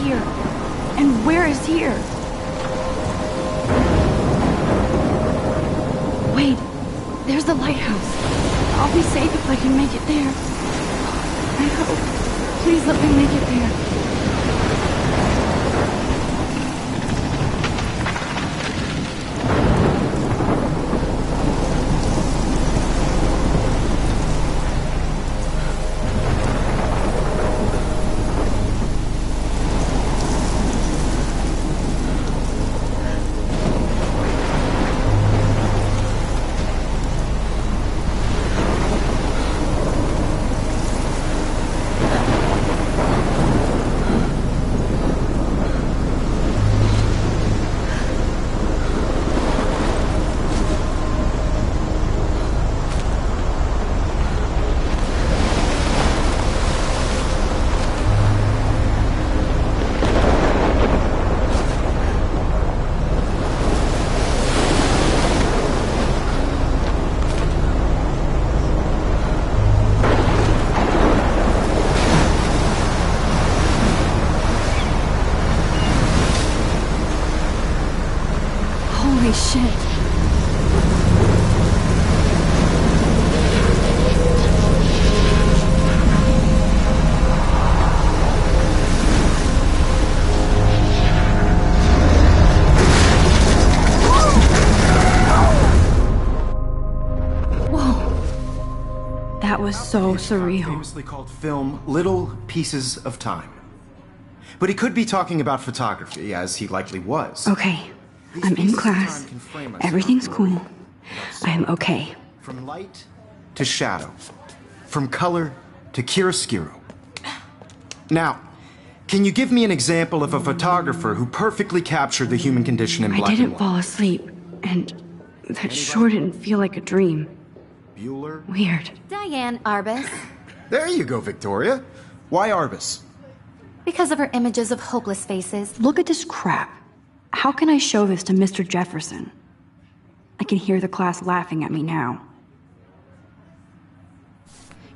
here? And where is here? Wait, there's the lighthouse. I'll be safe if I can make it there. I hope. Please let me make it there. Holy shit. Whoa. That was so surreal. Famously called film Little Pieces of Time. But he could be talking about photography, as he likely was. Okay. I'm in class. Everything's cool. I am okay. From light to shadow. From color to chiaroscuro. Now, can you give me an example of a photographer who perfectly captured the human condition in black and white? I didn't fall asleep, and that sure didn't feel like a dream. Bueller? Weird. Diane Arbus. There you go, Victoria. Why Arbus? Because of her images of hopeless faces. Look at this crap. How can I show this to Mr. Jefferson? I can hear the class laughing at me now.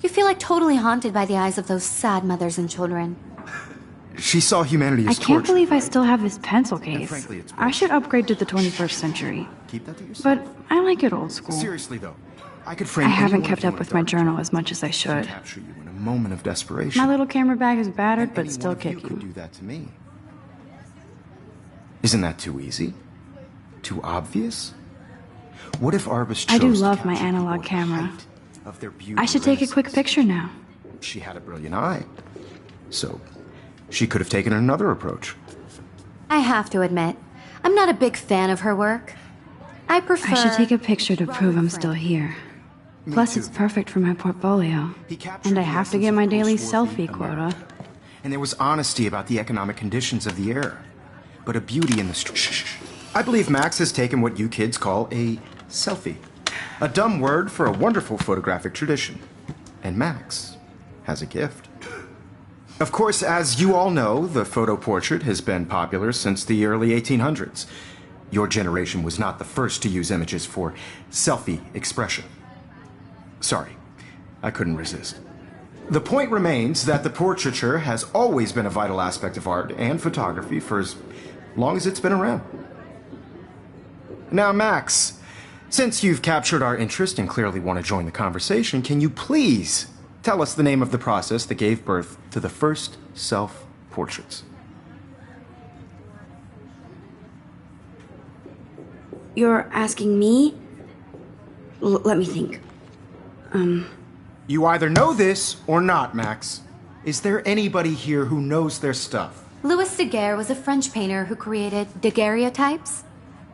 You feel like totally haunted by the eyes of those sad mothers and children. She saw humanity as I can't torture. believe I still have this pencil case. Frankly, it's I should upgrade to the 21st century. Keep that to yourself. But I like it old school. Seriously, though, I could frame I haven't anyone kept if you up with my wanted journal as much as I should. to capture you in a moment of desperation. My little camera bag is battered, And but any still one of you could kicking. do that to me. Isn't that too easy? Too obvious? What if Arbus chose I do to love my capture analog the camera. height of their beauty I should take a quick renaissance? picture now. She had a brilliant eye. So, she could have taken another approach. I have to admit, I'm not a big fan of her work. I prefer... I should take a picture to prove I'm still here. Plus, it's perfect for my portfolio. He captured And I the have to essence get of my daily post-war selfie quota. America. And there was honesty about the economic conditions of the era. But a beauty in the street. I believe Max has taken what you kids call a selfie. A dumb word for a wonderful photographic tradition. And Max has a gift. Of course, as you all know, the photo portrait has been popular since the early 1800s. Your generation was not the first to use images for selfie expression. Sorry, I couldn't resist. The point remains that the portraiture has always been a vital aspect of art and photography for as long as it's been around. Now, Max, since you've captured our interest and clearly want to join the conversation, can you please tell us the name of the process that gave birth to the first self-portraits? You're asking me? Let me think. You either know this or not, Max. Is there anybody here who knows their stuff? Louis Daguerre was a French painter who created daguerreotypes,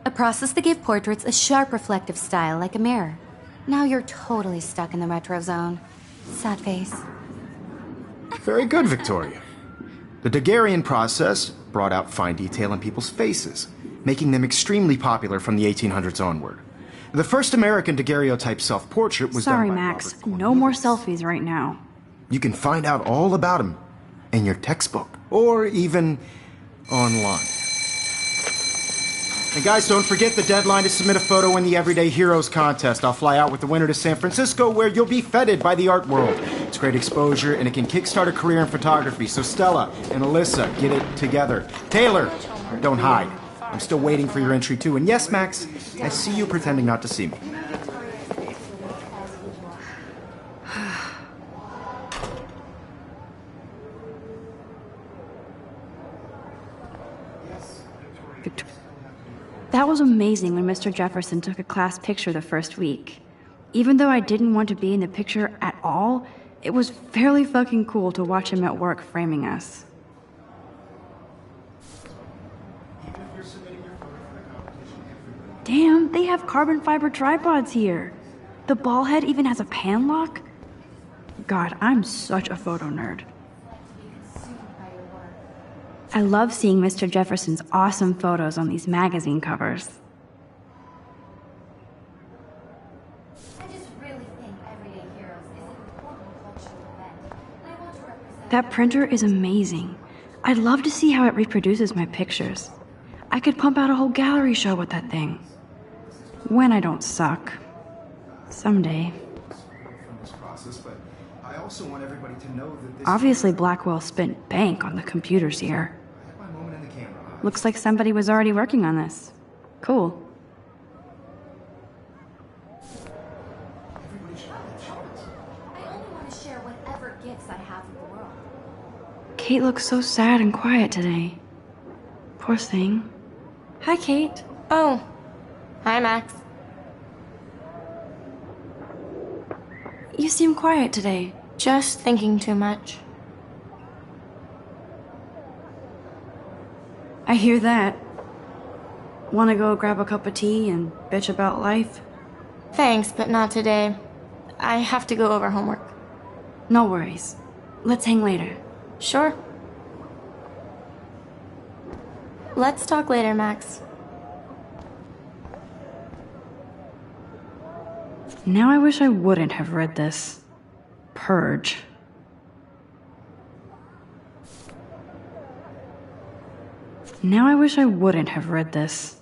a process that gave portraits a sharp reflective style like a mirror. Now you're totally stuck in the retro zone. Sad face. Very good, Victoria. The Daguerrean process brought out fine detail in people's faces, making them extremely popular from the 1800s onward. The first American daguerreotype self-portrait was Sorry, done by Max. Robert No more Cornelius. selfies right now. You can find out all about him in your textbook, or even online. And guys, don't forget the deadline to submit a photo in the Everyday Heroes contest. I'll fly out with the winner to San Francisco, where you'll be feted by the art world. It's great exposure, and it can kickstart a career in photography. So Stella and Alyssa, get it together. Taylor, don't hide. I'm still waiting for your entry too. And yes, Max, I see you pretending not to see me. That was amazing when Mr. Jefferson took a class picture the first week. Even though I didn't want to be in the picture at all, it was fairly fucking cool to watch him at work framing us. Damn, they have carbon fiber tripods here. The ball head even has a pan lock? God, I'm such a photo nerd. I love seeing Mr. Jefferson's awesome photos on these magazine covers. I just really think Everyday Heroes is an important cultural event, and I want to represent... That printer is amazing. I'd love to see how it reproduces my pictures. I could pump out a whole gallery show with that thing. When I don't suck. Someday. Obviously, Blackwell spent bank on the computers here. Looks like somebody was already working on this. Cool. I only want to share whatever gifts I have with the world. Kate looks so sad and quiet today. Poor thing. Hi, Kate. Oh. Hi, Max. You seem quiet today. Just thinking too much. I hear that. Wanna go grab a cup of tea and bitch about life? Thanks, but not today. I have to go over homework. No worries. Let's hang later. Sure. Let's talk later, Max. Now I wish I wouldn't have read this. Purge. Now I wish I wouldn't have read this.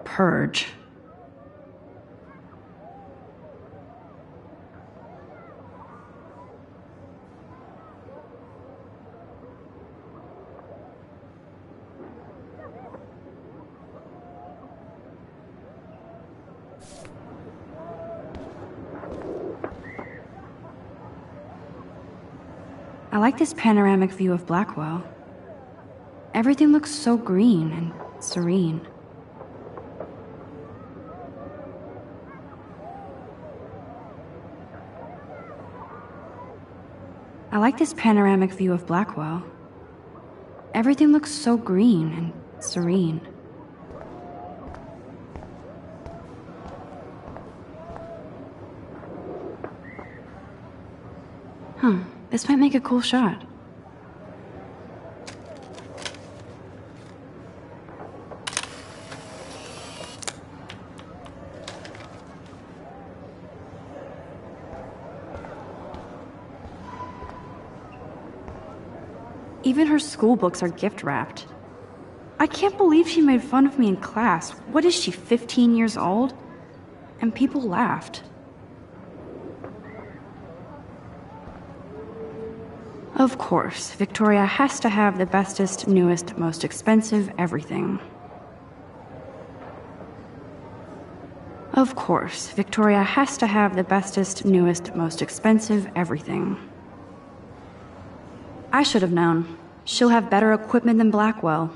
Purge. I like this panoramic view of Blackwell. Everything looks so green and serene. I like this panoramic view of Blackwell. Everything looks so green and serene. Huh, this might make a cool shot. Even her school books are gift wrapped. I can't believe she made fun of me in class. What is she, 15 years old? And people laughed. Of course, Victoria has to have the bestest, newest, most expensive everything. Of course, Victoria has to have the bestest, newest, most expensive everything. I should have known. She'll have better equipment than Blackwell.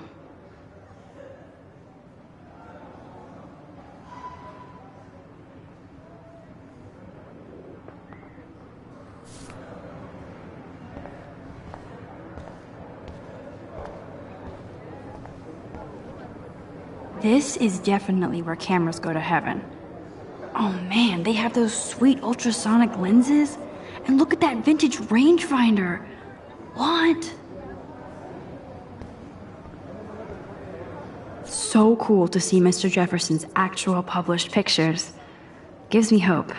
This is definitely where cameras go to heaven. Oh man, they have those sweet ultrasonic lenses. And look at that vintage rangefinder. What? So cool to see Mr. Jefferson's actual published pictures. Gives me hope.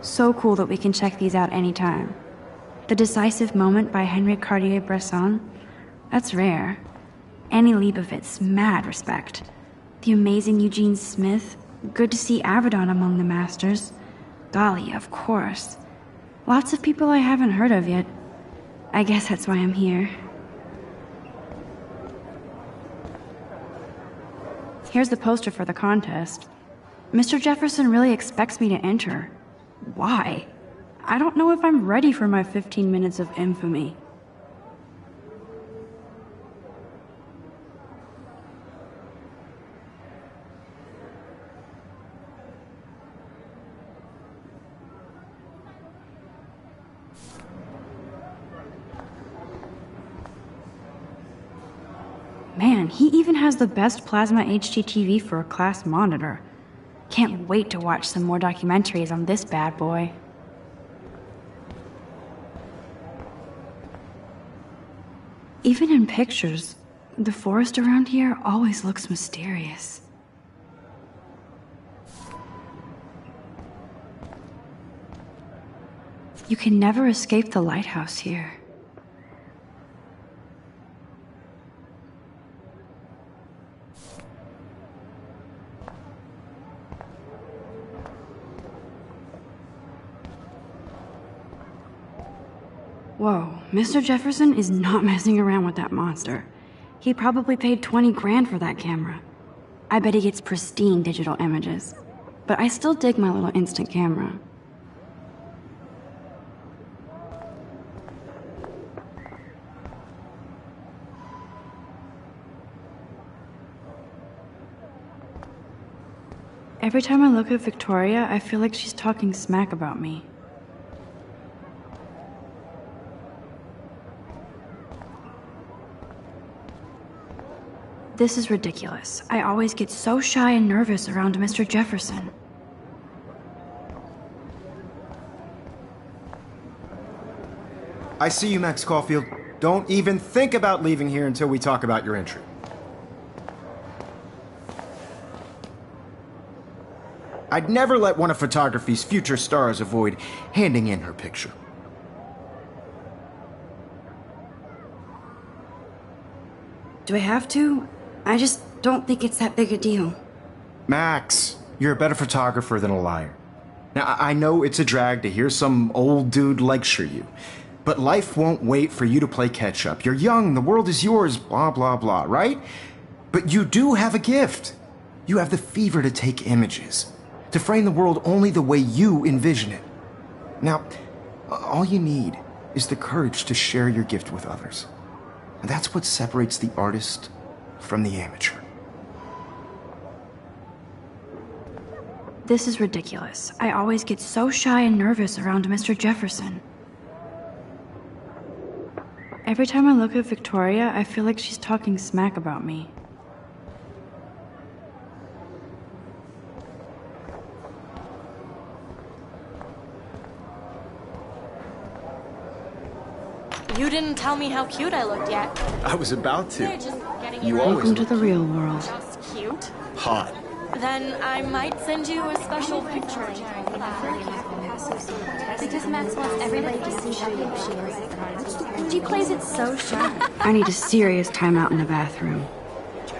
So cool that we can check these out anytime. The Decisive Moment by Henri Cartier-Bresson. That's rare. Annie Leibovitz, mad respect. The amazing Eugene Smith, good to see Avedon among the masters. Golly, of course. Lots of people I haven't heard of yet. I guess that's why I'm here. Here's the poster for the contest. Mr. Jefferson really expects me to enter. Why? I don't know if I'm ready for my 15 minutes of infamy. Man, he even has the best plasma HDTV for a class monitor. Can't wait to watch some more documentaries on this bad boy. Even in pictures, the forest around here always looks mysterious. You can never escape the lighthouse here. Whoa, Mr. Jefferson is not messing around with that monster. He probably paid 20 grand for that camera. I bet he gets pristine digital images. But I still dig my little instant camera. Every time I look at Victoria, I feel like she's talking smack about me. This is ridiculous. I always get so shy and nervous around Mr. Jefferson. I see you, Max Caulfield. Don't even think about leaving here until we talk about your entry. I'd never let one of photography's future stars avoid handing in her picture. Do I have to? I just don't think it's that big a deal. Max, you're a better photographer than a liar. Now, I know it's a drag to hear some old dude lecture you, but life won't wait for you to play catch-up. You're young, the world is yours, blah, blah, blah, right? But you do have a gift. You have the fever to take images, to frame the world only the way you envision it. Now, all you need is the courage to share your gift with others. And that's what separates the artist from the amateur. This is ridiculous. I always get so shy and nervous around Mr. Jefferson. Every time I look at Victoria, I feel like she's talking smack about me. You didn't tell me how cute I looked yet. I was about to. You're just getting You your always Welcome to the real world. just cute. hot. Then I might send you a special picture. Because Max wants everybody to see how good she is. She plays it so sharp. I need a serious timeout in the bathroom.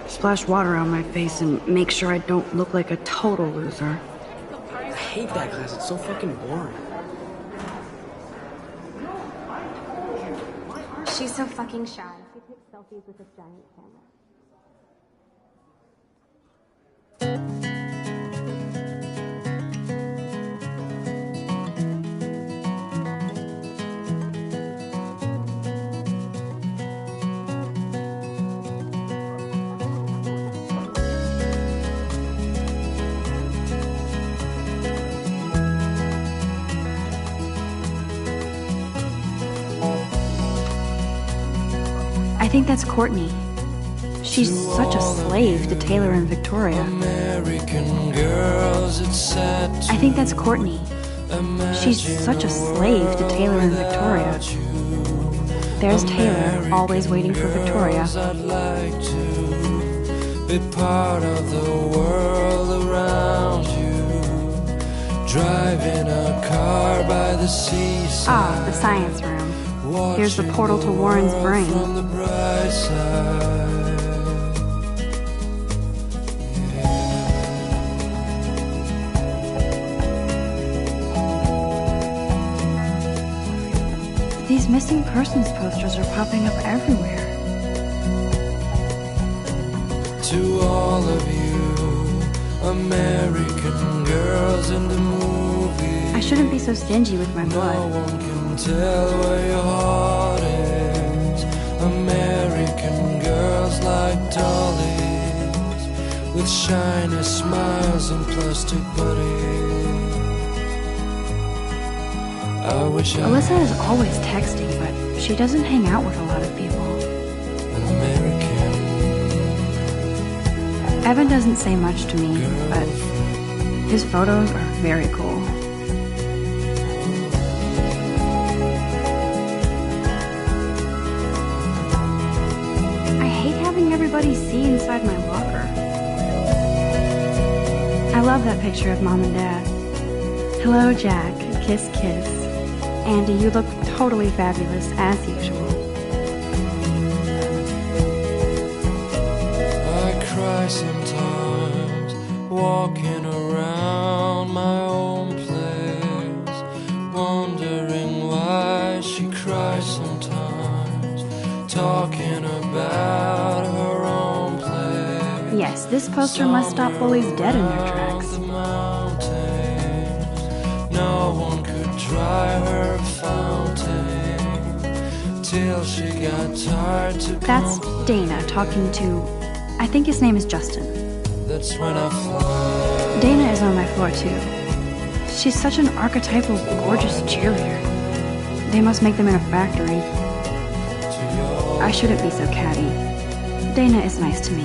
Splash water on my face and make sure I don't look like a total loser. I hate that class. It's so fucking boring. She's so fucking shy. She takes selfies with this giant camera. I think that's Courtney. She's such a slave to Taylor and Victoria. American girls, it's sad to I think that's Courtney. She's such a slave to Taylor and Victoria. There's Taylor, always waiting for Victoria. I'd like to be part of the world around you. Driving a car by the seaside. Ah, the science room. Here's the portal to Warren's brain. From the bright side. These missing persons posters are popping up everywhere. To all of you American girls in the movies, I shouldn't be so stingy with my no blood. one can tell where your heart is. American girls like dollies, with shiny smiles and plastic bodies. I wish I Alyssa is always texting, but she doesn't hang out with a lot of people. an American Evan doesn't say much to me, but girlfriend. his photos are very cool. I hate having everybody see inside my locker. I love that picture of Mom and Dad. Hello, Jack. Kiss, kiss. Andy, you look totally fabulous, as usual. I cry sometimes, walking around my own place, wondering why she cries sometimes, talking about her own place. Yes, this poster must stop bullies dead in their tracks. The mountains, no one could dry her fountain till she got tired to That's complain. Dana talking to, I think his name is Justin. That's when I fly. Dana is on my floor too. She's such an archetypal, gorgeous cheerleader. They must make them in a factory. I shouldn't be so catty. Dana is nice to me.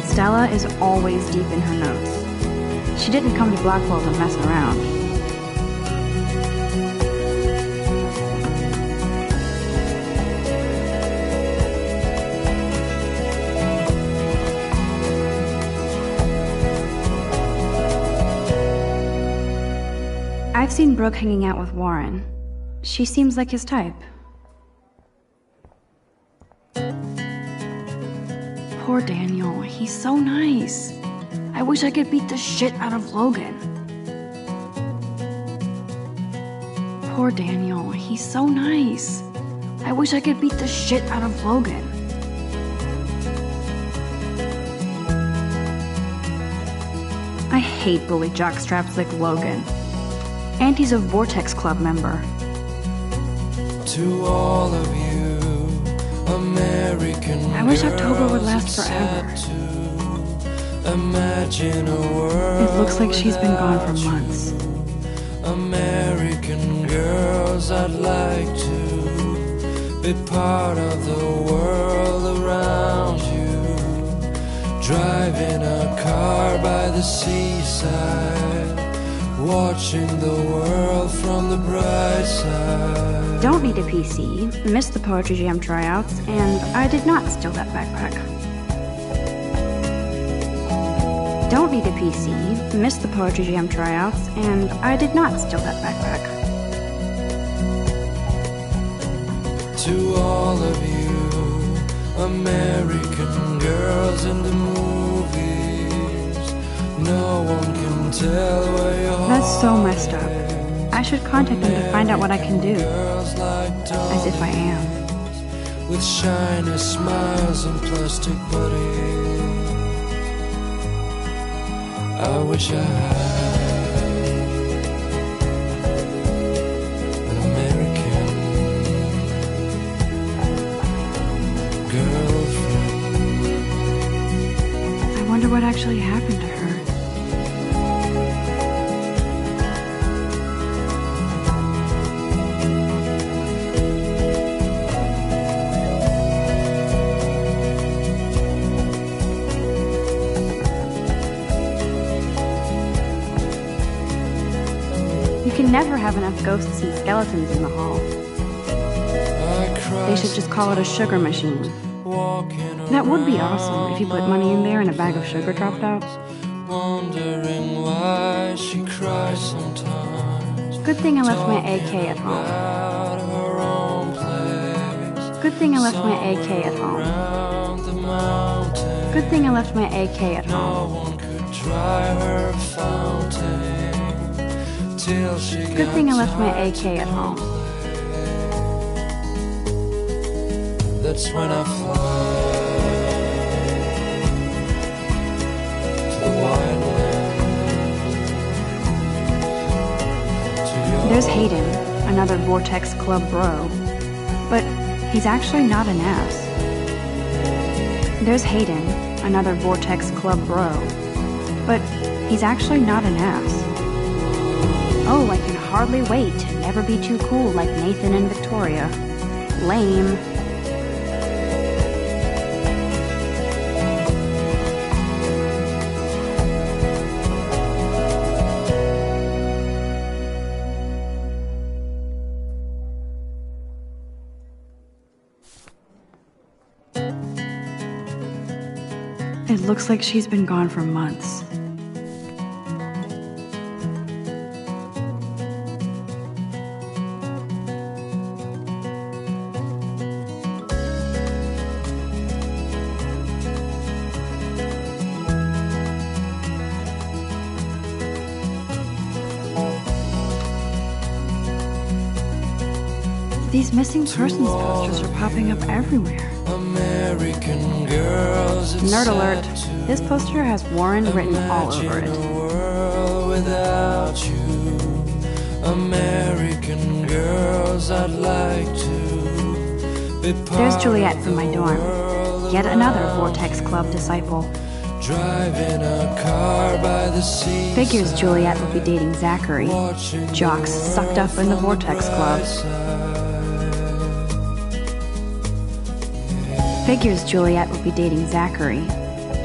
Stella is always deep in her notes. She didn't come to Blackwell to mess around. I've seen Brooke hanging out with Warren. She seems like his type. Poor Daniel, he's so nice. I wish I could beat the shit out of Logan. Poor Daniel, he's so nice. I wish I could beat the shit out of Logan. I hate bully jockstraps like Logan. And he's a Vortex Club member. To all of you American I wish October would girls, last it's forever. sad to imagine a world It looks like she's been gone for without months. you. American girls, I'd like to be part of the world around you, driving a car by the seaside, watching the world from the bright side. Don't need a PC, missed the Poetry Jam tryouts, and I did not steal that backpack. Don't need a PC, missed the Poetry Jam tryouts, and I did not steal that backpack. To all of you American girls in the movies, no one can tell where your heart That's so messed up. I should contact them to find out what I can do. girls like As if I am. with shiny smiles and plastic bodies. I wish I had an American girlfriend. I wonder what actually happened to her. You can never have enough ghosts and skeletons in the hall. They should just call it a sugar machine. That would be awesome if you put money in there and a bag of sugar dropped out. wondering why she cries sometimes. Good thing I left my AK at home. Out her own place. Good thing I left my AK at home. Around the mountain. Good thing I left my AK at No home. one could dry her fountain till she Good thing I left my got AK at home. That's when I fly to the wildlands. There's Hayden, another Vortex Club bro. But he's actually not an ass. There's Hayden, another Vortex Club bro. But he's actually not an ass. Oh, I can hardly wait to never be too cool like Nathan and Victoria. Lame. It looks like she's been gone for months. These missing persons posters are popping up everywhere. American girls, it's Nerd alert. sad to This poster has Warren written all over imagine it. a world without you. American girls, I'd like to be part There's Juliet of from my the dorm. world Yet another around Vortex Club disciple. Driving a car by the sea. Figures Juliet would be dating Zachary. Jocks sucked up in the Vortex Club. Figures Juliet would be dating Zachary.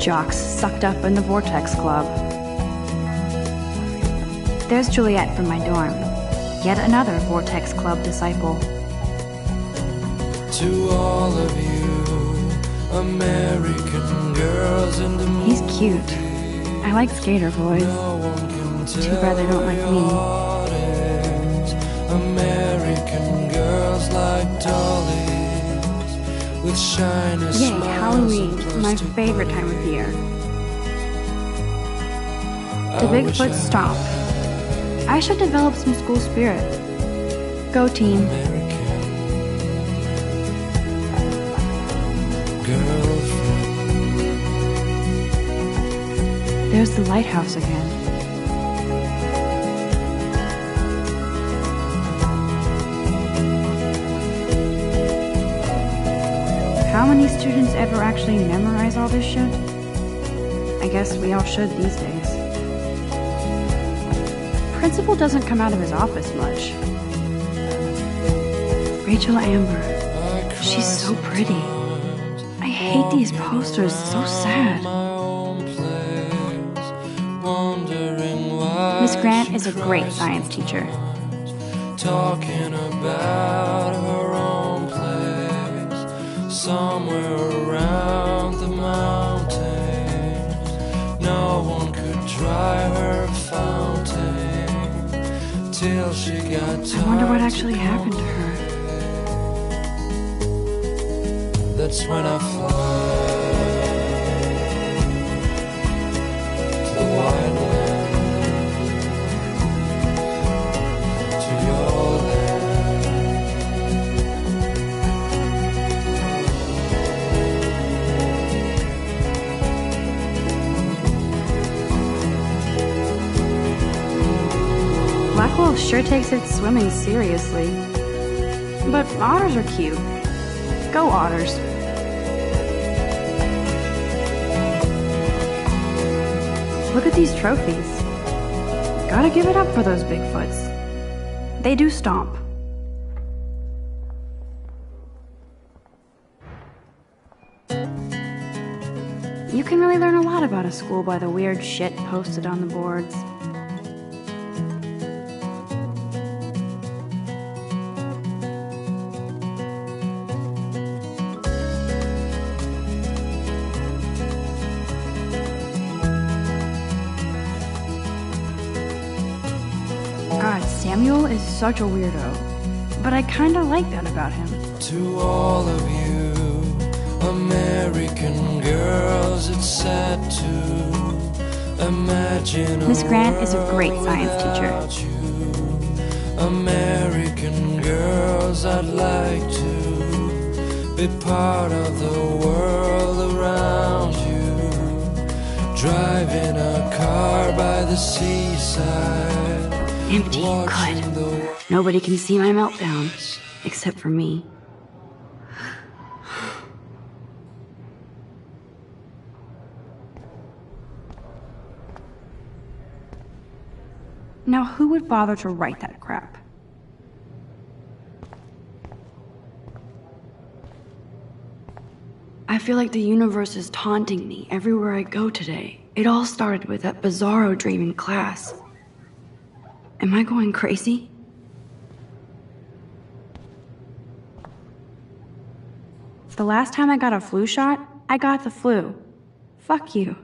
Jocks sucked up in the Vortex Club. There's Juliet from my dorm. Yet another Vortex Club disciple. To all of you, American girls in the He's cute. I like skater boys. No one can Too bad they don't like me. me. American girls like dollies with shiny Yay, smiles Halloween, and my plastic favorite time of year. The I wish Bigfoot I stomp. I should develop some school spirit. Go team. American girlfriend. There's the lighthouse again. How many students ever actually memorize all this shit? I guess we all should these days. Principal doesn't come out of his office much. Rachel Amber. I cry She's so pretty. I hate these posters, so sad. my own place, wondering why Miss Grant she is a great cries science teacher. talking about her own place, somewhere around the mountains. No one could dry her fountain till she got tired. I wonder what actually happened to her. That's when I fly to the wildlands, to your Blackwell sure takes its swimming seriously. But otters are cute. Go otters. Look at these trophies. Gotta give it up for those Bigfoots. They do stomp. You can really learn a lot about a school by the weird shit posted on the boards. Samuel is such a weirdo, but I kinda like that about him. To all of you American girls, it's sad to imagine Miss Grant is a great science teacher. teacher. American girls, I'd like to be part of the world around you. Driving a car by the seaside. Empty, good. Nobody can see my meltdown, except for me. Now, who would bother to write that crap? I feel like the universe is taunting me everywhere I go today. It all started with that bizarro dream in class. Am I going crazy? The last time I got a flu shot, I got the flu. Fuck you.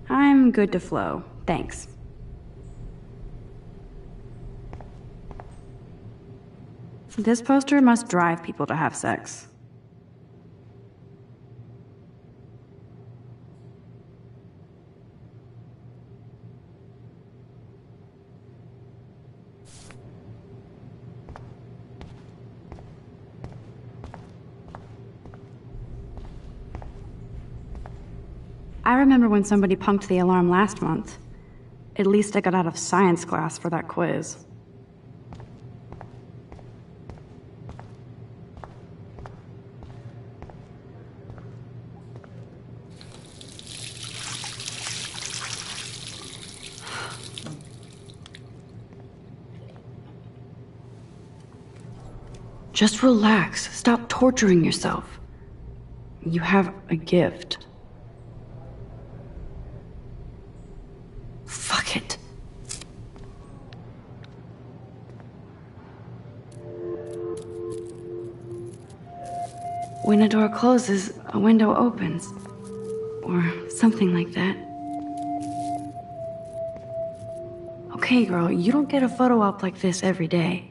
I'm good to flow, thanks. This poster must drive people to have sex. I remember when somebody punked the alarm last month. At least I got out of science class for that quiz. Just relax. Stop torturing yourself. You have a gift. Fuck it. When a door closes, a window opens. Or something like that. Okay, girl, you don't get a photo op like this every day.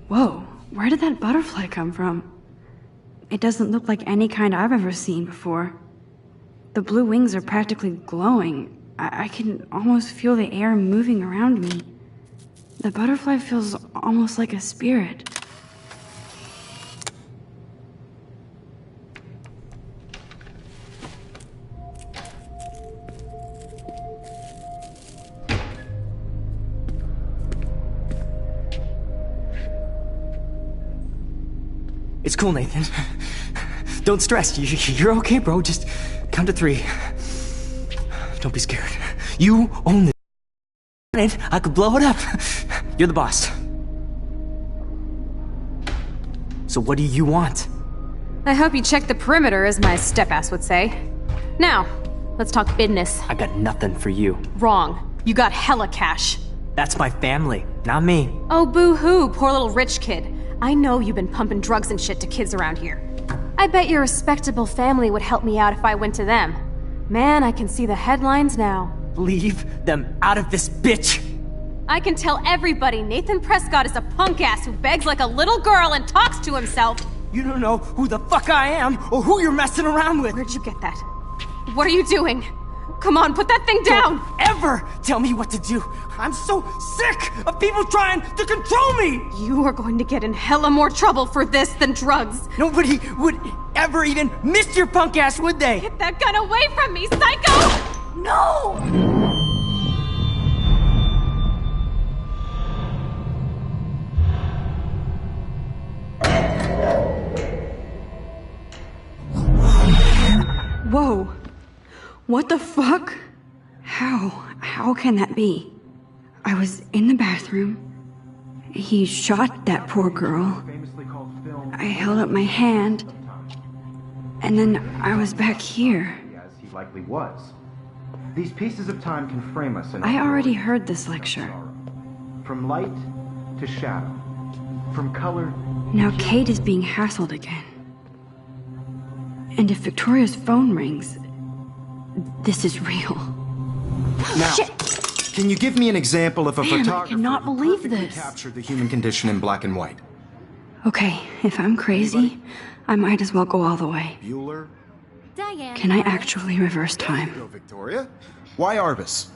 Whoa, where did that butterfly come from? It doesn't look like any kind I've ever seen before. The blue wings are practically glowing. I can almost feel the air moving around me. The butterfly feels almost like a spirit. It's cool, Nathan. Don't stress. You're okay, bro. Just count to 3. Don't be scared. You own this. I could blow it up. You're the boss. So what do you want? I hope you checked the perimeter, as my step-ass would say. Now, let's talk business. I got nothing for you. Wrong. You got hella cash. That's my family, not me. Oh, boo-hoo, poor little rich kid. I know you've been pumping drugs and shit to kids around here. I bet your respectable family would help me out if I went to them. Man, I can see the headlines now. Leave them out of this bitch! I can tell everybody Nathan Prescott is a punk ass who begs like a little girl and talks to himself. You don't know who the fuck I am or who you're messing around with. Where'd you get that? What are you doing? Come on, put that thing down! Don't ever tell me what to do! I'm so sick of people trying to control me! You are going to get in hella more trouble for this than drugs. Nobody would ever even miss your punk ass, would they? Get that gun away from me, psycho! No! Whoa. What the fuck? How can that be? I was in the bathroom. He shot that poor girl. I held up my hand. And then I was back here. As he likely was. These pieces of time can frame us in I already heard this lecture. from light to shadow, from color. Now Kate is being hassled again. And if Victoria's phone rings, this is real. Now, Shit! can you give me an example of a Man, I photographer cannot who believe perfectly this. captured the human condition in black and white? Okay, if I'm crazy, I might as well go all the way. Bueller? Diane. Can I actually reverse time? Go, Victoria. Why Arbus?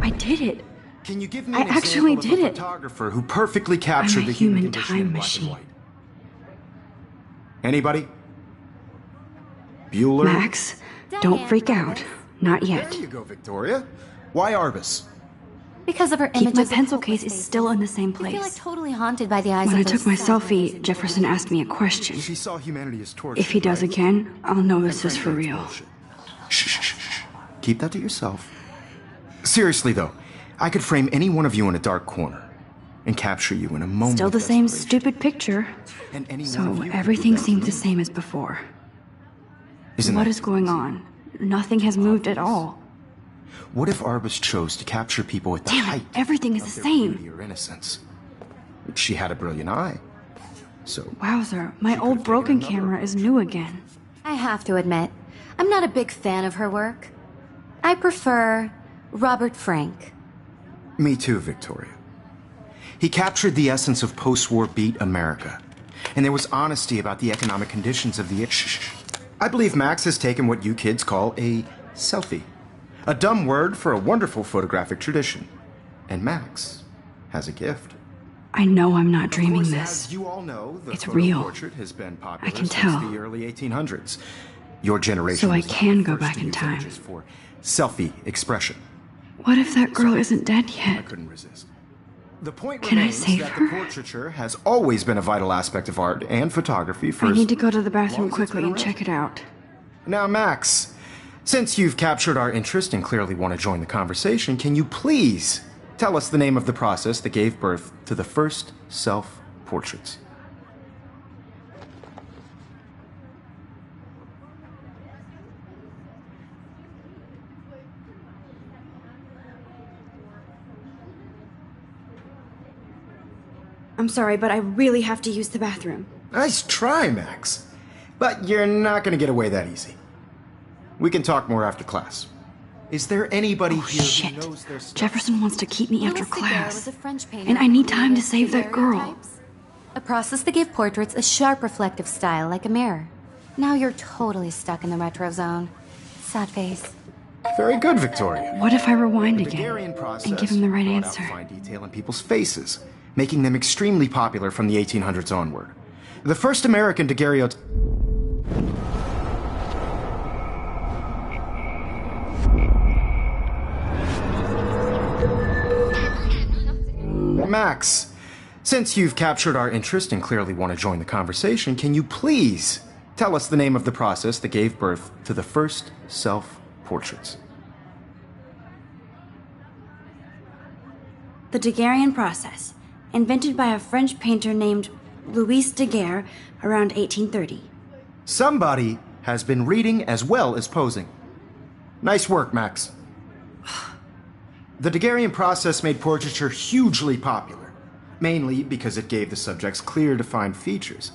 I did it. Can you give me I an actually example did of a it. photographer who perfectly captured I'm a the human human condition time in black machine. and white? Anybody? Bueller? Max, don't freak out. Not yet. There you go, Victoria. Why Arbus? Because of her Keep images my of pencil hopeless case is faces. still in the same I feel like place. totally haunted by the eyes When of I those took my sad selfie, faces. Jefferson asked me a question. She saw humanity as torture. If he does right? again, I'll know this is for real. Shh, shh, shh, shh. Keep that to yourself. Seriously, though, I could frame any one of you in a dark corner and capture you in a moment. Still of the same desperation. stupid picture. And any one So of you could do everything that to seems me. the same as before. Isn't What that is going on? Nothing has moved at all. What if Arbus chose to capture people at the Damn it, height everything is of the their same. beauty or innocence? She had a brilliant eye. So Wowzer, my She old could've broken taken another camera is new again. I have to admit, I'm not a big fan of her work. I prefer Robert Frank. me too, Victoria. He captured the essence of post-war beat America. And there was honesty about the economic conditions of the... Shh. I believe Max has taken what you kids call a selfie. A dumb word for a wonderful photographic tradition. And Max has a gift. I know I'm not dreaming Of course, this. as you all know, the It's photo real. portrait has been popular I can since tell. the early 1800s. Your generation So I was not can the go first back to in use time. images for selfie expression. What if that girl isn't dead I yet? couldn't resist. The point Can I remains save that her? the portraiture has always been a vital aspect of art and photography for I as need to go to the long bathroom as it's quickly been and around. check it out. Now, Max, since you've captured our interest and clearly want to join the conversation, can you please tell us the name of the process that gave birth to the first self-portraits? I'm sorry, but I really have to use the bathroom. Nice try, Max. But you're not going to get away that easy. We can talk more after class. Is there anybody Oh, here shit. who knows their stuff? Jefferson wants to keep me after Louis Daguerre class. was a French painter And I need time to who save that created girl. daguerreotypes, a process that gave portraits a sharp reflective style like a mirror. Now you're totally stuck in the retro zone. Sad face. Very good, Victoria. What if I rewind The again Daguerrean process and give him the right brought answer? out fine detail in people's faces, making them extremely popular from the 1800s onward. The first American daguerreotype. Max, since you've captured our interest and clearly want to join the conversation, can you please tell us the name of the process that gave birth to the first self-portraits? The Daguerrean process, invented by a French painter named Louis Daguerre around 1830. Somebody has been reading as well as posing. Nice work, Max. The Daguerrean process made portraiture hugely popular, mainly because it gave the subjects clear, defined features.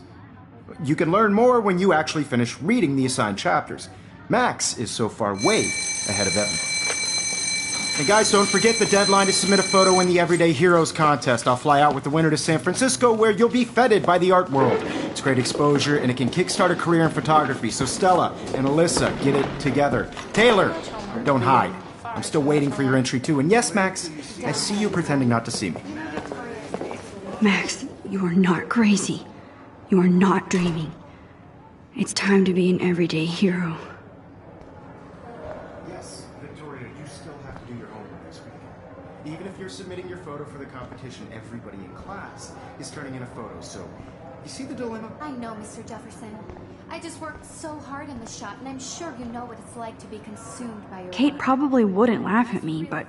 You can learn more when you actually finish reading the assigned chapters. Max is so far way ahead of everyone. And guys, don't forget the deadline to submit a photo in the Everyday Heroes contest. I'll fly out with the winner to San Francisco, where you'll be feted by the art world. It's great exposure, and it can kickstart a career in photography. So Stella and Alyssa, get it together. Taylor, don't hide. I'm still waiting for your entry too. And yes, Max, I see you pretending not to see me. Max, you are not crazy. You are not dreaming. It's time to be an everyday hero. Yes, Victoria, you still have to do your homework this week. Even if you're submitting your photo for the competition, everybody in class is turning in a photo. So, you see the dilemma? I know, Mr. Jefferson. I just worked so hard in the shop, and I'm sure you know what it's like to be consumed by your Kate work. probably wouldn't laugh at me, but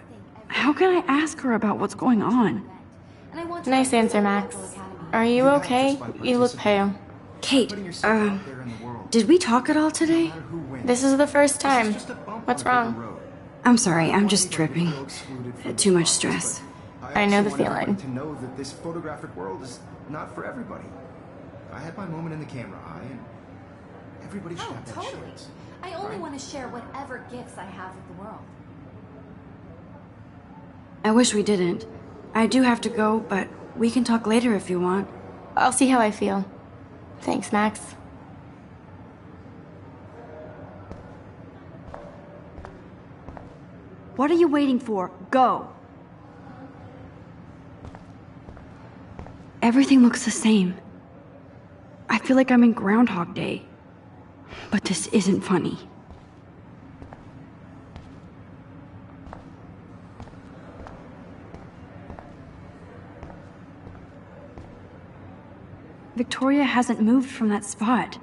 how can I ask her about what's going on? And I want Nice answer, Max. Are you okay? You look pale. Kate, did we talk at all today? This is the first time. What's wrong? I'm sorry, I'm just tripping. Too much stress. I know the feeling. To know that this photographic world is not for everybody. I had my moment in the camera eye, and everybody should have that chance. I only want to share whatever gifts I have with the world. I wish we didn't. I do have to go, but we can talk later if you want. I'll see how I feel. Thanks, Max. What are you waiting for? Go! Everything looks the same. I feel like I'm in Groundhog Day. But this isn't funny. Victoria hasn't moved from that spot.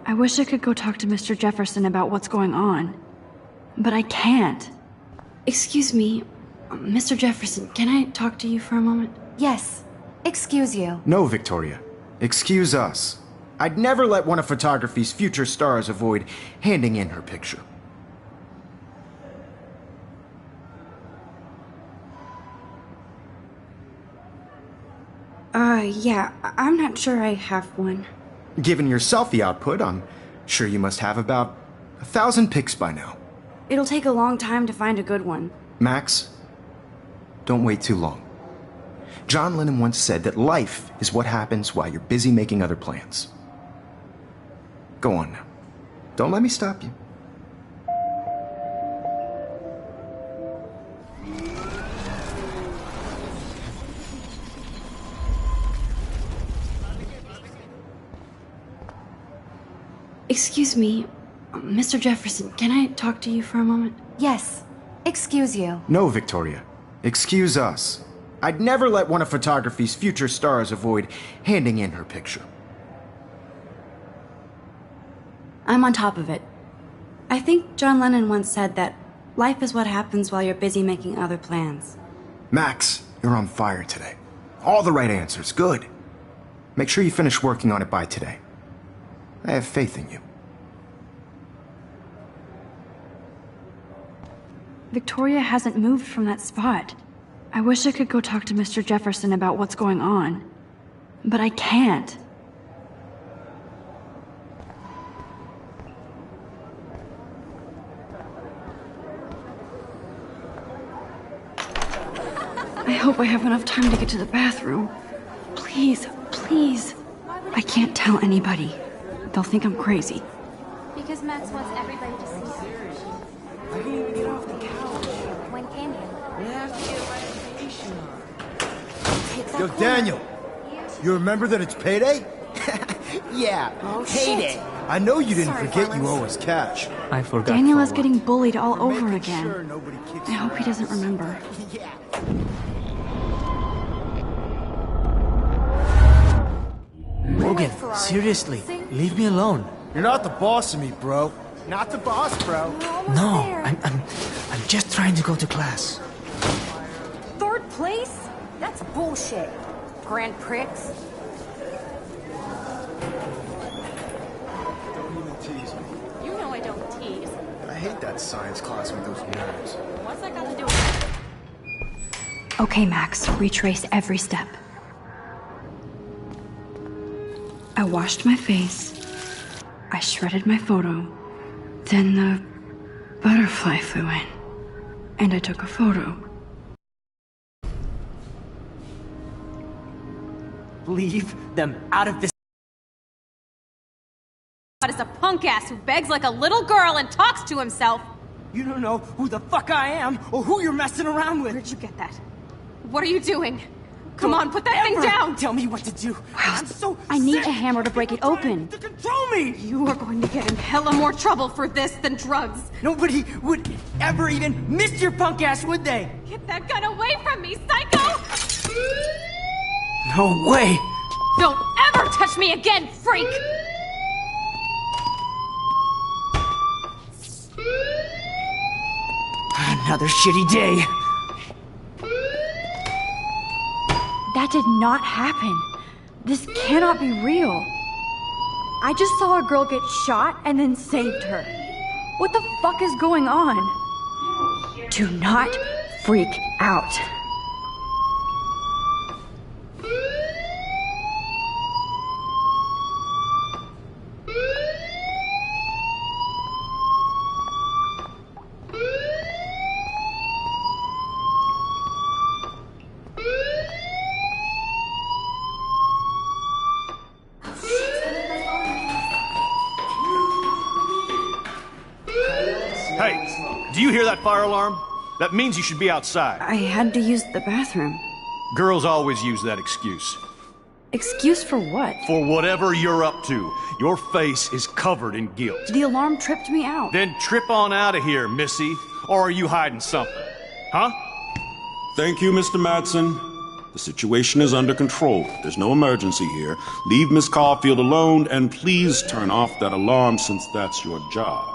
I wish I could go talk to Mr. Jefferson about what's going on. But I can't. Excuse me, Mr. Jefferson, can I talk to you for a moment? Yes. Excuse you. No, Victoria. Excuse us. I'd never let one of photography's future stars avoid handing in her picture. Yeah, I'm not sure I have one. Given your selfie output, I'm sure you must have about 1,000 pics by now. It'll take a long time to find a good one. Max, don't wait too long. John Lennon once said that life is what happens while you're busy making other plans. Go on now. Don't let me stop you. Excuse me, Mr. Jefferson, can I talk to you for a moment? Yes. Excuse you. No, Victoria. Excuse us. I'd never let one of photography's future stars avoid handing in her picture. I'm on top of it. I think John Lennon once said that life is what happens while you're busy making other plans. Max, you're on fire today. All the right answers. Good. Make sure you finish working on it by today. I have faith in you. Victoria hasn't moved from that spot. I wish I could go talk to Mr. Jefferson about what's going on. But I can't. I hope I have enough time to get to the bathroom. Please, please. I can't tell anybody. They'll think I'm crazy. Because Max wants everybody to see it. I can't even get off the couch. When can you? I have to get my vacation on. Take that Yo, corner. Daniel, you remember that it's payday? Yeah, Oh, payday. shit. I know you didn't Sorry, forget you fellas. owe us cash. I forgot. Daniel for is what. getting bullied all We're over making again. sure nobody kicks I hope he your doesn't ass. remember. Yeah. Logan, seriously, leave me alone. You're not the boss of me, bro. Not the boss, bro. No, I'm just trying to go to class. Third place? That's bullshit. Grand Prix. Don't even tease me. You know I don't tease. I hate that science class with those nerds. What's that got to do with it? Okay, Max, retrace every step. I washed my face. I shredded my photo. Then the butterfly flew in. And I took a photo. Leave them out of this. But it's a punk ass who begs like a little girl and talks to himself. You don't know who the fuck I am or who you're messing around with. Where'd you get that? What are you doing? Come on, put that thing Ever down! Tell me what to do. I'm so I need sick a hammer to break it of trying open. To control me. You are going to get in hella more trouble for this than drugs. Nobody would ever even miss your punk ass, would they? Get that gun away from me, psycho! No way. Don't ever touch me again, freak! Another shitty day. That did not happen. This cannot be real. I just saw a girl get shot and then saved her. What the fuck is going on? Do not freak out. Hey, do you hear that fire alarm? That means you should be outside. I had to use the bathroom. Girls always use that excuse. Excuse for what? For whatever you're up to. Your face is covered in guilt. The alarm tripped me out. Then trip on out of here, Missy. Or are you hiding something? Huh? Thank you, Mr. Madsen. The situation is under control. There's no emergency here. Leave Miss Caulfield alone, and please turn off that alarm since that's your job.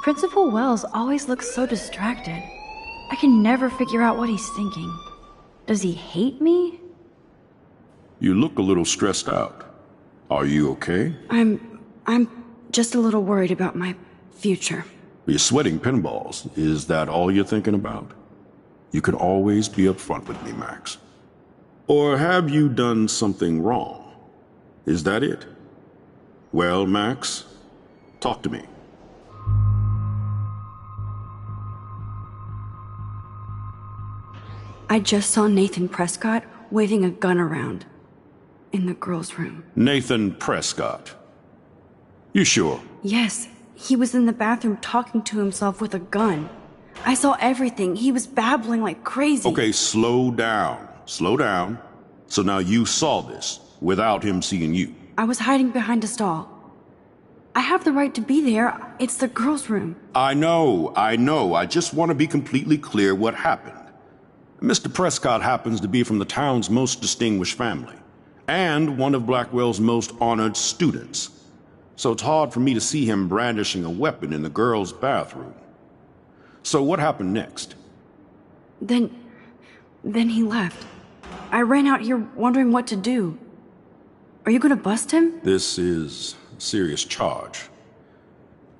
Principal Wells always looks so distracted. I can never figure out what he's thinking. Does he hate me? You look a little stressed out. Are you okay? I'm just a little worried about my future. You're sweating pinballs. Is that all you're thinking about? You can always be upfront with me, Max. Or have you done something wrong? Is that it? Well, Max, talk to me. I just saw Nathan Prescott waving a gun around in the girls' room. Nathan Prescott. You sure? Yes, he was in the bathroom talking to himself with a gun. I saw everything. He was babbling like crazy. Okay, slow down. Slow down. So now you saw this without him seeing you. I was hiding behind a stall. I have the right to be there. It's the girls' room. I know. I just want to be completely clear what happened. Mr. Prescott happens to be from the town's most distinguished family, and one of Blackwell's most honored students. So it's hard for me to see him brandishing a weapon in the girls' bathroom. So what happened next? Then he left. I ran out here wondering what to do. Are you gonna bust him? This is a serious charge.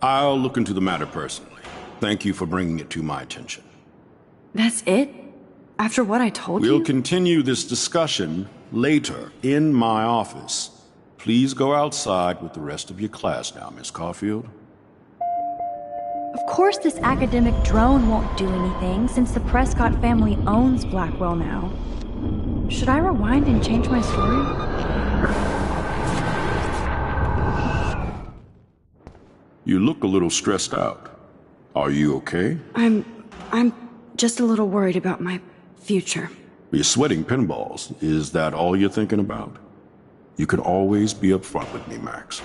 I'll look into the matter personally. Thank you for bringing it to my attention. That's it? After what I told you? We'll continue this discussion later in my office. Please go outside with the rest of your class now, Miss Caulfield. Of course this academic drone won't do anything since the Prescott family owns Blackwell now. Should I rewind and change my story? You look a little stressed out. Are you okay? I'm just a little worried about my future. You're sweating pinballs. Is that all you're thinking about? You can always be upfront with me, Max.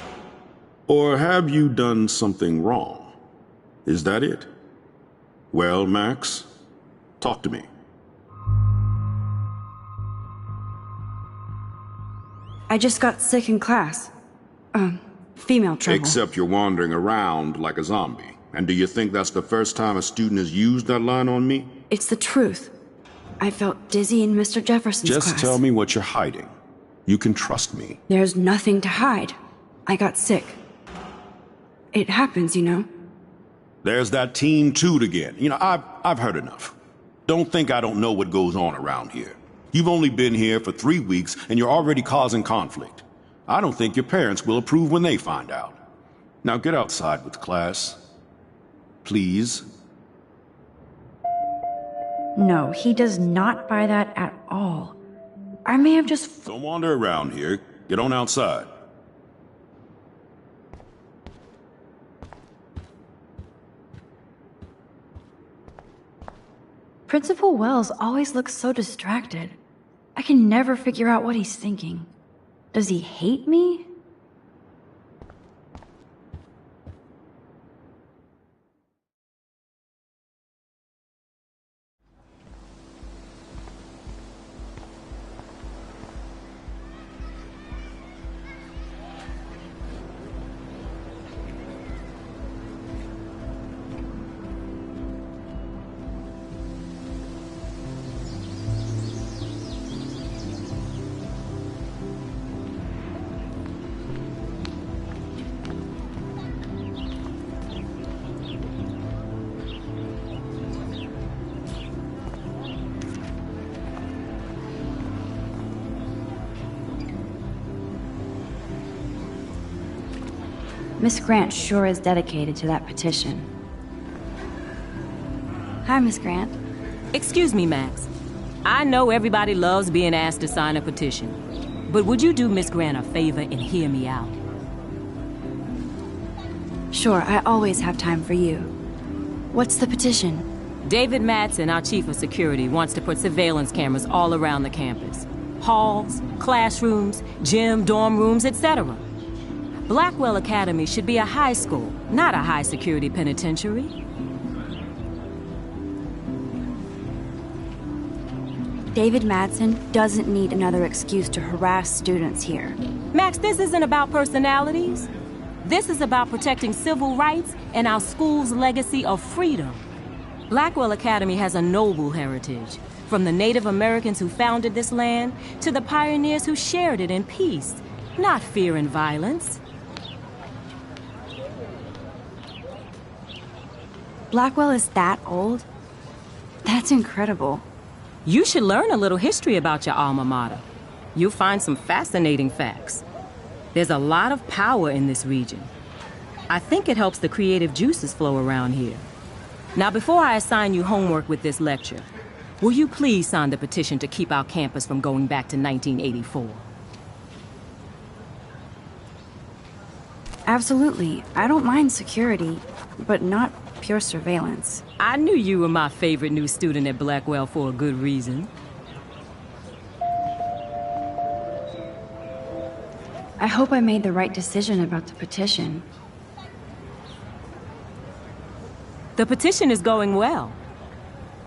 Or have you done something wrong? Is that it? Well, Max, talk to me. I just got sick in class. Female trouble. Except you're wandering around like a zombie. And do you think that's the first time a student has used that line on me? It's the truth. I felt dizzy in Mr. Jefferson's class. Just tell me what you're hiding. You can trust me. There's nothing to hide. I got sick. It happens, you know. There's that teen toot again. You know, I've heard enough. Don't think I don't know what goes on around here. You've only been here for 3 weeks and you're already causing conflict. I don't think your parents will approve when they find out. Now get outside with class. Please. No, he does not buy that at all. I may have just... Don't wander around here. Get on outside. Principal Wells always looks so distracted. I can never figure out what he's thinking. Does he hate me? Miss Grant sure is dedicated to that petition. Hi, Miss Grant. Excuse me, Max. I know everybody loves being asked to sign a petition, but would you do Miss Grant a favor and hear me out? Sure, I always have time for you. What's the petition? David Madsen, our chief of security, wants to put surveillance cameras all around the campus. Halls, classrooms, gym, dorm rooms, etc. Blackwell Academy should be a high school, not a high-security penitentiary. David Madsen doesn't need another excuse to harass students here. Max, this isn't about personalities. This is about protecting civil rights and our school's legacy of freedom. Blackwell Academy has a noble heritage, from the Native Americans who founded this land to the pioneers who shared it in peace, not fear and violence. Blackwell is that old? That's incredible. You should learn a little history about your alma mater. You'll find some fascinating facts. There's a lot of power in this region. I think it helps the creative juices flow around here. Now, before I assign you homework with this lecture, will you please sign the petition to keep our campus from going back to 1984? Absolutely. I don't mind security, but not pure surveillance. I knew you were my favorite new student at Blackwell for a good reason. I hope I made the right decision about the petition. The petition is going well.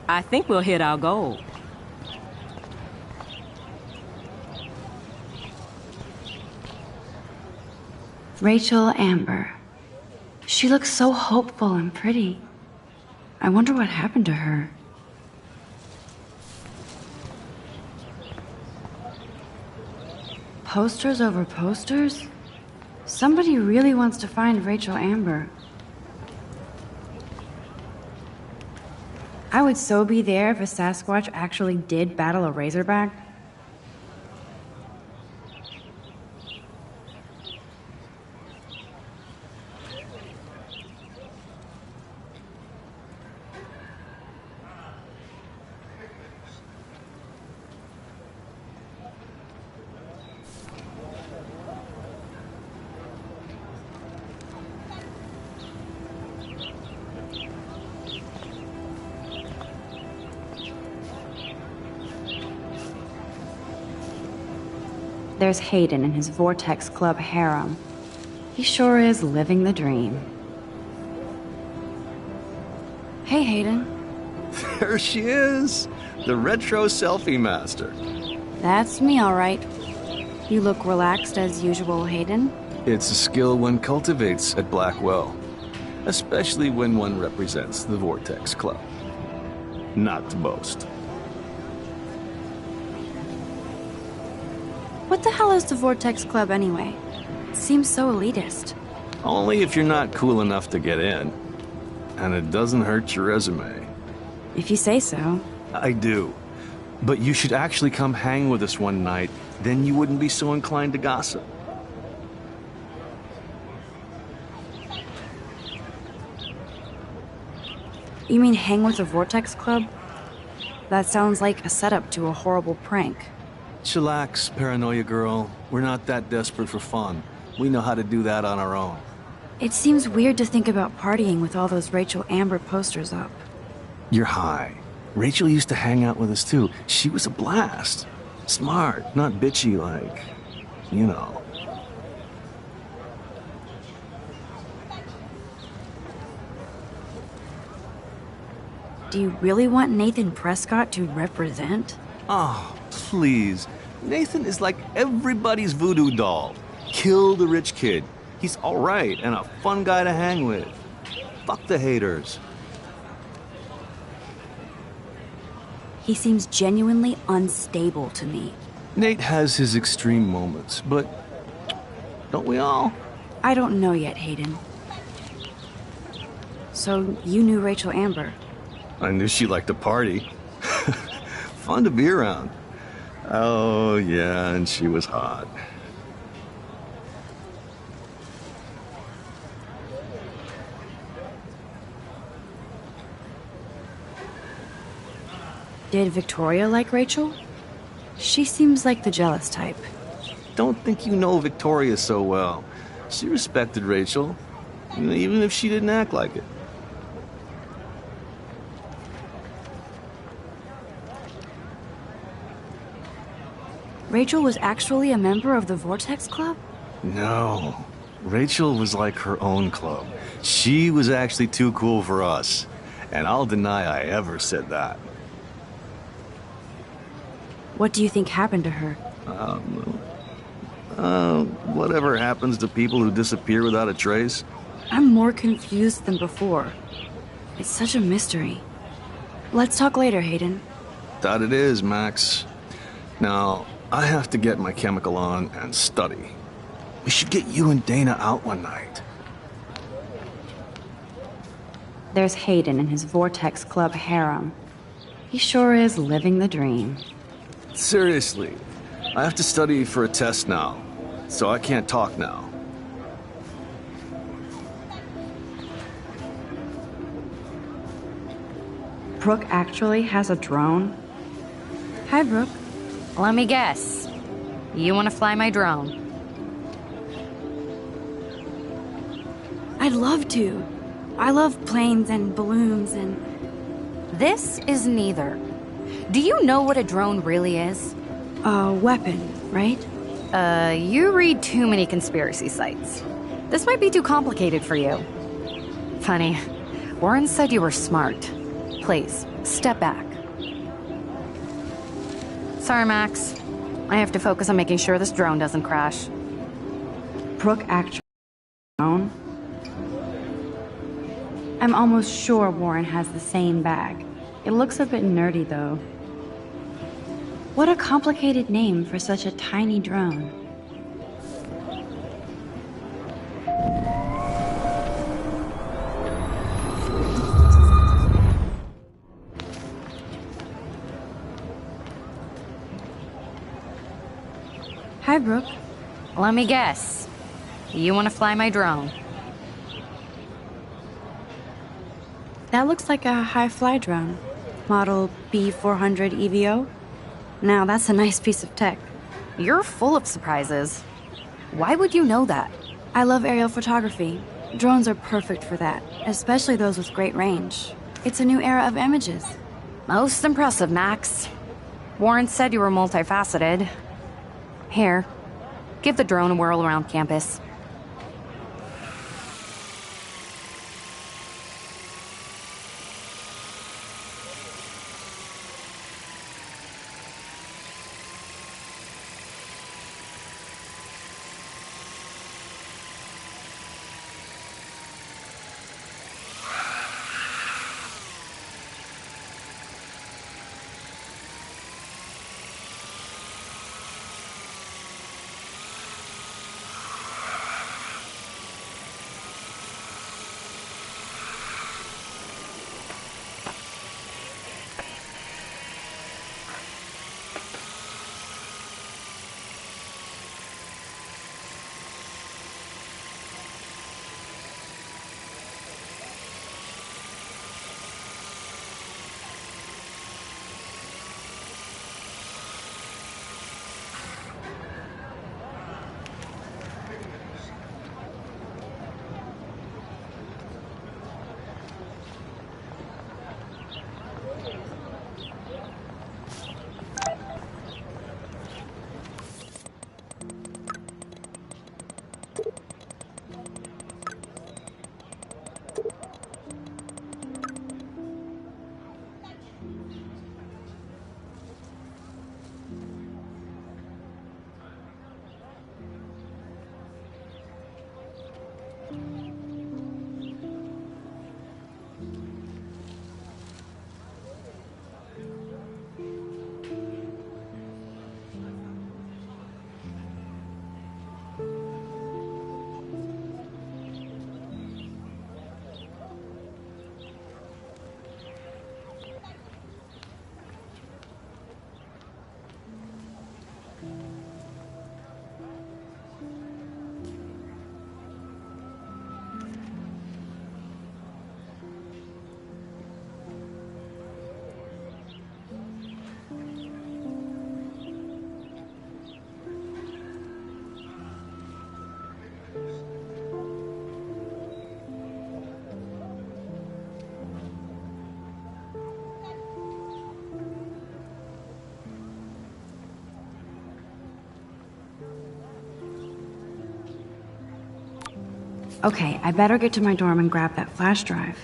I think we'll hit our goal. Rachel Amber. She looks so hopeful and pretty. I wonder what happened to her. Posters over posters? Somebody really wants to find Rachel Amber. I would so be there if a Sasquatch actually did battle a Razorback. There's Hayden and his Vortex Club harem. He sure is living the dream. Hey, Hayden. There she is! The retro selfie master. That's me, all right. You look relaxed as usual, Hayden. It's a skill one cultivates at Blackwell, especially when one represents the Vortex Club. Not to boast. What the hell is the Vortex Club anyway? It seems so elitist. Only if you're not cool enough to get in. And it doesn't hurt your resume. If you say so. I do. But you should actually come hang with us one night, then you wouldn't be so inclined to gossip. You mean hang with the Vortex Club? That sounds like a setup to a horrible prank. Chillax, paranoia girl. We're not that desperate for fun. We know how to do that on our own. It seems weird to think about partying with all those Rachel Amber posters up. You're high. Rachel used to hang out with us too. She was a blast. Smart, not bitchy like, you know. Do you really want Nathan Prescott to represent? Oh, please. Nathan is like everybody's voodoo doll. Kill the rich kid. He's all right and a fun guy to hang with. Fuck the haters. He seems genuinely unstable to me. Nate has his extreme moments, but don't we all? I don't know yet, Hayden. So, you knew Rachel Amber? I knew she liked to party. Fun to be around. Oh, yeah, and she was hot. Did Victoria like Rachel? She seems like the jealous type. Don't think you know Victoria so well. She respected Rachel, even if she didn't act like it. Rachel was actually a member of the Vortex Club? No. Rachel was like her own club. She was actually too cool for us. And I'll deny I ever said that. What do you think happened to her? Whatever happens to people who disappear without a trace? I'm more confused than before. It's such a mystery. Let's talk later, Hayden. That it is, Max. Now, I have to get my chemical on and study. We should get you and Dana out one night. There's Hayden and his Vortex Club harem. He sure is living the dream. Seriously, I have to study for a test now, so I can't talk now. Brooke actually has a drone? Hi, Brooke. Let me guess. You want to fly my drone? I'd love to. I love planes and balloons and... This is neither. Do you know what a drone really is? A weapon, right? You read too many conspiracy sites. This might be too complicated for you. Funny, Warren said you were smart. Please, step back. Sorry, Max. I have to focus on making sure this drone doesn't crash. Brooke actually drone? I'm almost sure Warren has the same bag. It looks a bit nerdy, though. What a complicated name for such a tiny drone. Hi, Brooke. Let me guess. You want to fly my drone? That looks like a high-fly drone. Model B400 EVO. Now, that's a nice piece of tech. You're full of surprises. Why would you know that? I love aerial photography. Drones are perfect for that, especially those with great range. It's a new era of images. Most impressive, Max. Warren said you were multifaceted. Here, give the drone a whirl around campus. Okay, I better get to my dorm and grab that flash drive.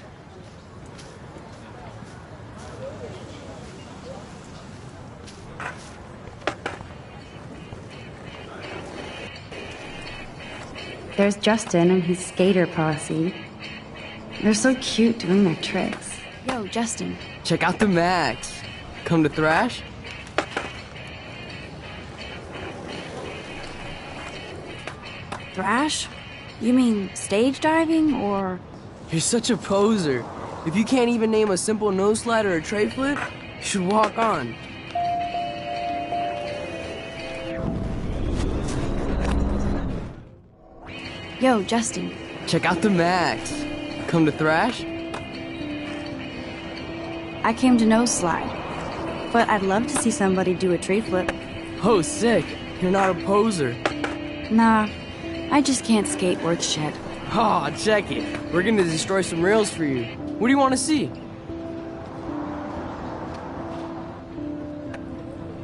There's Justin and his skater posse. They're so cute doing their tricks. Yo, Justin. Check out the Max. Come to thrash? Thrash? You mean stage diving, or...? You're such a poser. If you can't even name a simple nose slide or a tray flip, you should walk on. Yo, Justin. Check out the Max. Come to thrash? I came to nose slide, but I'd love to see somebody do a tree flip. Oh, sick. You're not a poser. Nah, I just can't skate worth shit. Aw, check it. We're gonna destroy some rails for you. What do you want to see?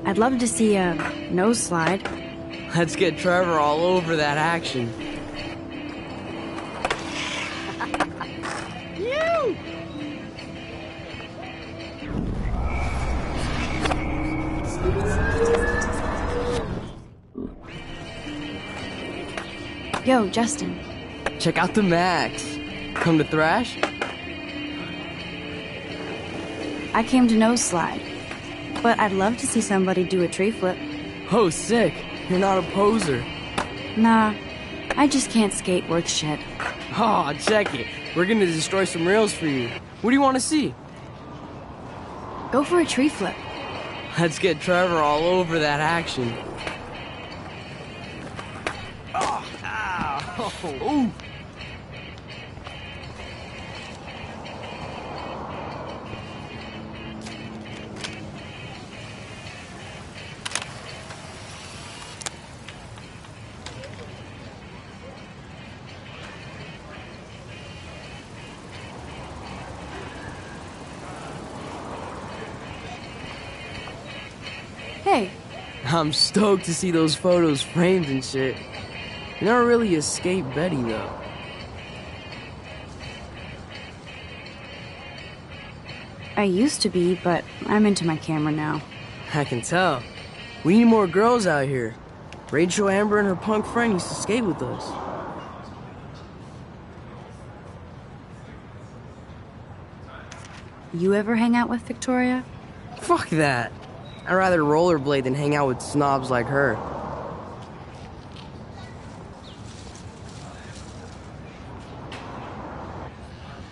I'd love to see a nose slide. Let's get Trevor all over that action. You! Yo, Justin. Check out the Max. Come to thrash? I came to nose slide, but I'd love to see somebody do a tree flip. Oh, sick. You're not a poser. Nah, I just can't skate worth shit. Aw, check it. We're gonna destroy some rails for you. What do you want to see? Go for a tree flip. Let's get Trevor all over that action. Oh, ow. Ooh. Hey. I'm stoked to see those photos framed and shit. You never really escaped Betty, though. I used to be, but I'm into my camera now. I can tell. We need more girls out here. Rachel Amber and her punk friend used to skate with us. You ever hang out with Victoria? Fuck that. I'd rather rollerblade than hang out with snobs like her.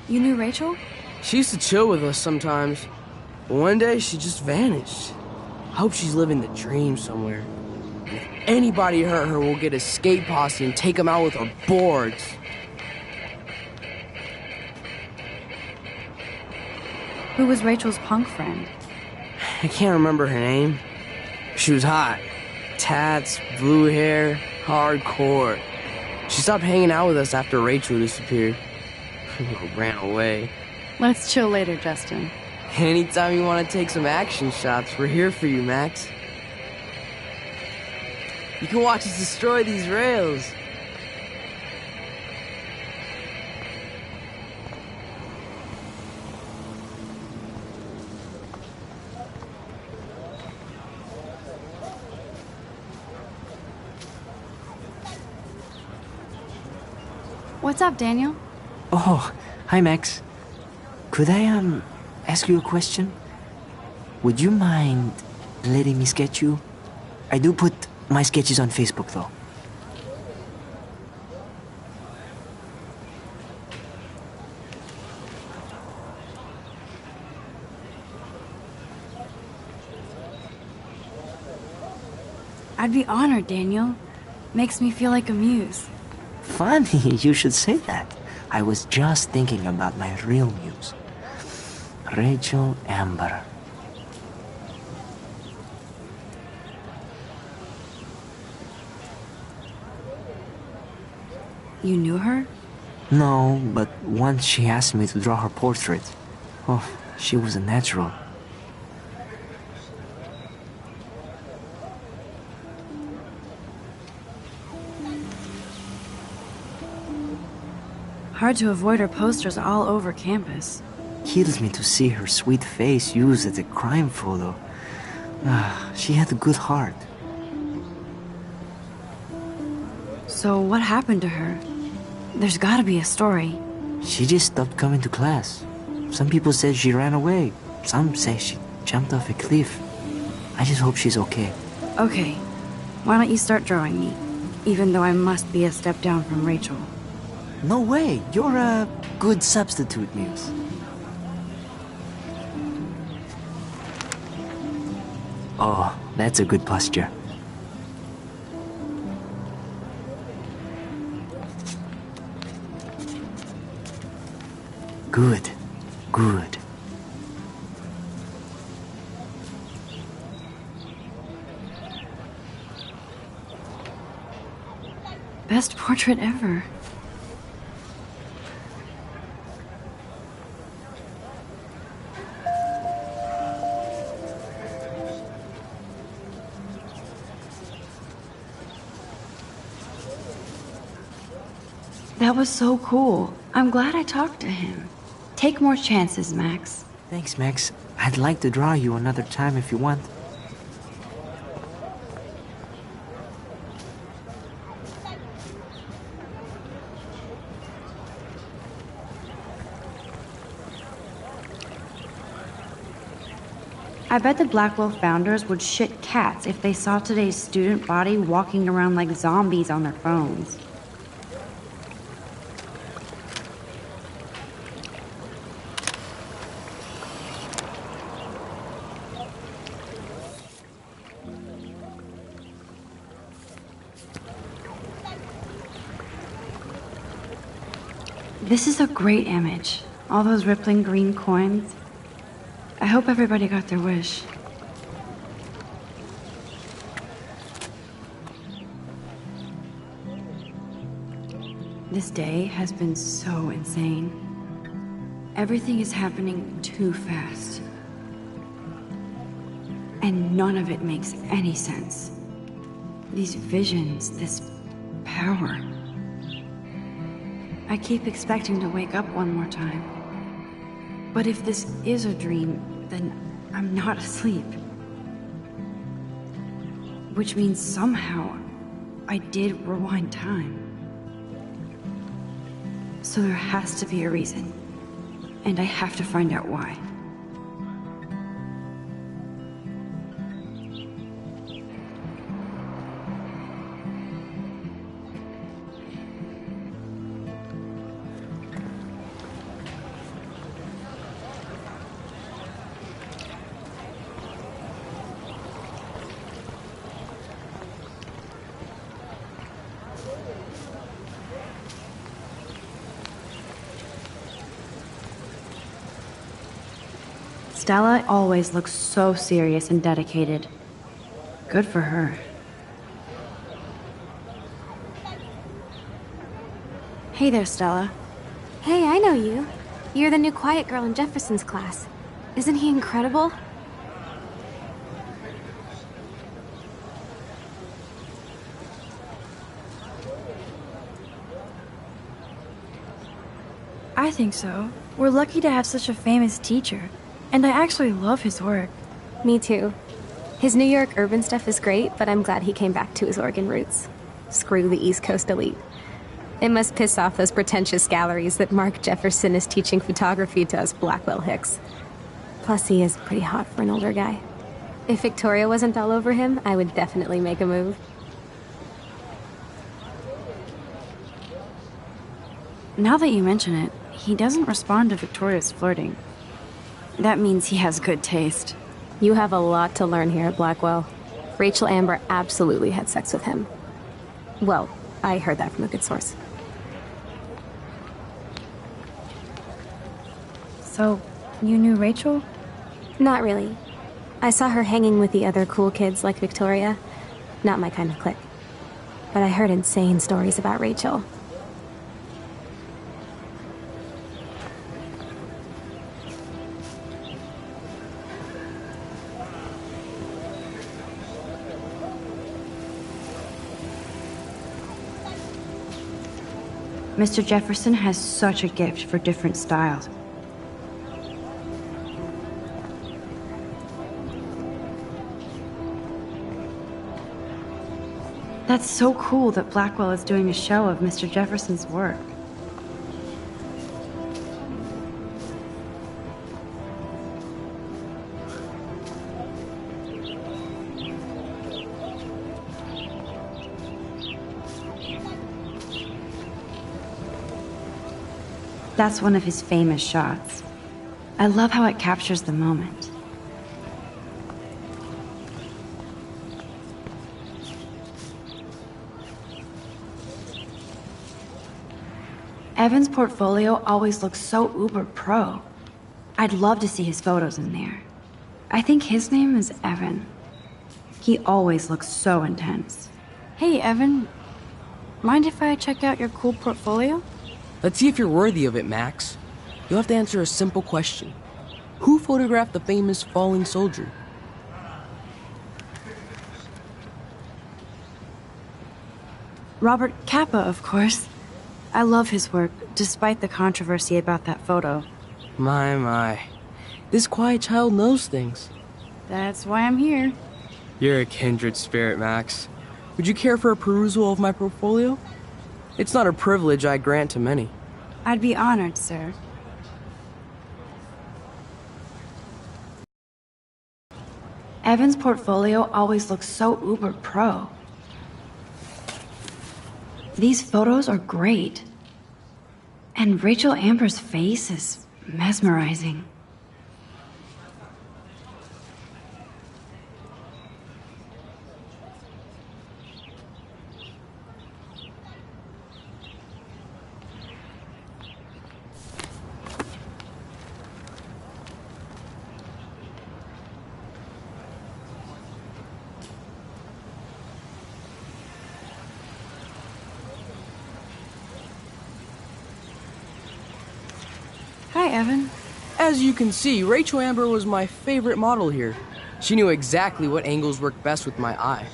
You knew Rachel? She used to chill with us sometimes, but one day she just vanished. I hope she's living the dream somewhere. And if anybody hurt her, we'll get a skate posse and take them out with our boards. Who was Rachel's punk friend? I can't remember her name. She was hot. Tats, blue hair, hardcore. She stopped hanging out with us after Rachel disappeared. Ran away. Let's chill later, Justin. Anytime you want to take some action shots, we're here for you, Max. You can watch us destroy these rails. What's up, Daniel? Oh, hi, Max. Could I, ask you a question? Would you mind letting me sketch you? I do put my sketches on Facebook, though. I'd be honored, Daniel. Makes me feel like a muse. Funny, you should say that. I was just thinking about my real muse. Rachel Amber. You knew her? No, but once she asked me to draw her portrait. Oh, she was a natural. Hard to avoid her posters all over campus. Kills me to see her sweet face used as a crime photo. She had a good heart. So what happened to her? There's gotta be a story. She just stopped coming to class. Some people said she ran away. Some say she jumped off a cliff. I just hope she's okay. Okay, why don't you start drawing me? Even though I must be a step down from Rachel. No way, you're a good substitute, Muse. Oh, that's a good posture. Good, good. Best portrait ever. That was so cool. I'm glad I talked to him. Take more chances, Max. Thanks, Max. I'd like to draw you another time if you want. I bet the Blackwell founders would shit cats if they saw today's student body walking around like zombies on their phones. This is a great image. All those rippling green coins. I hope everybody got their wish. This day has been so insane. Everything is happening too fast. And none of it makes any sense. These visions, this power. I keep expecting to wake up one more time. But if this is a dream, then I'm not asleep. Which means somehow I did rewind time. So there has to be a reason. And I have to find out why. Stella always looks so serious and dedicated. Good for her. Hey there, Stella. Hey, I know you. You're the new quiet girl in Jefferson's class. Isn't he incredible? I think so. We're lucky to have such a famous teacher. And I actually love his work. Me too. His New York urban stuff is great, but I'm glad he came back to his Oregon roots. Screw the East Coast elite. It must piss off those pretentious galleries that Mark Jefferson is teaching photography to us Blackwell hicks. Plus, he is pretty hot for an older guy. If Victoria wasn't all over him, I would definitely make a move. Now that you mention it, he doesn't respond to Victoria's flirting. That means he has good taste. You have a lot to learn here at Blackwell. Rachel Amber absolutely had sex with him. Well, I heard that from a good source. So, you knew Rachel? Not really. I saw her hanging with the other cool kids like Victoria. Not my kind of clique. But I heard insane stories about Rachel. Mr. Jefferson has such a gift for different styles. That's so cool that Blackwell is doing a show of Mr. Jefferson's work. That's one of his famous shots. I love how it captures the moment. Evan's portfolio always looks so uber pro. I'd love to see his photos in there. I think his name is Evan. He always looks so intense. Hey, Evan. Mind if I check out your cool portfolio? Let's see if you're worthy of it, Max. You'll have to answer a simple question. Who photographed the famous falling soldier? Robert Capa, of course. I love his work, despite the controversy about that photo. My. This quiet child knows things. That's why I'm here. You're a kindred spirit, Max. Would you care for a perusal of my portfolio? It's not a privilege I grant to many. I'd be honored, sir. Evan's portfolio always looks so uber pro. These photos are great. And Rachel Amber's face is mesmerizing. Hi, Evan. As you can see, Rachel Amber was my favorite model here. She knew exactly what angles worked best with my eye.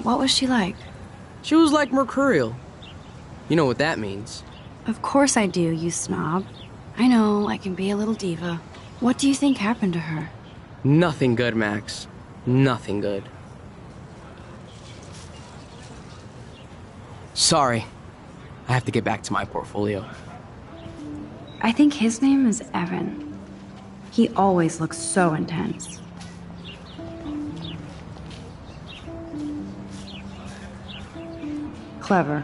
What was she like? She was like mercurial. You know what that means. Of course I do, you snob. I know, I can be a little diva. What do you think happened to her? Nothing good, Max. Nothing good. Sorry. I have to get back to my portfolio. I think his name is Evan. He always looks so intense. Clever.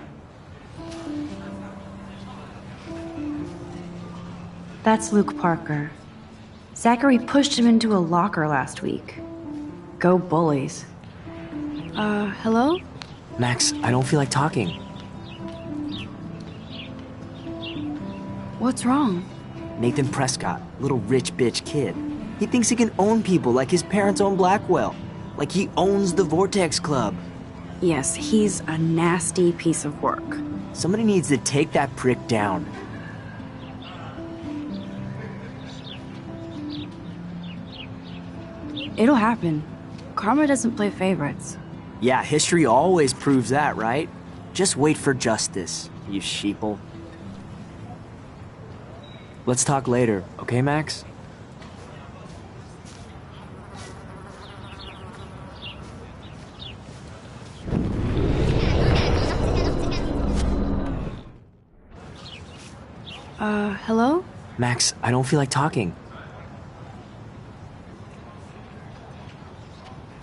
That's Luke Parker. Zachary pushed him into a locker last week. Go Bullies. Hello? Max, I don't feel like talking. What's wrong? Nathan Prescott, little rich bitch kid. He thinks he can own people like his parents own Blackwell. Like he owns the Vortex Club. Yes, he's a nasty piece of work. Somebody needs to take that prick down. It'll happen. Karma doesn't play favorites. Yeah, history always proves that, right? Just wait for justice, you sheeple. Let's talk later, okay, Max? Hello? Max, I don't feel like talking.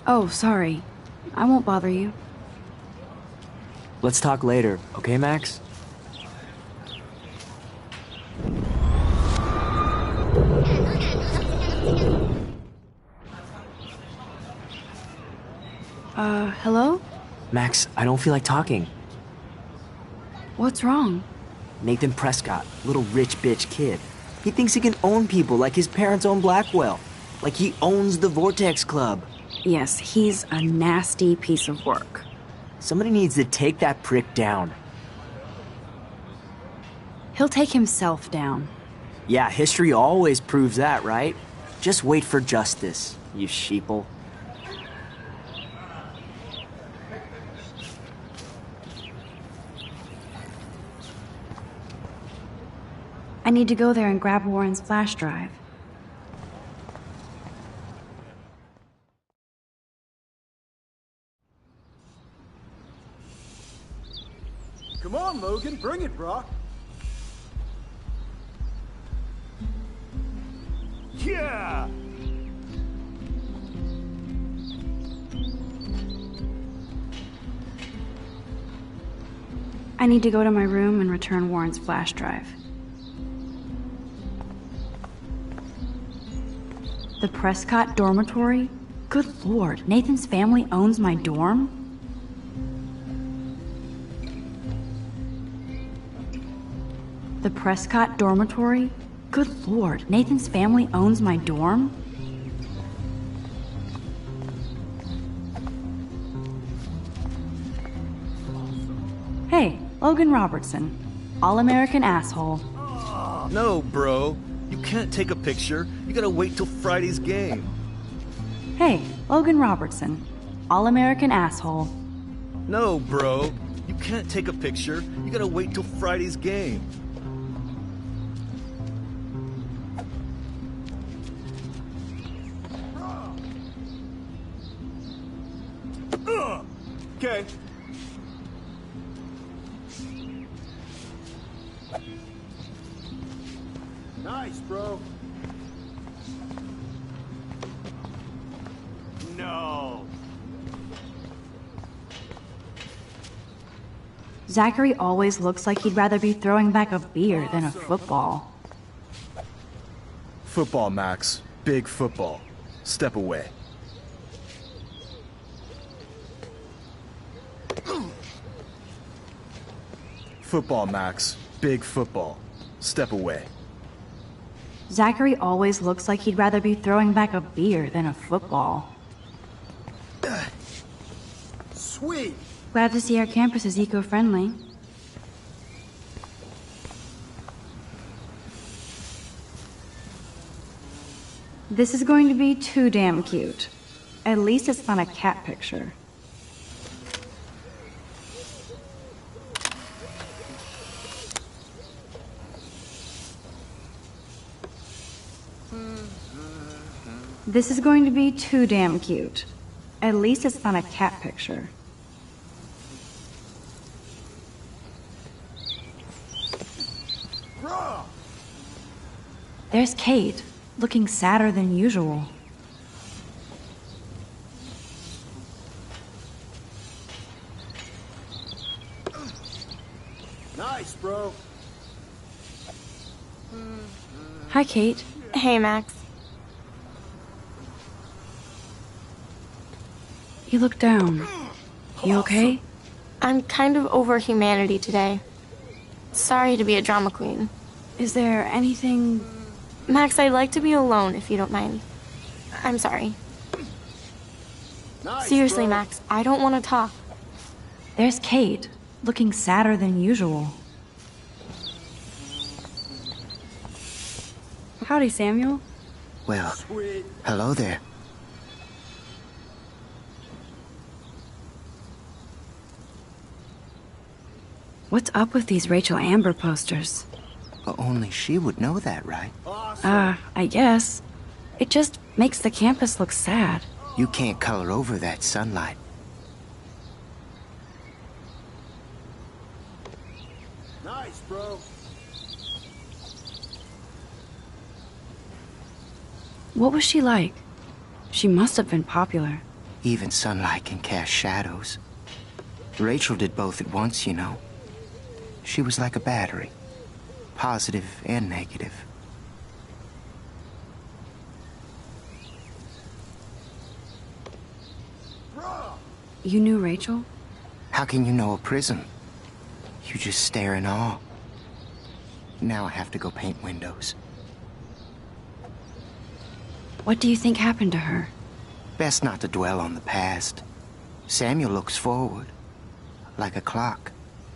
Oh, sorry. I won't bother you. Let's talk later, okay, Max? Hello? Max, I don't feel like talking. What's wrong? Nathan Prescott, little rich bitch kid. He thinks he can own people like his parents own Blackwell. Like he owns the Vortex Club. Yes, he's a nasty piece of work. Somebody needs to take that prick down. He'll take himself down. Yeah, history always proves that, right? Just wait for justice, you sheeple. I need to go there and grab Warren's flash drive. Come on, Logan, bring it, brah. Yeah! I need to go to my room and return Warren's flash drive. The Prescott dormitory? Good lord, Nathan's family owns my dorm? The Prescott dormitory? Good lord, Nathan's family owns my dorm? Hey, Logan Robertson. All-American asshole. No, bro. You can't take a picture. You gotta wait till Friday's game. Hey, Logan Robertson. All-American asshole. No, bro. You can't take a picture. You gotta wait till Friday's game. Okay. Nice, bro. No. Zachary always looks like he'd rather be throwing back a beer than a football. Football, Max. Big football. Step away. Football, Max. Big football. Step away. Zachary always looks like he'd rather be throwing back a beer than a football. Sweet! Glad to see our campus is eco-friendly. This is going to be too damn cute. At least it's not a cat picture. This is going to be too damn cute. At least it's not a cat picture. There's Kate, looking sadder than usual. Nice, bro. Hi, Kate. Hey, Max. You look down. You okay? I'm kind of over humanity today. Sorry to be a drama queen. Is there anything... Max, I'd like to be alone if you don't mind. I'm sorry. Nice, Seriously, bro. Max, I don't want to talk. There's Kate, looking sadder than usual. Howdy, Samuel. Well, Sweet. hello there. What's up with these Rachel Amber posters? Only she would know that, right? I guess. It just makes the campus look sad. You can't color over that sunlight. Nice, bro. What was she like? She must have been popular. Even sunlight can cast shadows. Rachel did both at once, you know. She was like a battery. Positive and negative. You knew Rachel? How can you know a prism? You just stare in awe. Now I have to go paint windows. What do you think happened to her? Best not to dwell on the past. Samuel looks forward, like a clock.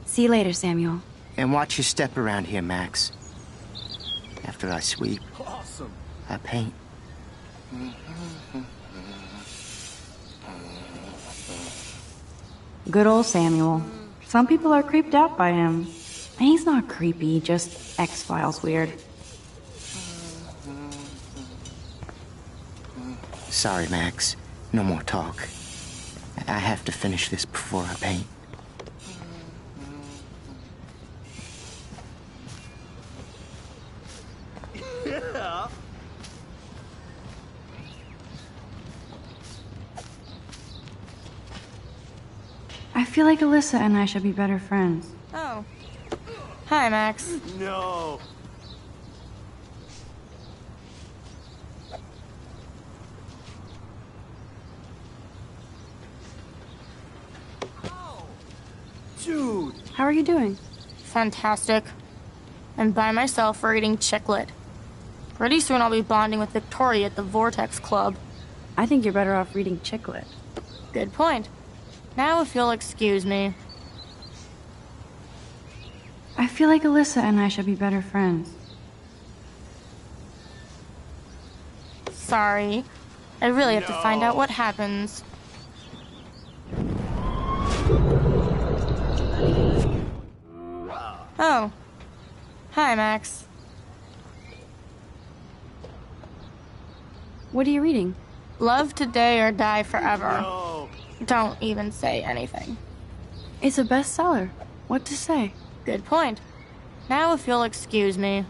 See you later, Samuel. And watch your step around here, Max. After I sweep, Awesome. I paint. Good old Samuel. Some people are creeped out by him. And he's not creepy, just X-Files weird. Sorry, Max. No more talk. I have to finish this before I paint. Yeah. I feel like Alyssa and I should be better friends. Oh. Hi, Max. No. Dude. How are you doing? Fantastic. I'm by myself reading chick lit. Pretty soon I'll be bonding with Victoria at the Vortex Club. I think you're better off reading chick lit. Good point. Now if you'll excuse me. I feel like Alyssa and I should be better friends. Sorry. I really have to find out what happens. Oh. Hi, Max. What are you reading? Love Today or Die Forever. No. Don't even say anything. It's a bestseller. What to say? Good point. Now if you'll excuse me.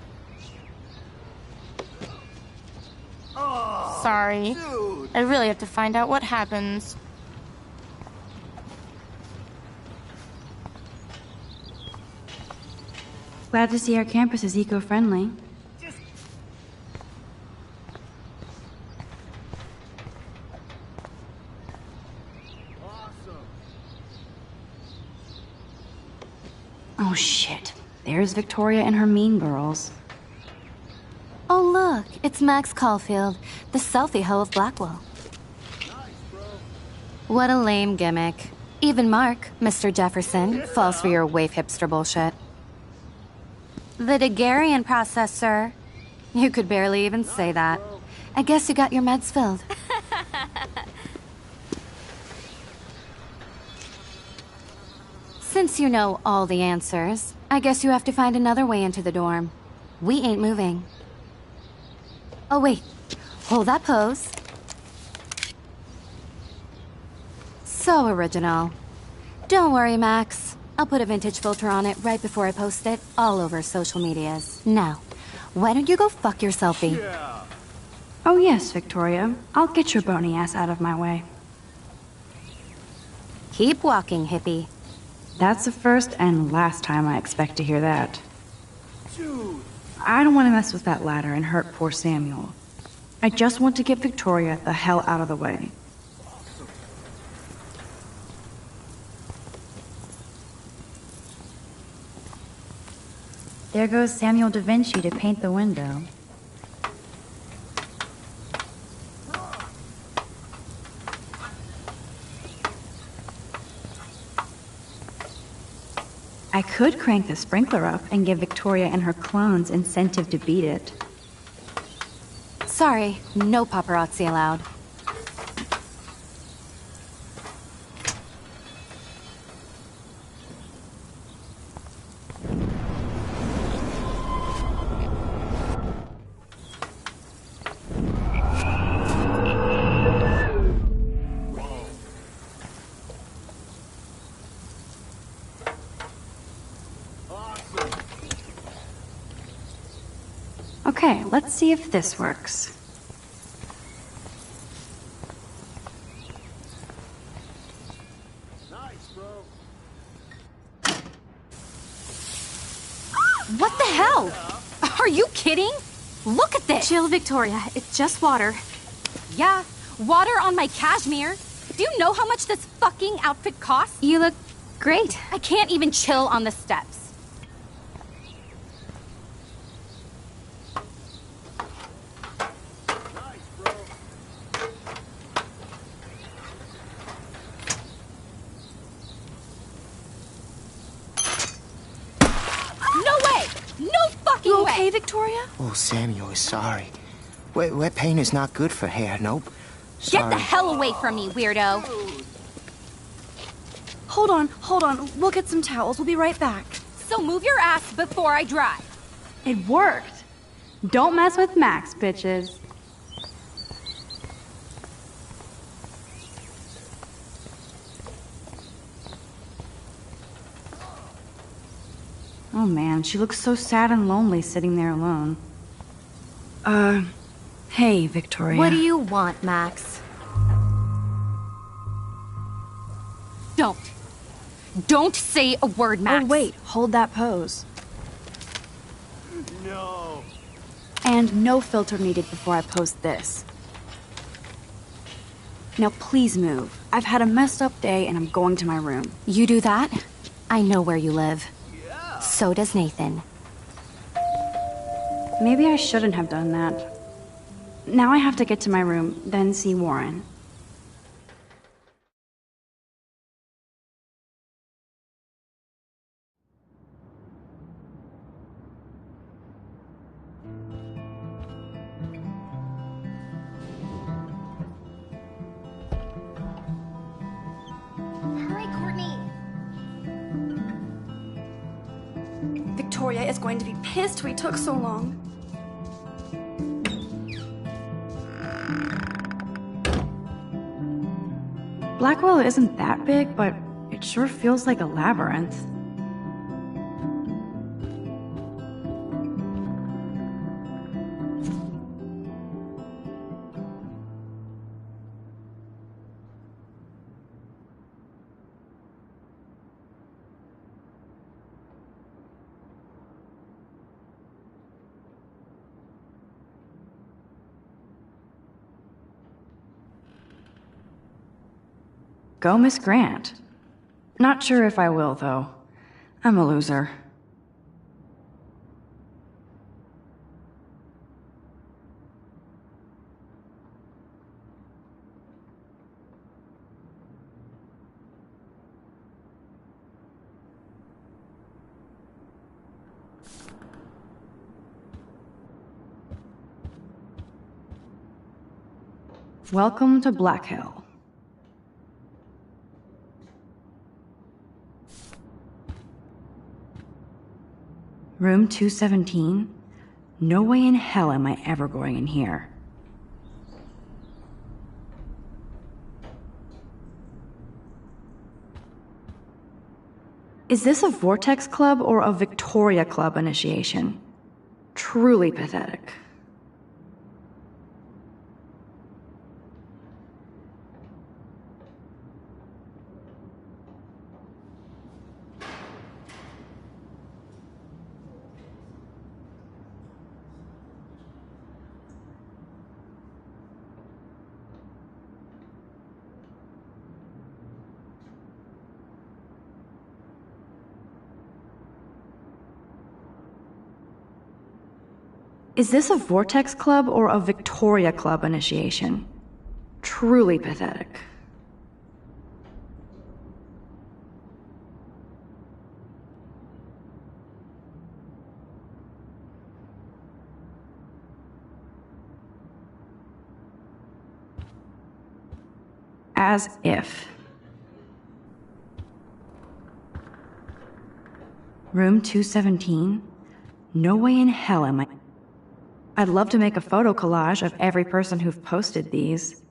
Oh, Sorry. dude. I really have to find out what happens. Glad to see our campus is eco-friendly. Awesome. Oh shit. There's Victoria and her mean girls. Oh, look, it's Max Caulfield, the selfie hoe of Blackwell. What a lame gimmick. Even Mark, Mr. Jefferson, falls for your wave hipster bullshit. The Daguerrean process, sir. You could barely even say that. I guess you got your meds filled. Since you know all the answers, I guess you have to find another way into the dorm. We ain't moving. Oh, wait. Hold that pose. So original. Don't worry, Max. I'll put a vintage filter on it right before I post it all over social medias. Now, why don't you go fuck your selfie? Yeah. Oh yes, Victoria. I'll get your bony ass out of my way. Keep walking, hippie. That's the first and last time I expect to hear that. Dude. I don't want to mess with that ladder and hurt poor Samuel. I just want to get Victoria the hell out of the way. There goes Samuel da Vinci to paint the window. I could crank the sprinkler up and give Victoria and her clones incentive to beat it. Sorry, no paparazzi allowed. Okay, let's see if this works. Nice, bro. What the hell? Are you kidding? Look at this! Chill, Victoria. It's just water. Yeah, water on my cashmere. Do you know how much this fucking outfit costs? You look great. I can't even chill on the steps. You okay, Victoria? Oh, Samuel is sorry. Wet paint is not good for hair, nope. Get Sorry. the hell away from me, weirdo. Hold on. We'll get some towels. We'll be right back. So move your ass before I drive. It worked. Don't mess with Max, bitches. Oh man, she looks so sad and lonely sitting there alone. Hey, Victoria. What do you want, Max? Don't say a word, Max. Oh wait, hold that pose. No. And no filter needed before I post this. Now please move. I've had a messed up day and I'm going to my room. You do that? I know where you live. Yeah. So does Nathan. Maybe I shouldn't have done that. Now I have to get to my room, then see Warren. Hurry, Courtney. Victoria is going to be pissed we took so long. Blackwell isn't that big, but it sure feels like a labyrinth. Go, Miss Grant. Not sure if I will, though. I'm a loser. Welcome to Black Hill. Room 217? No way in hell am I ever going in here. Is this a Vortex Club or a Victoria Club initiation? Truly pathetic. Is this a Vortex Club or a Victoria Club initiation? Truly pathetic. As if. Room 217? No way in hell am I... I'd love to make a photo collage of every person who've posted these.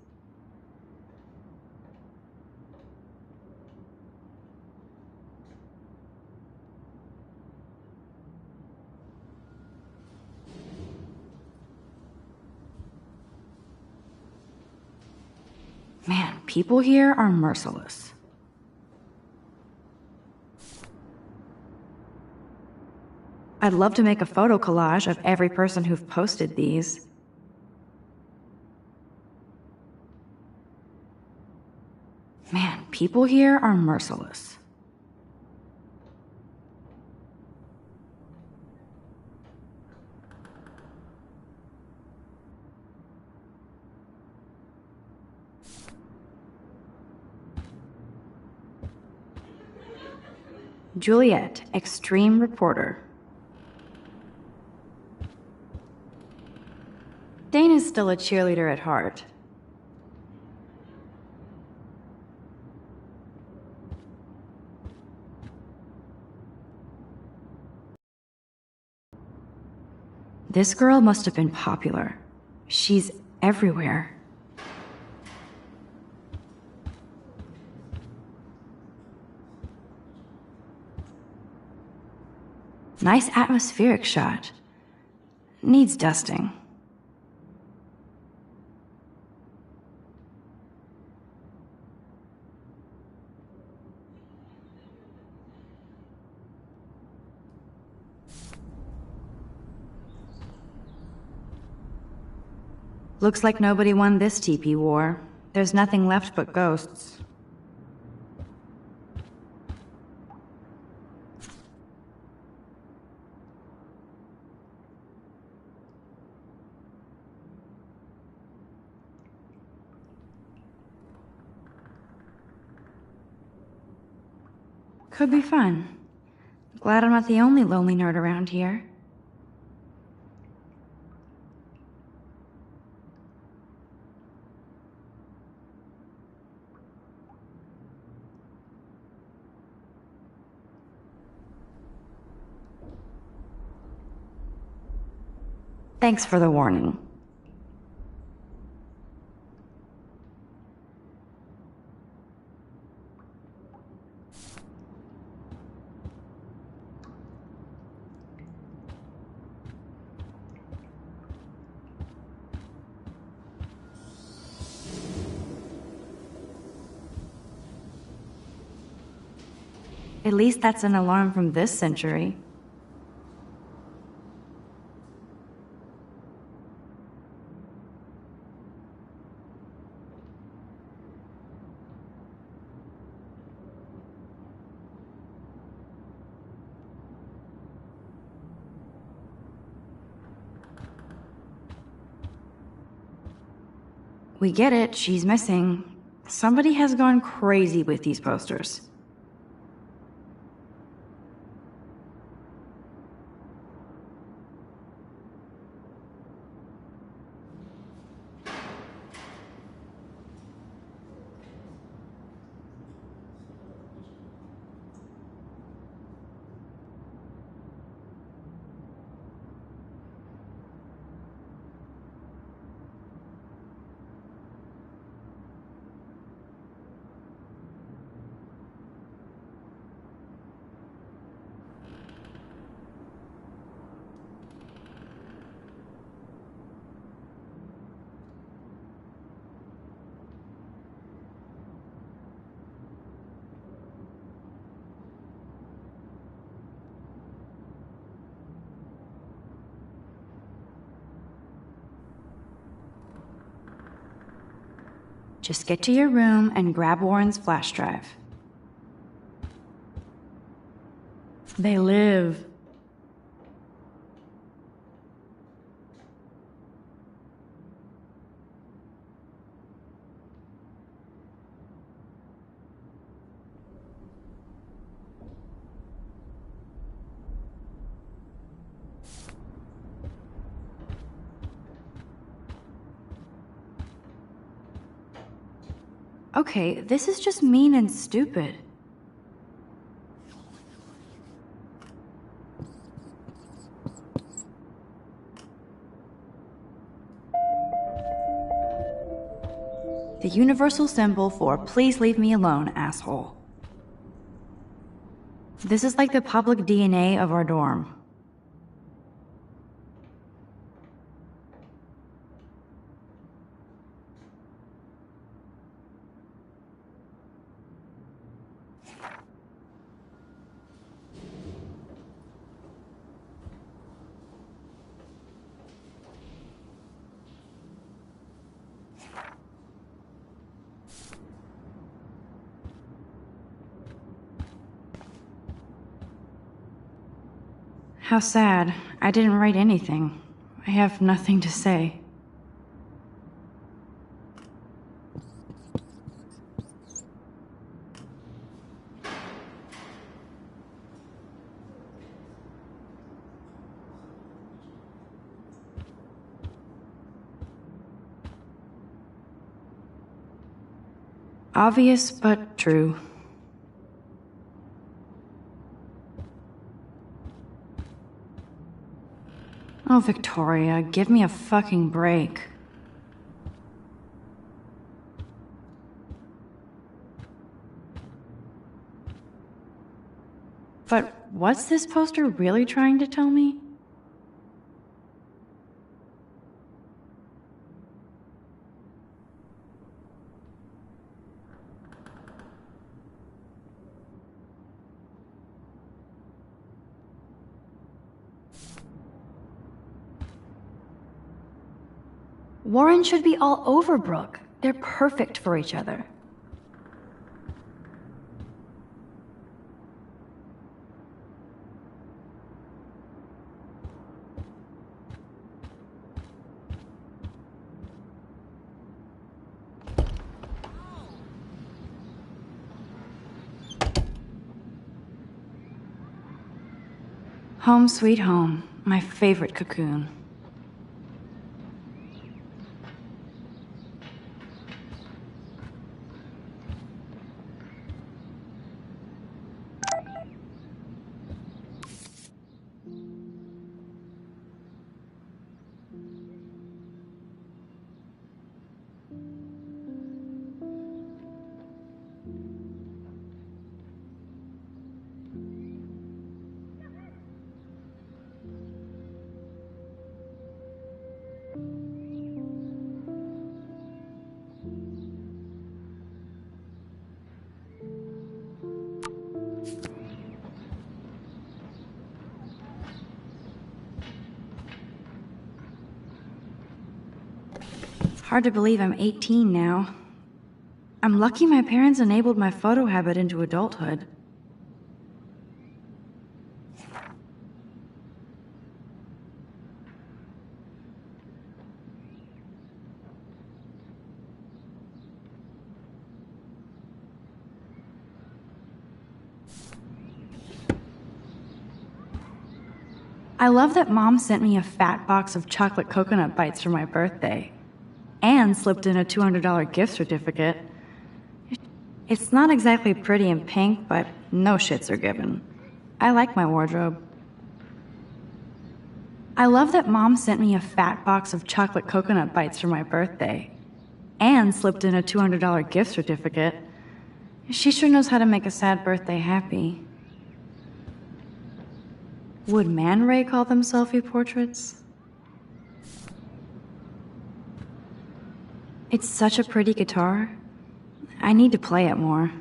Man, people here are merciless. I'd love to make a photo collage of every person who've posted these. Man, people here are merciless. Juliet, extreme reporter. Dana's still a cheerleader at heart. This girl must have been popular. She's everywhere. Nice atmospheric shot. Needs dusting. Looks like nobody won this TP war. There's nothing left but ghosts. Could be fun. Glad I'm not the only lonely nerd around here. Thanks for the warning. At least that's an alarm from this century. We get it, she's missing. Somebody has gone crazy with these posters. Just get to your room and grab Warren's flash drive. They live. Okay, this is just mean and stupid. The universal symbol for please leave me alone, asshole. This is like the public DNA of our dorm. How sad. I didn't write anything. I have nothing to say. Obvious, but true. Oh, Victoria, give me a fucking break. But what's this poster really trying to tell me? Warren should be all over Brooke. They're perfect for each other. Home sweet home, my favorite cocoon. Hard to believe I'm 18 now. I'm lucky my parents enabled my photo habit into adulthood. I love that Mom sent me a fat box of chocolate coconut bites for my birthday. And slipped in a $200 gift certificate. It's not exactly pretty and pink, but no shits are given. I like my wardrobe. I love that Mom sent me a fat box of chocolate coconut bites for my birthday. And slipped in a $200 gift certificate. She sure knows how to make a sad birthday happy. Would Man Ray call them selfie portraits? It's such a pretty guitar. I need to play it more.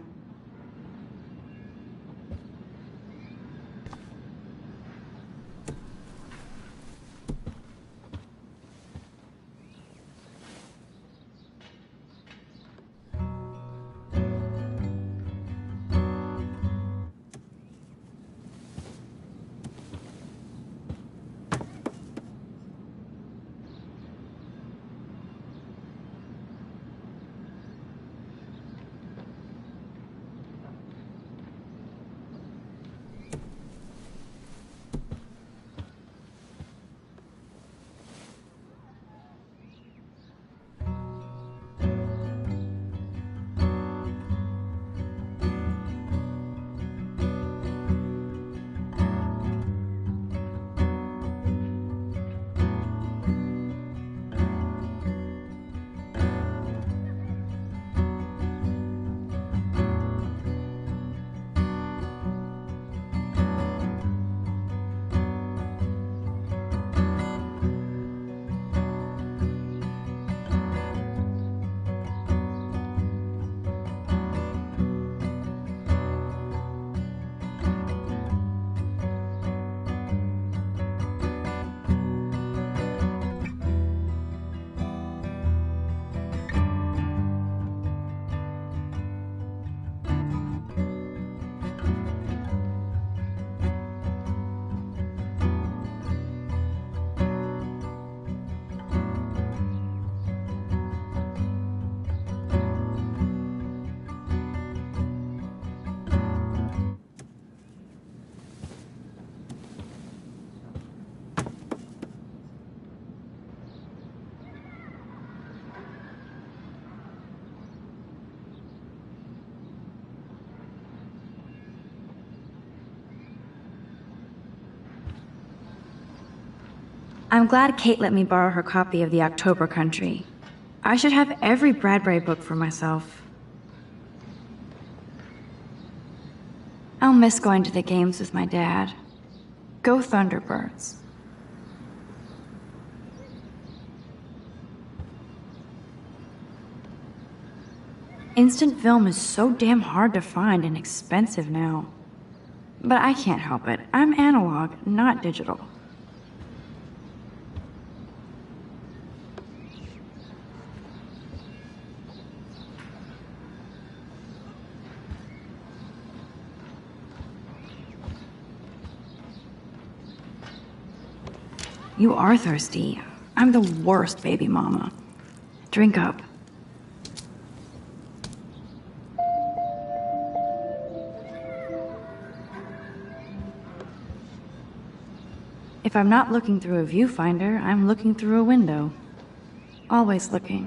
I'm glad Kate let me borrow her copy of The October Country. I should have every Bradbury book for myself. I'll miss going to the games with my dad. Go Thunderbirds. Instant film is so damn hard to find and expensive now. But I can't help it. I'm analog, not digital. You are thirsty. I'm the worst baby mama. Drink up. If I'm not looking through a viewfinder, I'm looking through a window. Always looking.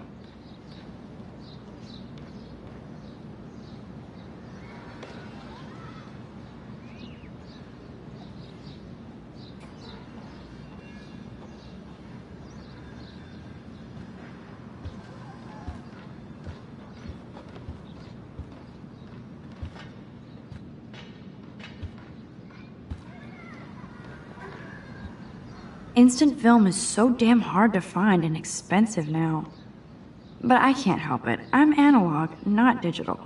Instant film is so damn hard to find and expensive now. But I can't help it. I'm analog, not digital.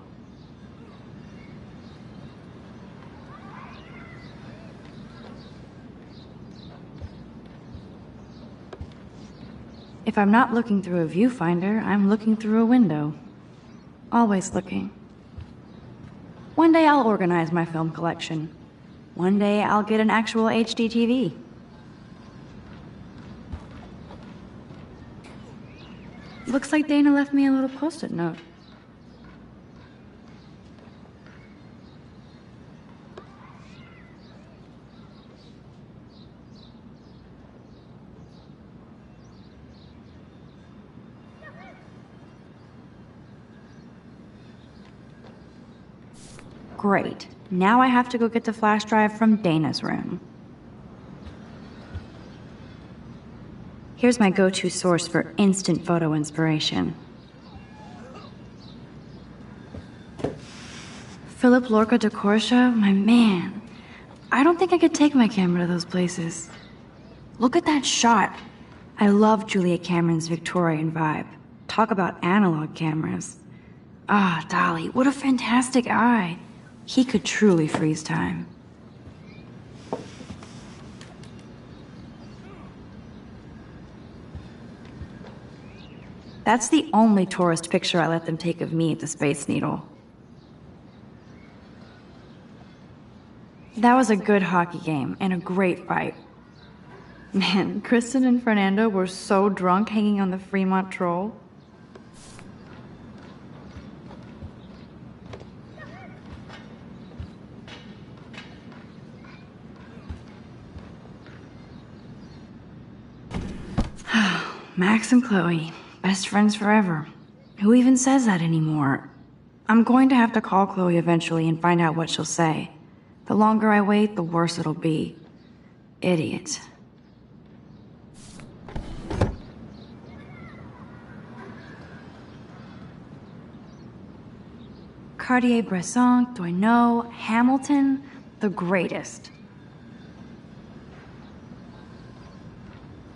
If I'm not looking through a viewfinder, I'm looking through a window. Always looking. One day I'll organize my film collection. One day I'll get an actual HD TV. Looks like Dana left me a little post-it note. Great. Now I have to go get the flash drive from Dana's room. Here's my go-to source for instant photo inspiration. Philip Lorca de Corsia, my man. I don't think I could take my camera to those places. Look at that shot. I love Julia Cameron's Victorian vibe. Talk about analog cameras. Ah, Dolly, what a fantastic eye. He could truly freeze time. That's the only tourist picture I let them take of me at the Space Needle. That was a good hockey game and a great fight. Man, Kristen and Fernando were so drunk hanging on the Fremont Troll. Max and Chloe. Best friends forever. Who even says that anymore? I'm going to have to call Chloe eventually and find out what she'll say. The longer I wait, the worse it'll be. Idiot. Cartier-Bresson, Doisneau, Hamilton, the greatest.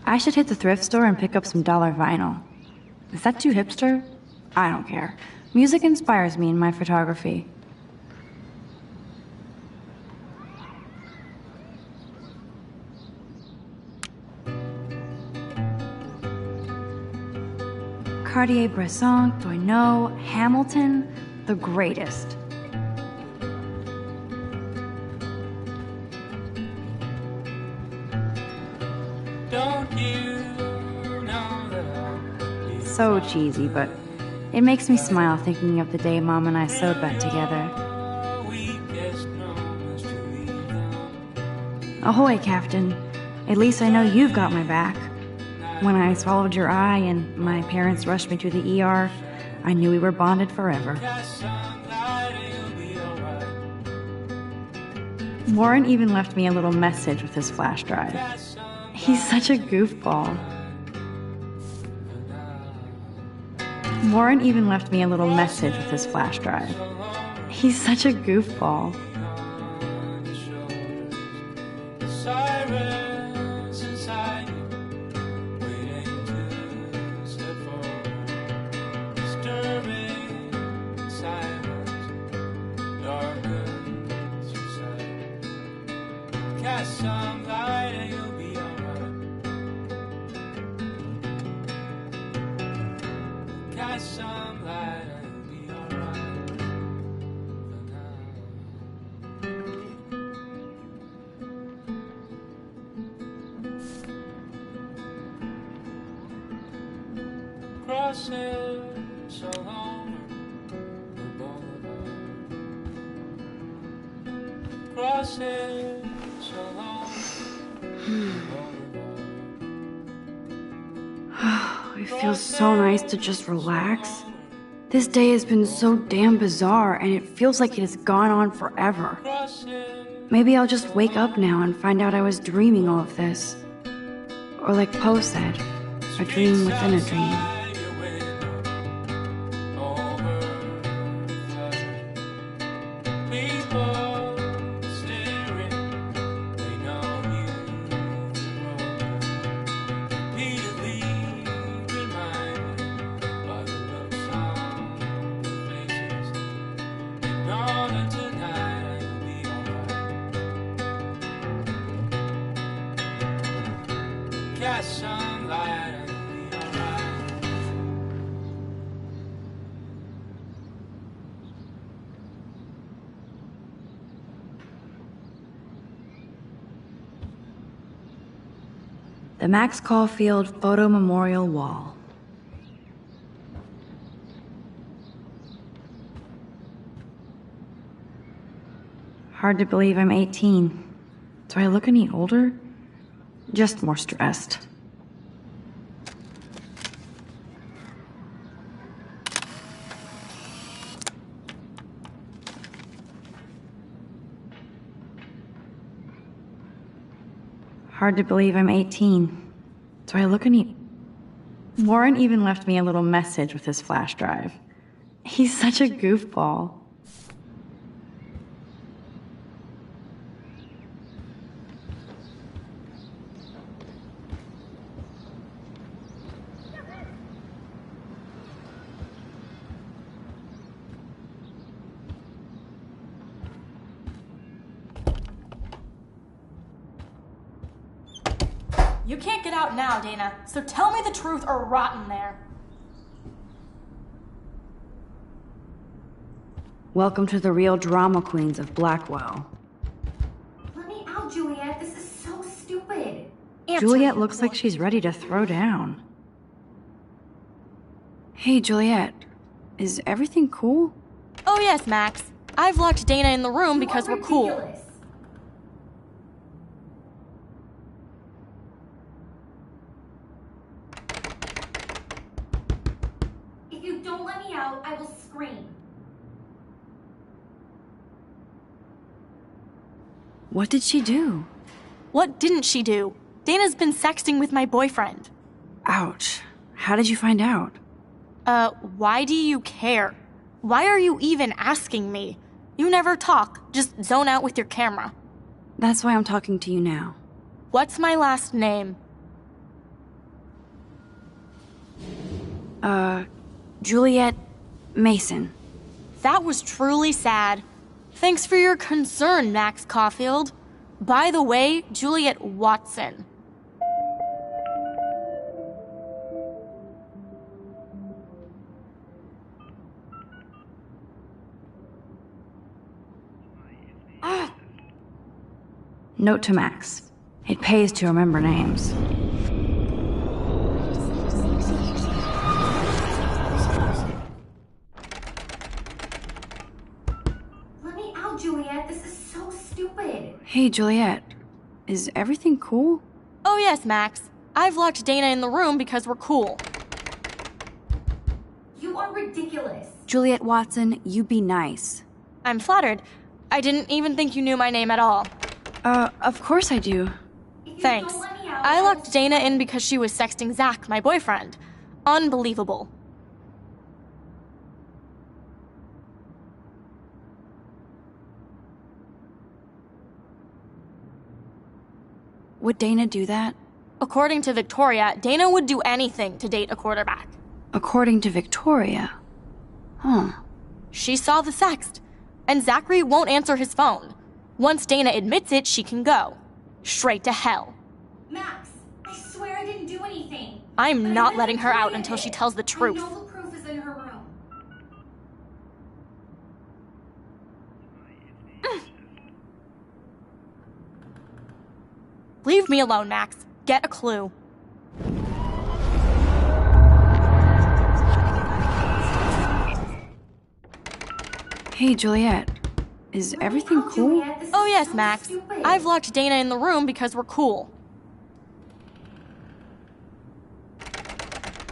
I should hit the thrift store and pick up some dollar vinyl. Is that too hipster? I don't care. Music inspires me in my photography. Cartier-Bresson, Doisneau, Hamilton, the greatest. So cheesy, but it makes me smile thinking of the day Mom and I sewed that together. Ahoy, Captain. At least I know you've got my back. When I swallowed your eye and my parents rushed me to the ER, I knew we were bonded forever. Warren even left me a little message with his flash drive. He's such a goofball. Warren even left me a little message with his flash drive. He's such a goofball. Sirens inside you, waiting to step forward. Disturbing silence, darkens your sight. Cast some light and you'll be alright. Cast some light and you'll be alright. Crosses along the boulevard. Crosses along the boulevard. It feels so nice to just relax. This day has been so damn bizarre, and it feels like it has gone on forever. Maybe I'll just wake up now and find out I was dreaming all of this. Or like Poe said, a dream within a dream. The Max Caulfield Photo Memorial Wall. Hard to believe I'm 18. Do I look any older? Just more stressed. Hard to believe I'm 18. Do I look any... Warren even left me a little message with his flash drive. He's such a goofball. You can't get out now, Dana, so tell me the truth or rot in there. Welcome to the real drama queens of Blackwell. Let me out, Juliet. This is so stupid. Juliet looks like she's ready to throw down. Hey, Juliet. Is everything cool? Oh yes, Max. I've locked Dana in the room because we're cool. If you don't let me out, I will scream. What did she do? What didn't she do? Dana's been sexting with my boyfriend. Ouch. How did you find out? Why do you care? Why are you even asking me? You never talk, just zone out with your camera. That's why I'm talking to you now. What's my last name? Juliet Mason. That was truly sad. Thanks for your concern, Max Caulfield. By the way, Juliet Watson. Note to Max. It pays to remember names. Let me out, Juliet. This is so stupid. Hey, Juliet. Is everything cool? Oh yes, Max. I've locked Dana in the room because we're cool. You are ridiculous. Juliet Watson, you be nice. I'm flattered. I didn't even think you knew my name at all. Of course I do. Thanks. I locked Dana in because she was sexting Zach, my boyfriend. Unbelievable. Would Dana do that? According to Victoria, Dana would do anything to date a quarterback. According to Victoria? Huh. She saw the sext, and Zachary won't answer his phone. Once Dana admits it, she can go. Straight to hell. Max, I swear I didn't do anything. I'm not letting her out until she tells the truth. I know the proof is in her room. Leave me alone, Max. Get a clue. Hey, Juliet. Is everything cool? Oh yes, Max. I've locked Dana in the room because we're cool.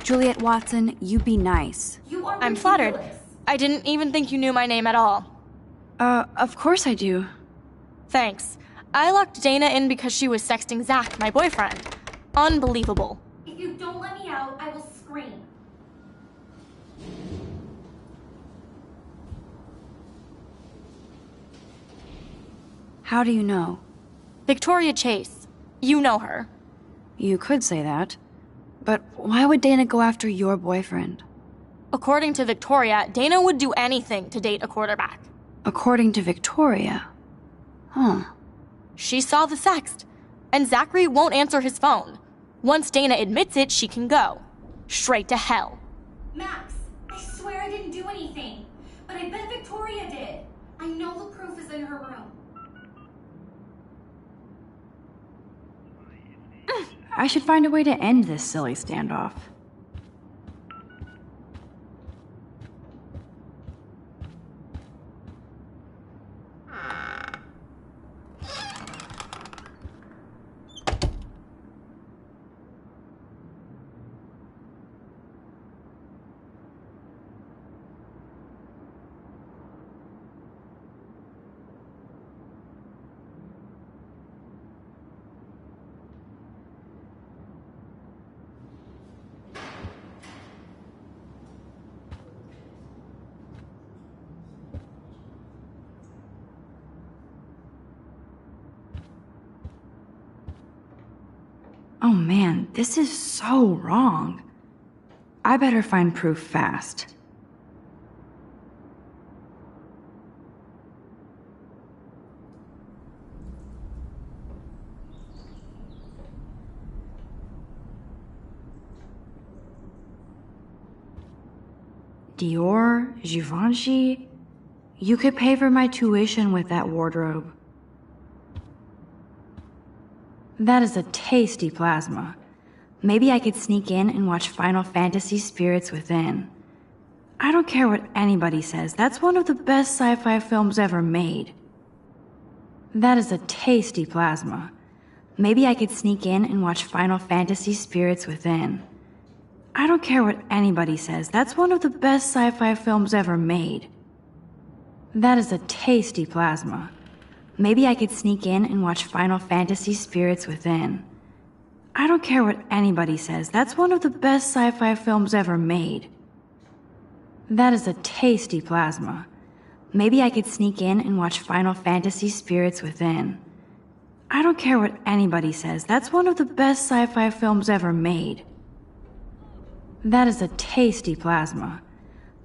Juliet Watson, you be nice. I'm flattered. I didn't even think you knew my name at all. Of course I do. Thanks. I locked Dana in because she was sexting Zach, my boyfriend. Unbelievable. If you don't let me out, I will scream. How do you know? Victoria Chase. You know her. You could say that. But why would Dana go after your boyfriend? According to Victoria, Dana would do anything to date a quarterback. According to Victoria? Huh. She saw the sext, and Zachary won't answer his phone. Once Dana admits it, she can go. Straight to hell. Max, I swear I didn't do anything. But I bet Victoria did. I know the proof is in her room. I should find a way to end this silly standoff. Oh man, this is so wrong. I better find proof fast. Dior, Givenchy. You could pay for my tuition with that wardrobe. That is a tasty plasma. Maybe I could sneak in and watch Final Fantasy Spirits Within. I don't care what anybody says, that's one of the best sci-fi films ever made. That is a tasty plasma. Maybe I could sneak in and watch Final Fantasy Spirits Within. I don't care what anybody says, that's one of the best sci-fi films ever made. That is a tasty plasma. Maybe I could sneak in and watch Final Fantasy Spirits Within. I don't care what anybody says, that's one of the best sci-fi films ever made. That is a tasty plasma. Maybe I could sneak in and watch Final Fantasy Spirits Within. I don't care what anybody says, that's one of the best sci-fi films ever made. That is a tasty plasma.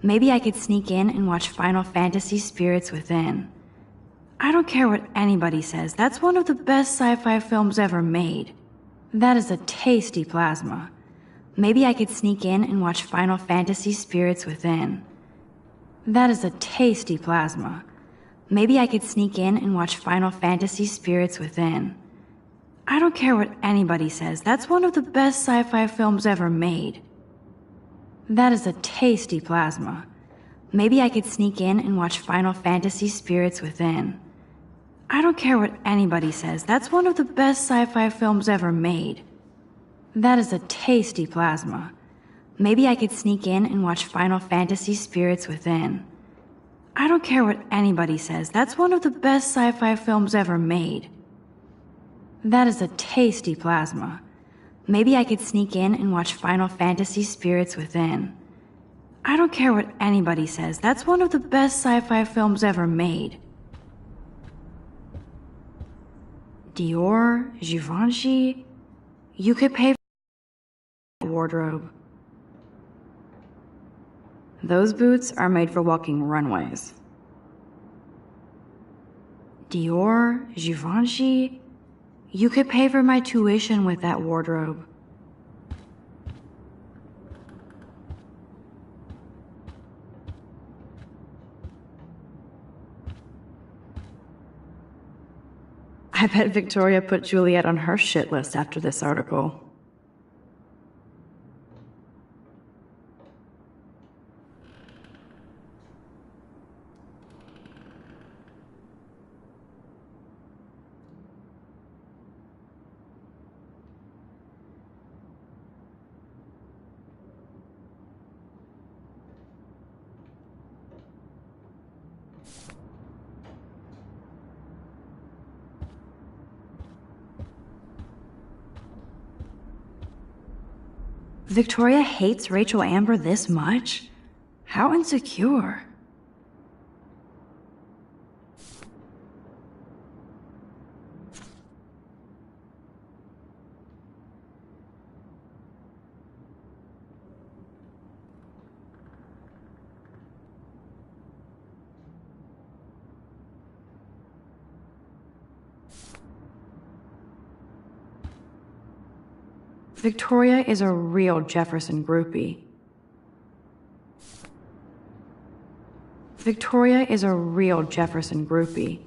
Maybe I could sneak in and watch Final Fantasy Spirits Within. I don't care what anybody says, that's one of the best sci-fi films ever made. That is a tasty plasma. Maybe I could sneak in and watch Final Fantasy Spirits Within. That is a tasty plasma. Maybe I could sneak in and watch Final Fantasy Spirits Within. I don't care what anybody says, that's one of the best sci-fi films ever made. That is a tasty plasma. Maybe I could sneak in and watch Final Fantasy Spirits Within. I don't care what anybody says, that's one of the best sci-fi films ever made. That is a tasty plasma. Maybe I could sneak in and watch Final Fantasy Spirits Within. I don't care what anybody says, that's one of the best sci-fi films ever made. That is a tasty plasma. Maybe I could sneak in and watch Final Fantasy Spirits Within. I don't care what anybody says, that's one of the best sci-fi films ever made. Dior, Givenchy, you could pay for wardrobe. Those boots are made for walking runways. Dior, Givenchy, you could pay for my tuition with that wardrobe. I bet Victoria put Juliet on her shit list after this article. Victoria hates Rachel Amber this much? How insecure. Victoria is a real Jefferson groupie. Victoria is a real Jefferson groupie.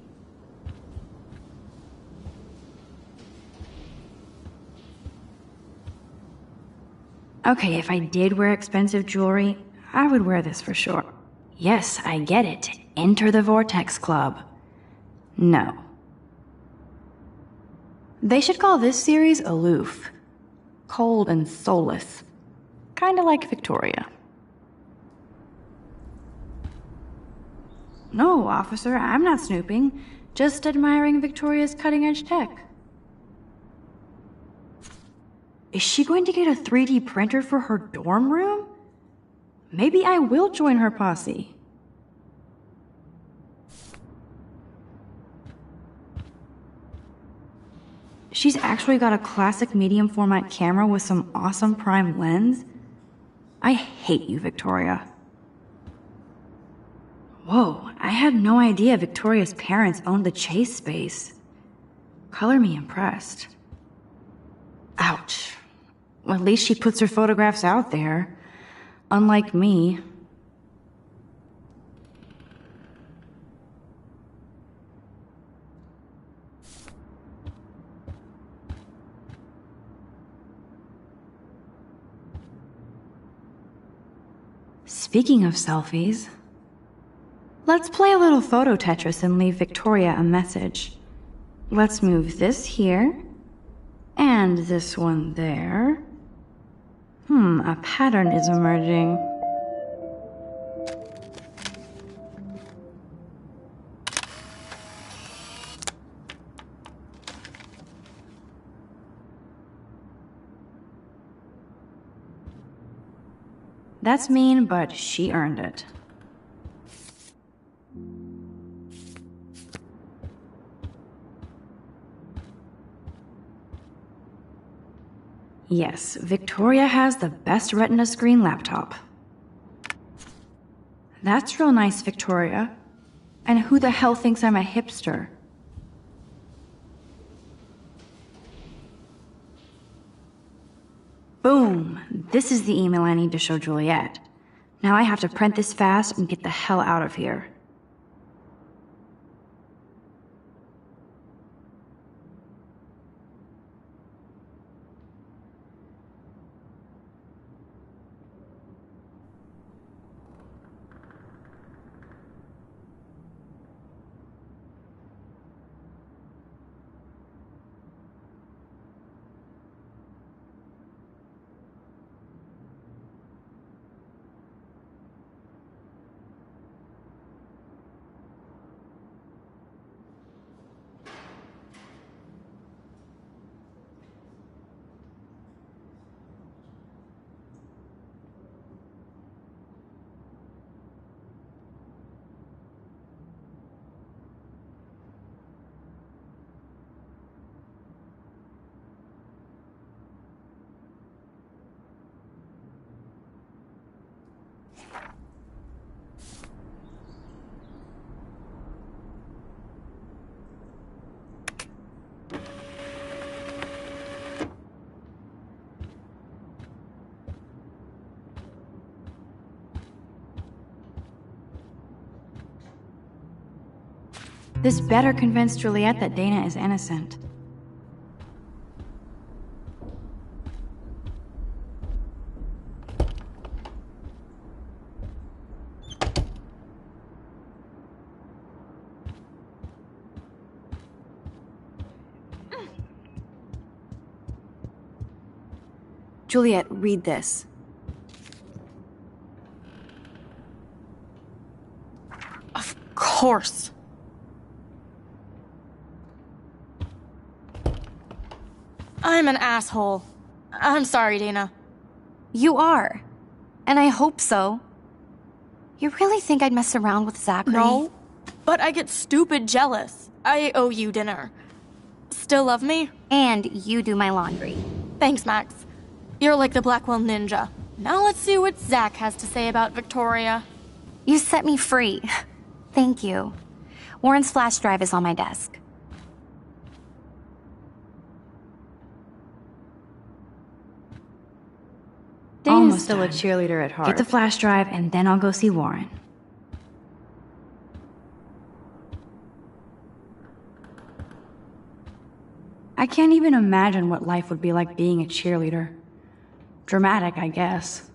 Okay, if I did wear expensive jewelry, I would wear this for sure. Yes, I get it. Enter the Vortex Club. No. They should call this series Aloof. Cold and soulless. Kinda like Victoria. No, officer, I'm not snooping. Just admiring Victoria's cutting-edge tech. Is she going to get a 3D printer for her dorm room? Maybe I will join her posse. She's actually got a classic medium format camera with some awesome prime lens. I hate you, Victoria. Whoa, I had no idea Victoria's parents owned the Chase space. Color me impressed. Ouch. Well, at least she puts her photographs out there. Unlike me. Speaking of selfies, let's play a little photo Tetris and leave Victoria a message. Let's move this here, and this one there. A pattern is emerging. That's mean, but she earned it. Yes, Victoria has the best Retina screen laptop. That's real nice, Victoria. And who the hell thinks I'm a hipster? Boom! This is the email I need to show Juliet. Now I have to print this fast and get the hell out of here. This better convince Juliet that Dana is innocent. Juliet, read this. Of course. I'm an asshole. I'm sorry, Dana. You are. And I hope so. You really think I'd mess around with Zachary? No, but I get stupid jealous. I owe you dinner. Still love me? And you do my laundry. Thanks, Max. You're like the Blackwell Ninja. Now let's see what Zach has to say about Victoria. You set me free. Thank you. Warren's flash drive is on my desk. Dana's still a cheerleader at heart. Get the flash drive and then I'll go see Warren. I can't even imagine what life would be like being a cheerleader. Dramatic, I guess.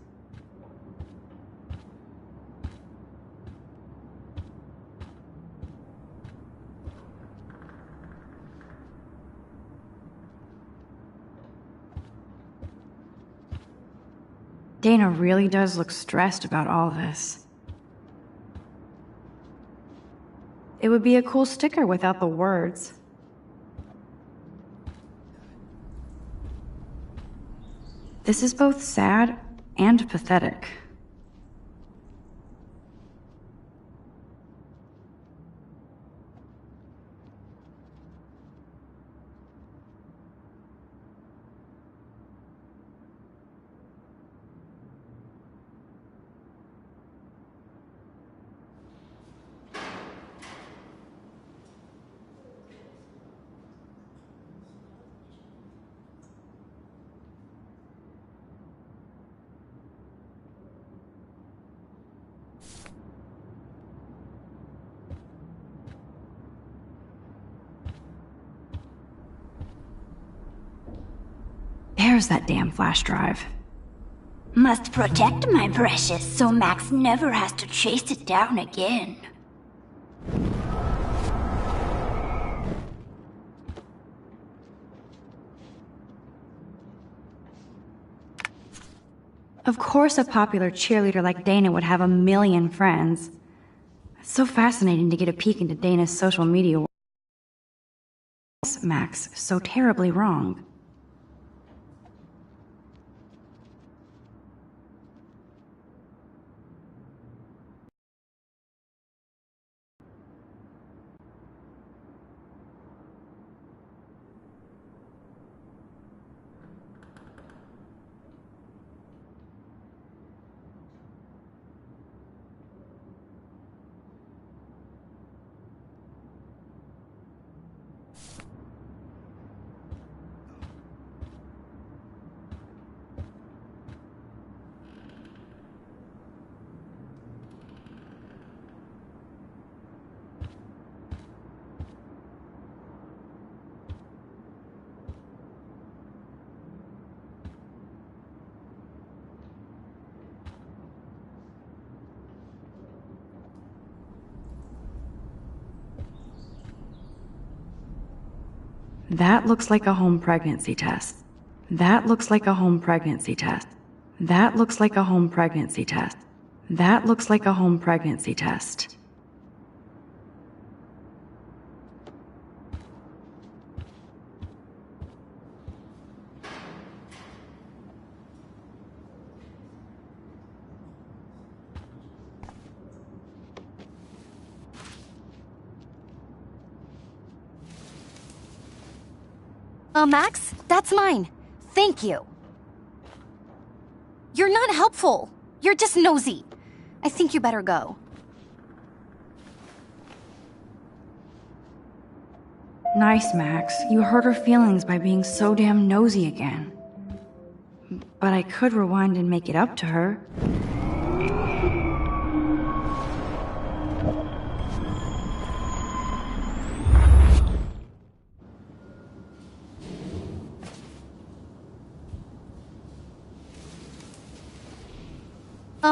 Dana really does look stressed about all this. It would be a cool sticker without the words. This is both sad and pathetic. There's that damn flash drive. Must protect my precious so Max never has to chase it down again. Of course a popular cheerleader like Dana would have a million friends. It's so fascinating to get a peek into Dana's social media world. Max so terribly wrong? That looks like a home pregnancy test. That looks like a home pregnancy test. That looks like a home pregnancy test. That looks like a home pregnancy test. Max, that's mine. Thank you. You're not helpful. You're just nosy. I think you better go. Nice, Max. You hurt her feelings by being so damn nosy again. But I could rewind and make it up to her.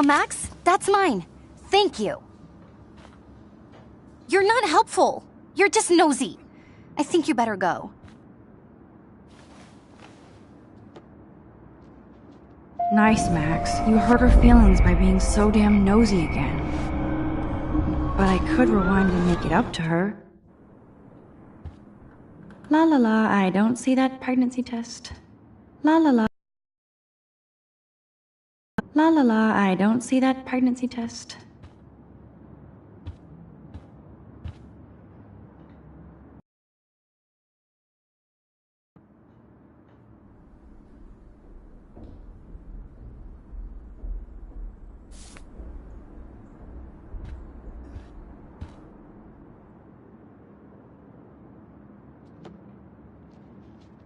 Max, that's mine. Thank you. You're not helpful. You're just nosy. I think you better go. Nice, Max. You hurt her feelings by being so damn nosy again. But I could rewind and make it up to her. La la la, I don't see that pregnancy test. La la la. La la la, I don't see that pregnancy test.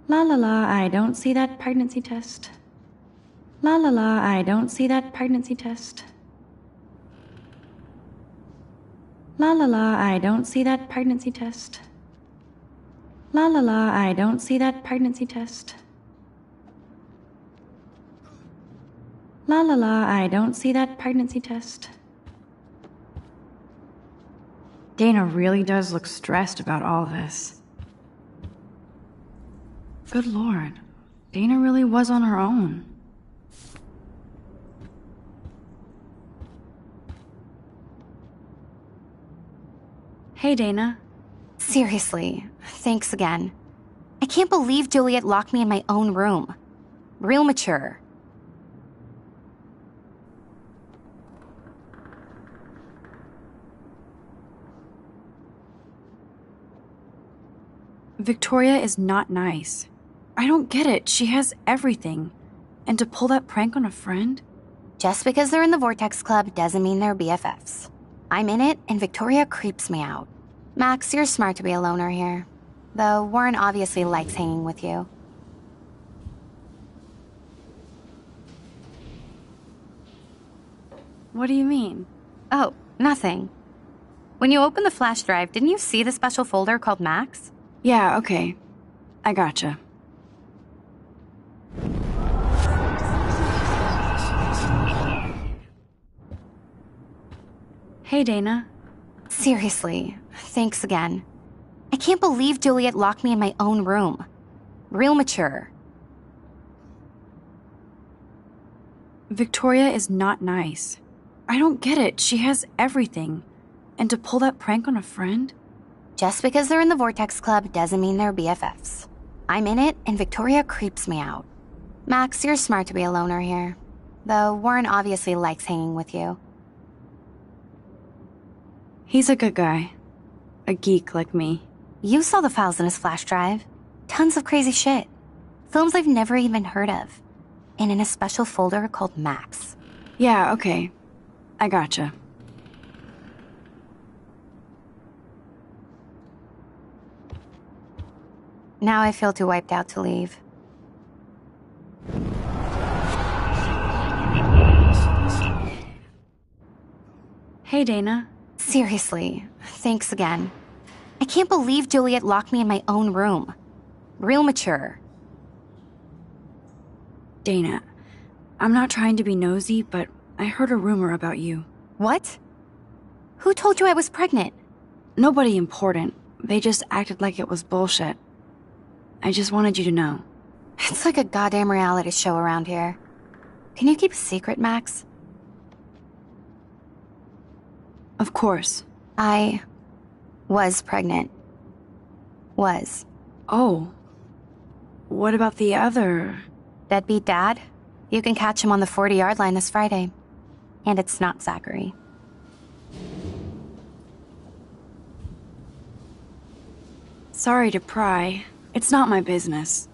La la la, I don't see that pregnancy test. La la la, I don't see that pregnancy test. La la la, I don't see that pregnancy test. La la la, I don't see that pregnancy test. La la la, I don't see that pregnancy test. Dana really does look stressed about all this. Good Lord, Dana really was on her own. Hey, Dana. Seriously, thanks again. I can't believe Juliet locked me in my own room. Real mature. Victoria is not nice. I don't get it. She has everything. And to pull that prank on a friend? Just because they're in the Vortex Club doesn't mean they're BFFs. I'm in it, and Victoria creeps me out. Max, you're smart to be a loner here. Though Warren obviously likes hanging with you. What do you mean? Oh, nothing. When you opened the flash drive, didn't you see the special folder called Max? Yeah, okay. I gotcha. Hey, Dana. Seriously, thanks again. I can't believe Juliet locked me in my own room. Real mature. Victoria is not nice. I don't get it. She has everything. And to pull that prank on a friend? Just because they're in the Vortex Club doesn't mean they're BFFs. I'm in it, and Victoria creeps me out. Max, you're smart to be a loner here. Though Warren obviously likes hanging with you. He's a good guy. A geek like me. You saw the files in his flash drive. Tons of crazy shit. Films I've never even heard of. And in a special folder called Max. Yeah, okay. I gotcha. Now I feel too wiped out to leave. Hey, Dana. Seriously, thanks again. I can't believe Juliet locked me in my own room. Real mature. Dana, I'm not trying to be nosy, but I heard a rumor about you. What? Who told you I was pregnant? Nobody important. They just acted like it was bullshit. I just wanted you to know. It's like a goddamn reality show around here. Can you keep a secret, Max? Of course. I was pregnant. Was. Oh. What about the other? Deadbeat dad? You can catch him on the 40-yard line this Friday. And it's not Zachary. Sorry to pry. It's not my business.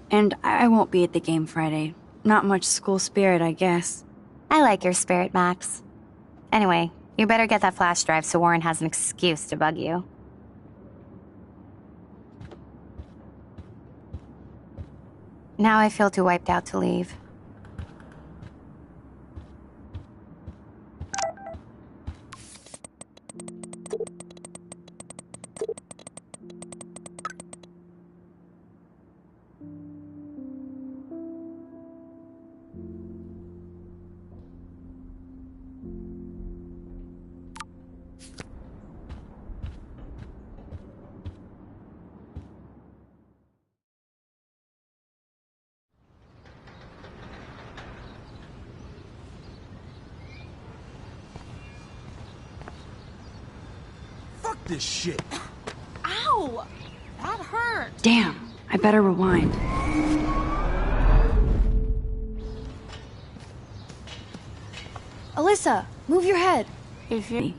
And I won't be at the game Friday. Not much school spirit, I guess. I like your spirit, Max. Anyway, you better get that flash drive so Warren has an excuse to bug you. Now I feel too wiped out to leave. this shit. Ow! That hurt. Damn, I better rewind. Alyssa, move your head. If you...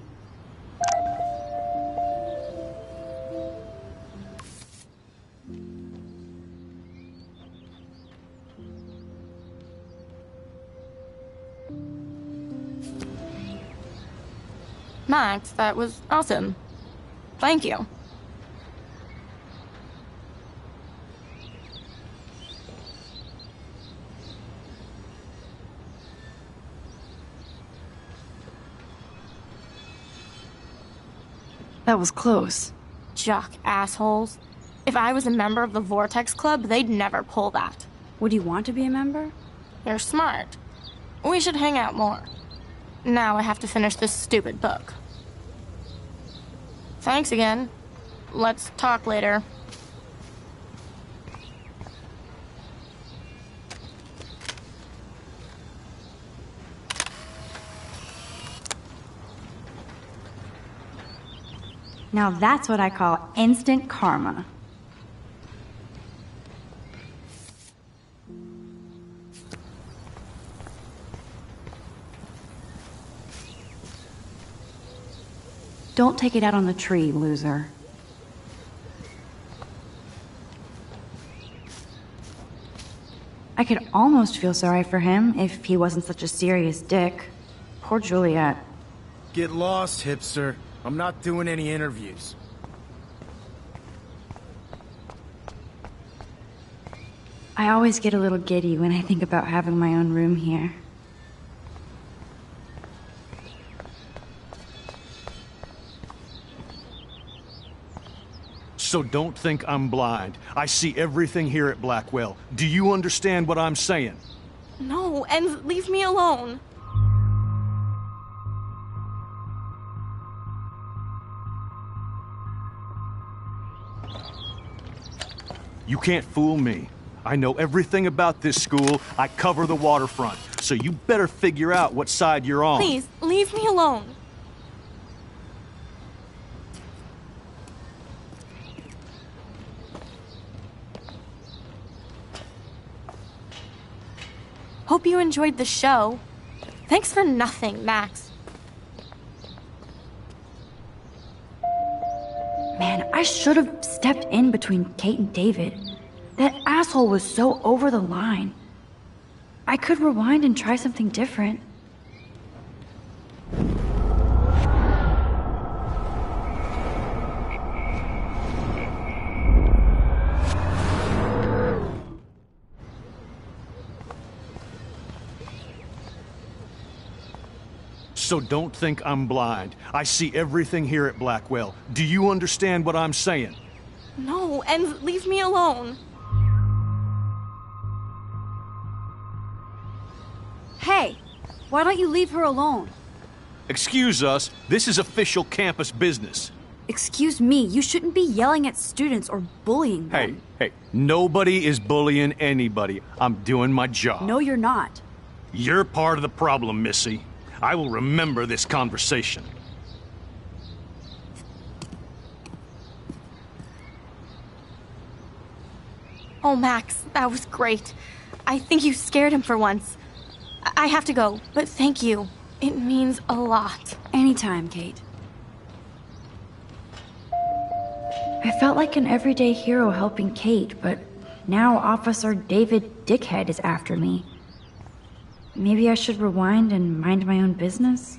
Max, that was awesome. Thank you. That was close. Jock assholes. If I was a member of the Vortex Club, they'd never pull that. Would you want to be a member? You're smart. We should hang out more. Now I have to finish this stupid book. Thanks again. Let's talk later. Now that's what I call instant karma. Don't take it out on the tree, loser. I could almost feel sorry for him if he wasn't such a serious dick. Poor Juliet. Get lost, hipster. I'm not doing any interviews. I always get a little giddy when I think about having my own room here. So don't think I'm blind. I see everything here at Blackwell. Do you understand what I'm saying? No, and leave me alone. You can't fool me. I know everything about this school. I cover the waterfront. So you better figure out what side you're on. Please, leave me alone. Hope you enjoyed the show. Thanks for nothing, Max. Man, I should have stepped in between Kate and David. That asshole was so over the line. I could rewind and try something different. So don't think I'm blind. I see everything here at Blackwell. Do you understand what I'm saying? No, and leave me alone. Hey, why don't you leave her alone? Excuse us, this is official campus business. Excuse me, you shouldn't be yelling at students or bullying them. Hey, nobody is bullying anybody. I'm doing my job. No, you're not. You're part of the problem, Missy. I will remember this conversation. Oh, Max, that was great. I think you scared him for once. I have to go, but thank you. It means a lot. Anytime, Kate. I felt like an everyday hero helping Kate, but now Officer David Dickhead is after me. Maybe I should rewind and mind my own business?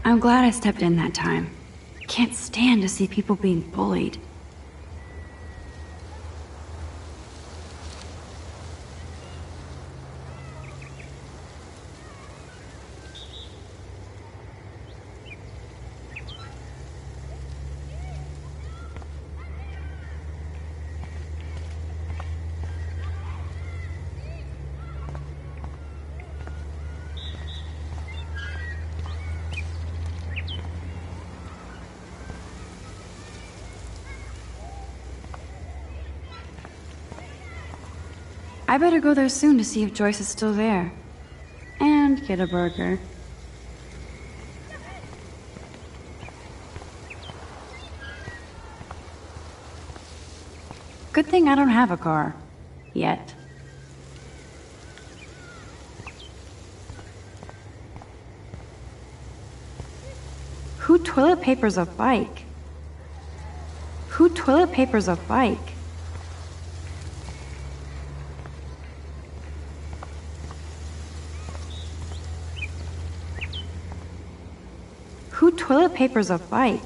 I'm glad I stepped in that time. Can't stand to see people being bullied. I better go there soon to see if Joyce is still there. And get a burger. Good thing I don't have a car. Yet. Who toilet papers a bike? Who toilet papers a bike? Who toilet papers a bike?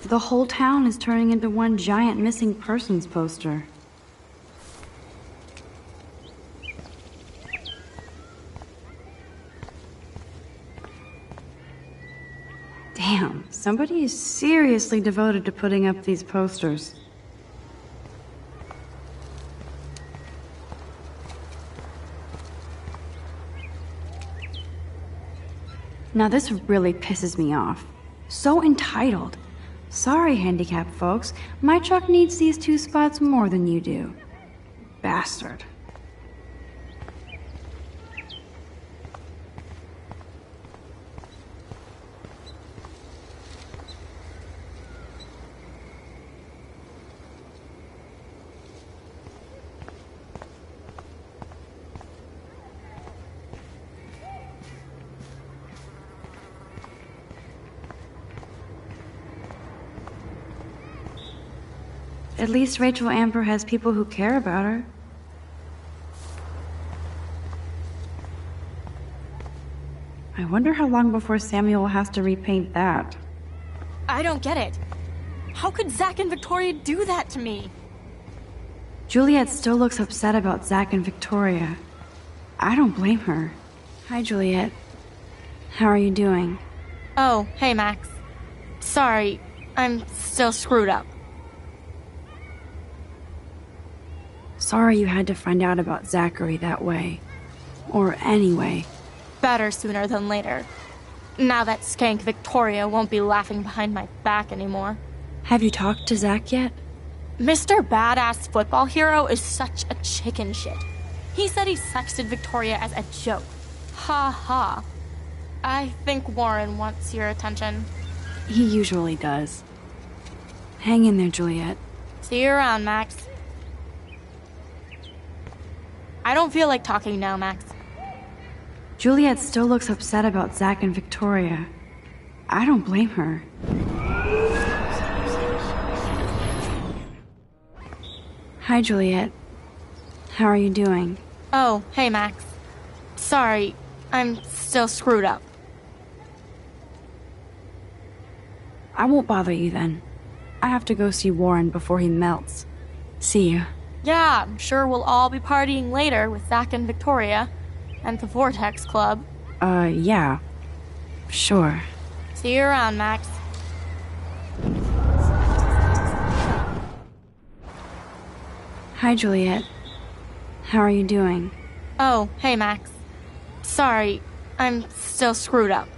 The whole town is turning into one giant missing persons poster. Damn, somebody is seriously devoted to putting up these posters. Now this really pisses me off. So entitled. Sorry, handicapped folks. My truck needs these 2 spots more than you do. Bastard. At least Rachel Amber has people who care about her. I wonder how long before Samuel has to repaint that. I don't get it. How could Zach and Victoria do that to me? Juliet still looks upset about Zach and Victoria. I don't blame her. Hi, Juliet. How are you doing? Oh, hey, Max. Sorry, I'm still screwed up. Sorry you had to find out about Zachary that way. Or anyway. Better sooner than later. Now that skank Victoria won't be laughing behind my back anymore. Have you talked to Zach yet? Mr. Badass Football Hero is such a chicken shit. He said he sexted Victoria as a joke. Ha ha. I think Warren wants your attention. He usually does. Hang in there, Juliet. See you around, Max. I don't feel like talking now, Max. Juliet still looks upset about Zach and Victoria. I don't blame her. Hi, Juliet. How are you doing? Oh, hey, Max. Sorry, I'm still screwed up. I won't bother you then. I have to go see Warren before he melts. See you. Yeah, I'm sure we'll all be partying later with Zach and Victoria. And the Vortex Club. Yeah. Sure. See you around, Max. Hi, Juliet. How are you doing? Oh, hey, Max. Sorry, I'm still screwed up.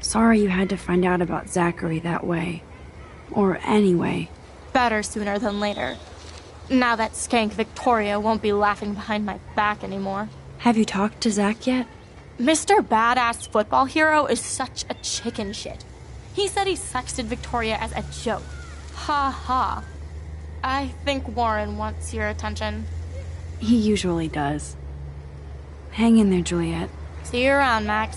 Sorry you had to find out about Zachary that way. Or anyway. Better sooner than later. Now that skank Victoria won't be laughing behind my back anymore. Have you talked to Zach yet? Mr. Badass Football Hero is such a chicken shit. He said he sexted Victoria as a joke. Ha ha. I think Warren wants your attention. He usually does. Hang in there, Juliet. See you around, Max.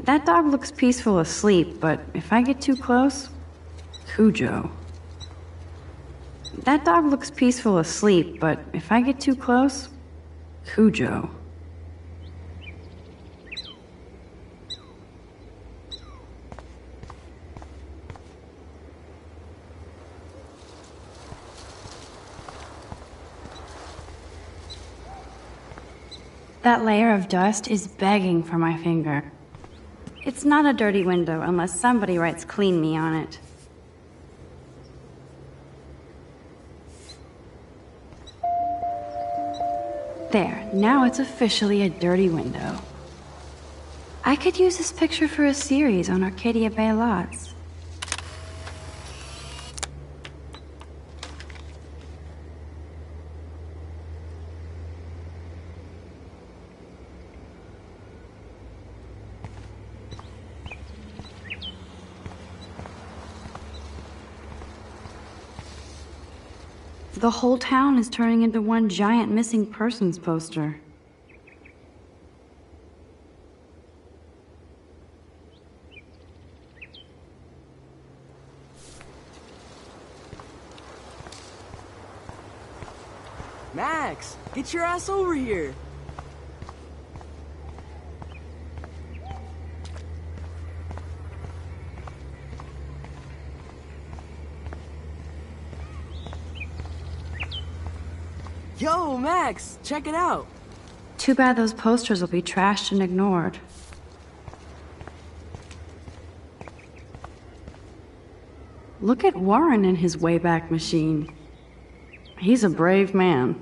That dog looks peaceful asleep, but if I get too close... Cujo. That dog looks peaceful asleep, but if I get too close... Cujo. That layer of dust is begging for my finger. It's not a dirty window unless somebody writes "clean me" on it. There, now it's officially a dirty window. I could use this picture for a series on Arcadia Bay lots. The whole town is turning into one giant missing persons poster. Max, get your ass over here. Yo, Max, check it out. Too bad those posters will be trashed and ignored. Look at Warren in his Wayback Machine. He's a brave man.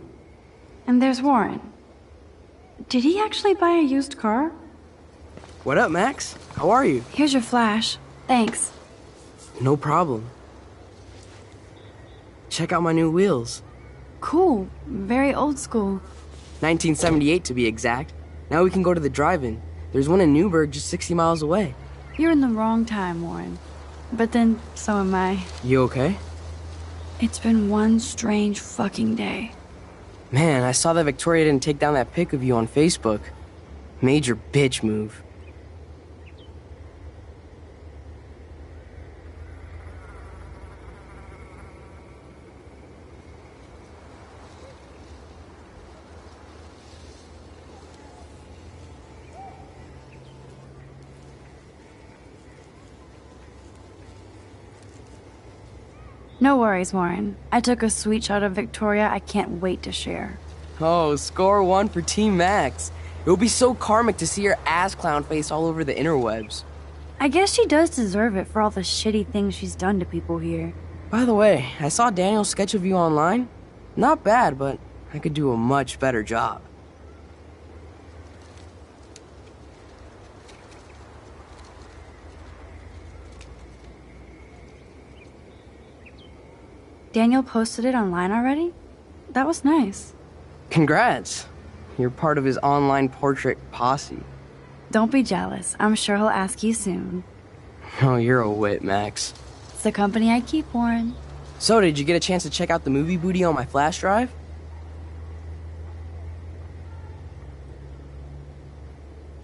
And there's Warren. Did he actually buy a used car? What up, Max? How are you? Here's your flash. Thanks. No problem. Check out my new wheels. Cool. Very old school. 1978 to be exact. Now we can go to the drive-in. There's one in Newburgh just 60 miles away. You're in the wrong time, Warren. But then, so am I. You okay? It's been one strange fucking day. Man, I saw that Victoria didn't take down that pic of you on Facebook. Major bitch move. No worries, Warren. I took a sweet shot of Victoria I can't wait to share. Oh, score one for Team Max. It would be so karmic to see her ass clown face all over the interwebs. I guess she does deserve it for all the shitty things she's done to people here. By the way, I saw Daniel's sketch of you online. Not bad, but I could do a much better job. Daniel posted it online already? That was nice. Congrats. You're part of his online portrait posse. Don't be jealous. I'm sure he'll ask you soon. Oh, you're a wit, Max. It's the company I keep, Warren. So, did you get a chance to check out the movie booty on my flash drive?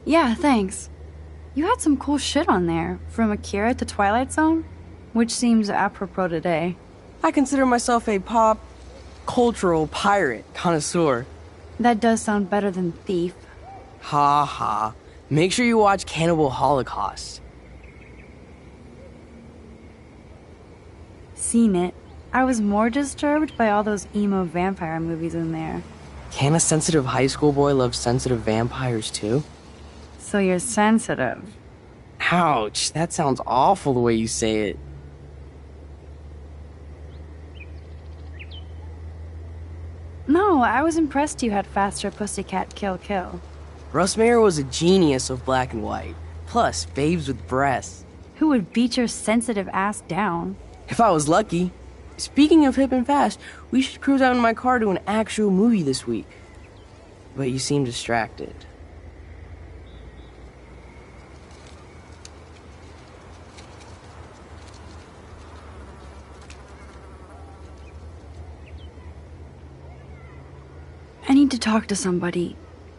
Yeah, thanks. You had some cool shit on there, from Akira to Twilight Zone, which seems apropos today. I consider myself a pop cultural pirate connoisseur. That does sound better than thief. Ha ha. Make sure you watch Cannibal Holocaust. Seen it. I was more disturbed by all those emo vampire movies in there. Can a sensitive high school boy love sensitive vampires too? So you're sensitive. Ouch, that sounds awful the way you say it. No, I was impressed you had faster Pussycat Kill Kill. Russ Meyer was a genius of black and white. Plus, babes with breasts. Who would beat your sensitive ass down? If I was lucky. Speaking of hip and fast, we should cruise out in my car to an actual movie this week. But you seem distracted. I need to talk to somebody,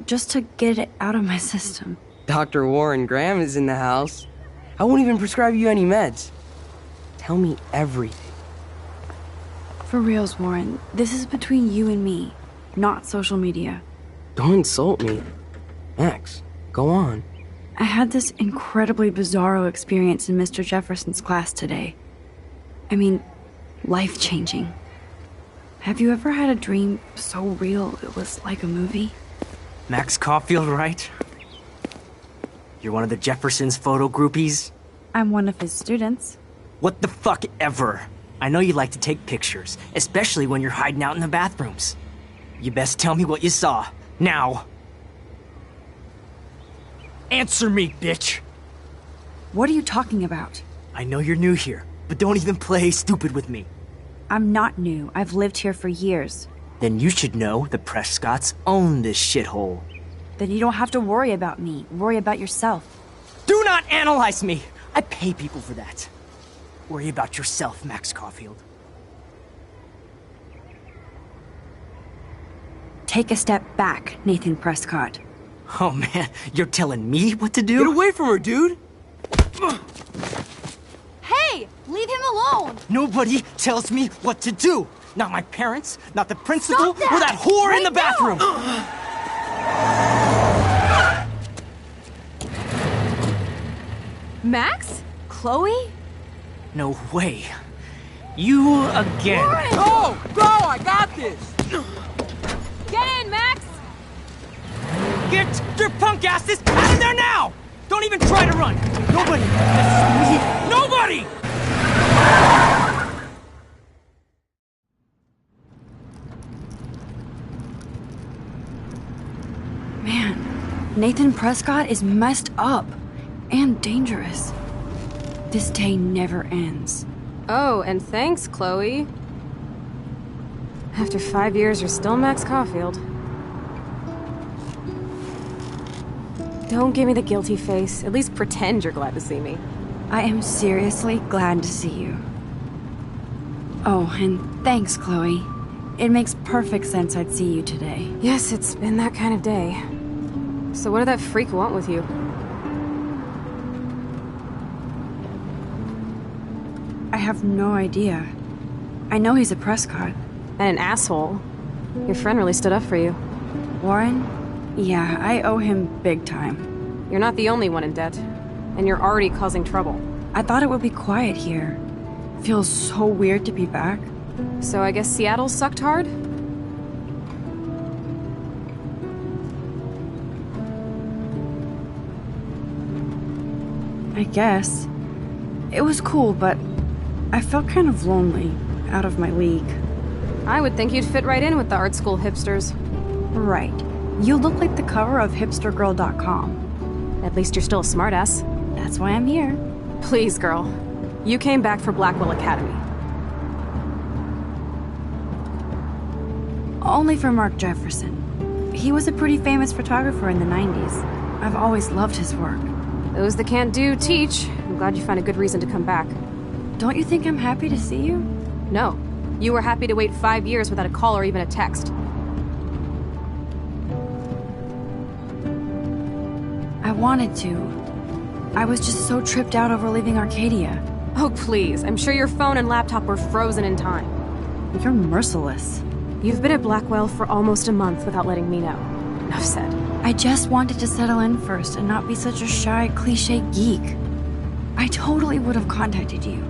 just to get it out of my system. Dr. Warren Graham is in the house. I won't even prescribe you any meds. Tell me everything. For reals, Warren, this is between you and me, not social media. Don't insult me. Max, go on. I had this incredibly bizarro experience in Mr. Jefferson's class today. I mean, life-changing. Have you ever had a dream so real it was like a movie? Max Caulfield, right? You're one of the Jefferson's photo groupies? I'm one of his students. What the fuck ever? I know you like to take pictures, especially when you're hiding out in the bathrooms. You best tell me what you saw. Now. Answer me, bitch! What are you talking about? I know you're new here, but don't even play stupid with me. I'm not new. I've lived here for years. Then you should know the Prescotts own this shithole. Then you don't have to worry about me. Worry about yourself. Do not analyze me! I pay people for that. Worry about yourself, Max Caulfield. Take a step back, Nathan Prescott. Oh man, you're telling me what to do? Get away from her, dude! Hey! Leave him alone! Nobody tells me what to do! Not my parents, not the principal, Stop that! or that whore Right in the bathroom! Max? Chloe? No way. You again. Warren! Go! I got this! Get in, Max! Get your punk asses out of there now! Don't even try to run! Nobody! Nobody! Man, Nathan Prescott is messed up and dangerous. This day never ends. Oh, and thanks, Chloe. After 5 years, you're still Max Caulfield. Don't give me the guilty face. At least pretend you're glad to see me. I am seriously glad to see you. Oh, and thanks, Chloe. It makes perfect sense I'd see you today. Yes, it's been that kind of day. So what did that freak want with you? I have no idea. I know he's a Prescott. And an asshole. Your friend really stood up for you. Warren? Yeah, I owe him big time. You're not the only one in debt. And you're already causing trouble. I thought it would be quiet here. Feels so weird to be back. So I guess Seattle sucked hard? I guess. It was cool, but I felt kind of lonely, out of my league. I would think you'd fit right in with the art school hipsters. Right. You look like the cover of hipstergirl.com. At least you're still a smartass. That's why I'm here. Please, girl. You came back for Blackwell Academy. Only for Mark Jefferson. He was a pretty famous photographer in the 90s. I've always loved his work. Those that can't do, teach. I'm glad you found a good reason to come back. Don't you think I'm happy to see you? No. You were happy to wait 5 years without a call or even a text. I wanted to. I was just so tripped out over leaving Arcadia. Oh, please. I'm sure your phone and laptop were frozen in time. You're merciless. You've been at Blackwell for almost a month without letting me know. Enough said. I just wanted to settle in first and not be such a shy, cliché geek. I totally would have contacted you.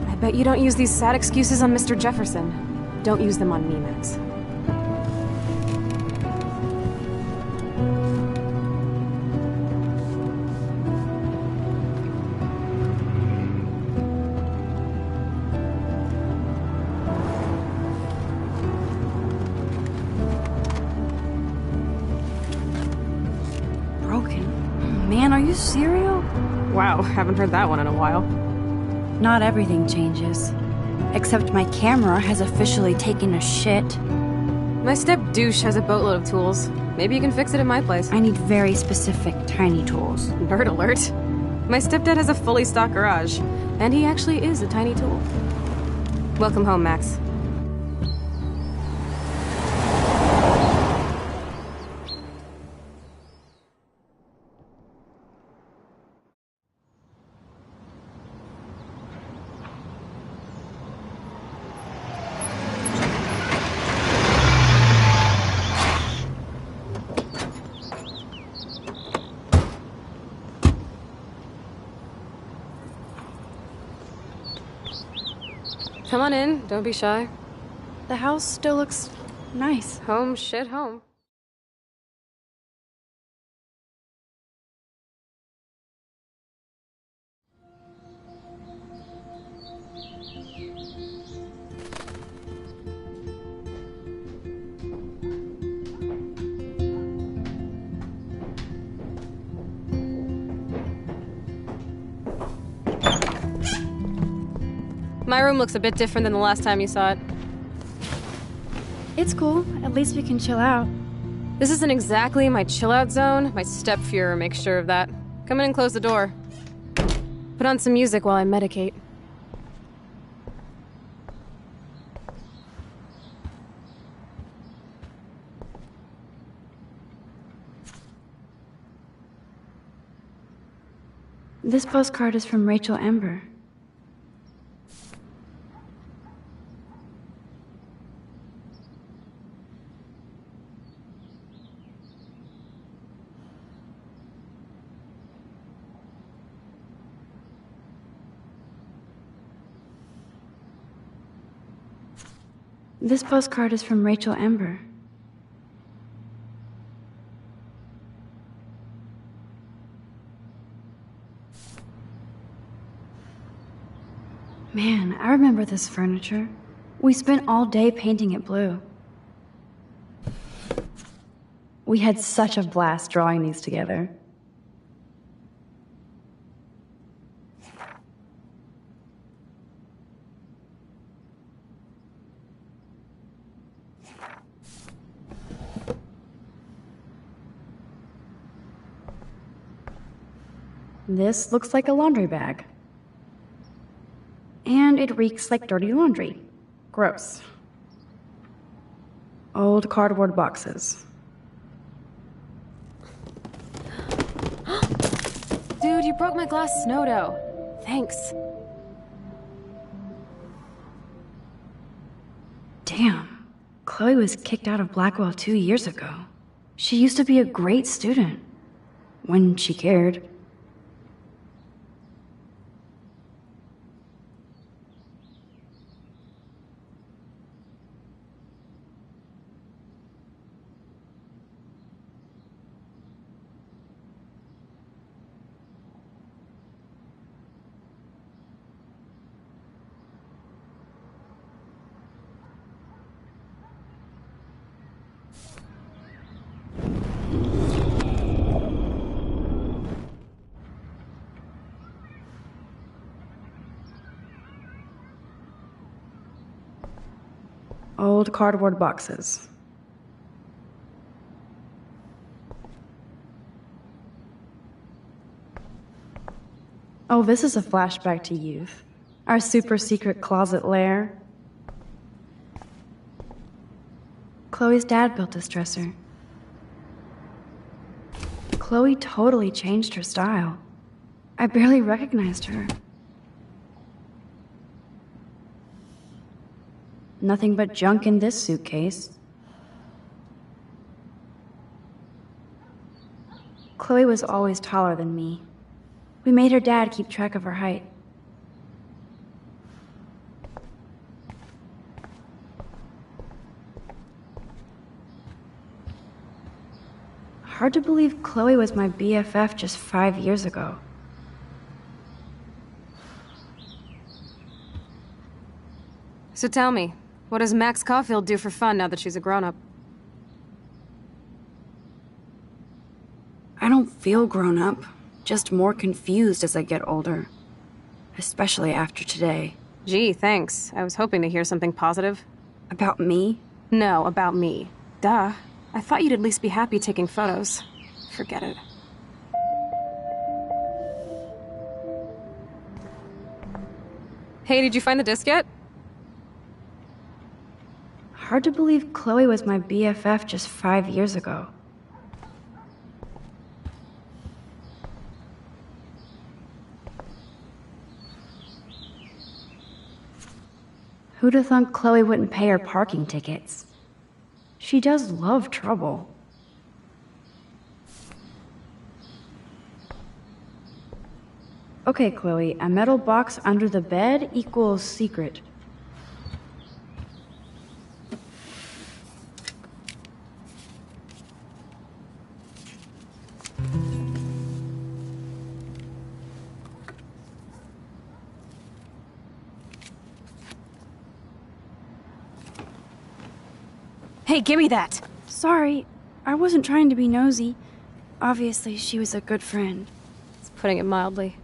I bet you don't use these sad excuses on Mr. Jefferson. Don't use them on me, Max. Man, are you serial? Wow, haven't heard that one in a while. Not everything changes. Except my camera has officially taken a shit. My step-douche has a boatload of tools. Maybe you can fix it at my place. I need very specific, tiny tools. Nerd alert. My stepdad has a fully stocked garage, and he actually is a tiny tool. Welcome home, Max. Come on in, don't be shy. The house still looks nice. Home shit home. My room looks a bit different than the last time you saw it. It's cool. At least we can chill out. This isn't exactly my chill-out zone. My stepfuhrer makes sure of that. Come in and close the door. Put on some music while I medicate. This postcard is from Rachel Amber. This postcard is from Rachel Amber. Man, I remember this furniture. We spent all day painting it blue. We had such a blast drawing these together. This looks like a laundry bag. And it reeks like dirty laundry. Gross. Old cardboard boxes. Dude, you broke my glass snow dough. Thanks. Damn. Chloe was kicked out of Blackwell 2 years ago. She used to be a great student. When she cared. Old cardboard boxes. Oh, this is a flashback to youth. Our super secret closet lair. Chloe's dad built this dresser. Chloe totally changed her style. I barely recognized her. Nothing but junk in this suitcase. Chloe was always taller than me. We made her dad keep track of her height. Hard to believe Chloe was my BFF just 5 years ago. So tell me, what does Max Caulfield do for fun now that she's a grown-up? I don't feel grown up, just more confused as I get older. Especially after today. Gee, thanks. I was hoping to hear something positive. About me? No, about me. Duh. I thought you'd at least be happy taking photos. Forget it. Hey, did you find the disc yet? Hard to believe Chloe was my BFF just 5 years ago. Who'd have thought Chloe wouldn't pay her parking tickets? She does love trouble. Okay, Chloe, a metal box under the bed equals secret. Hey, give me that! Sorry, I wasn't trying to be nosy. Obviously, she was a good friend. It's putting it mildly.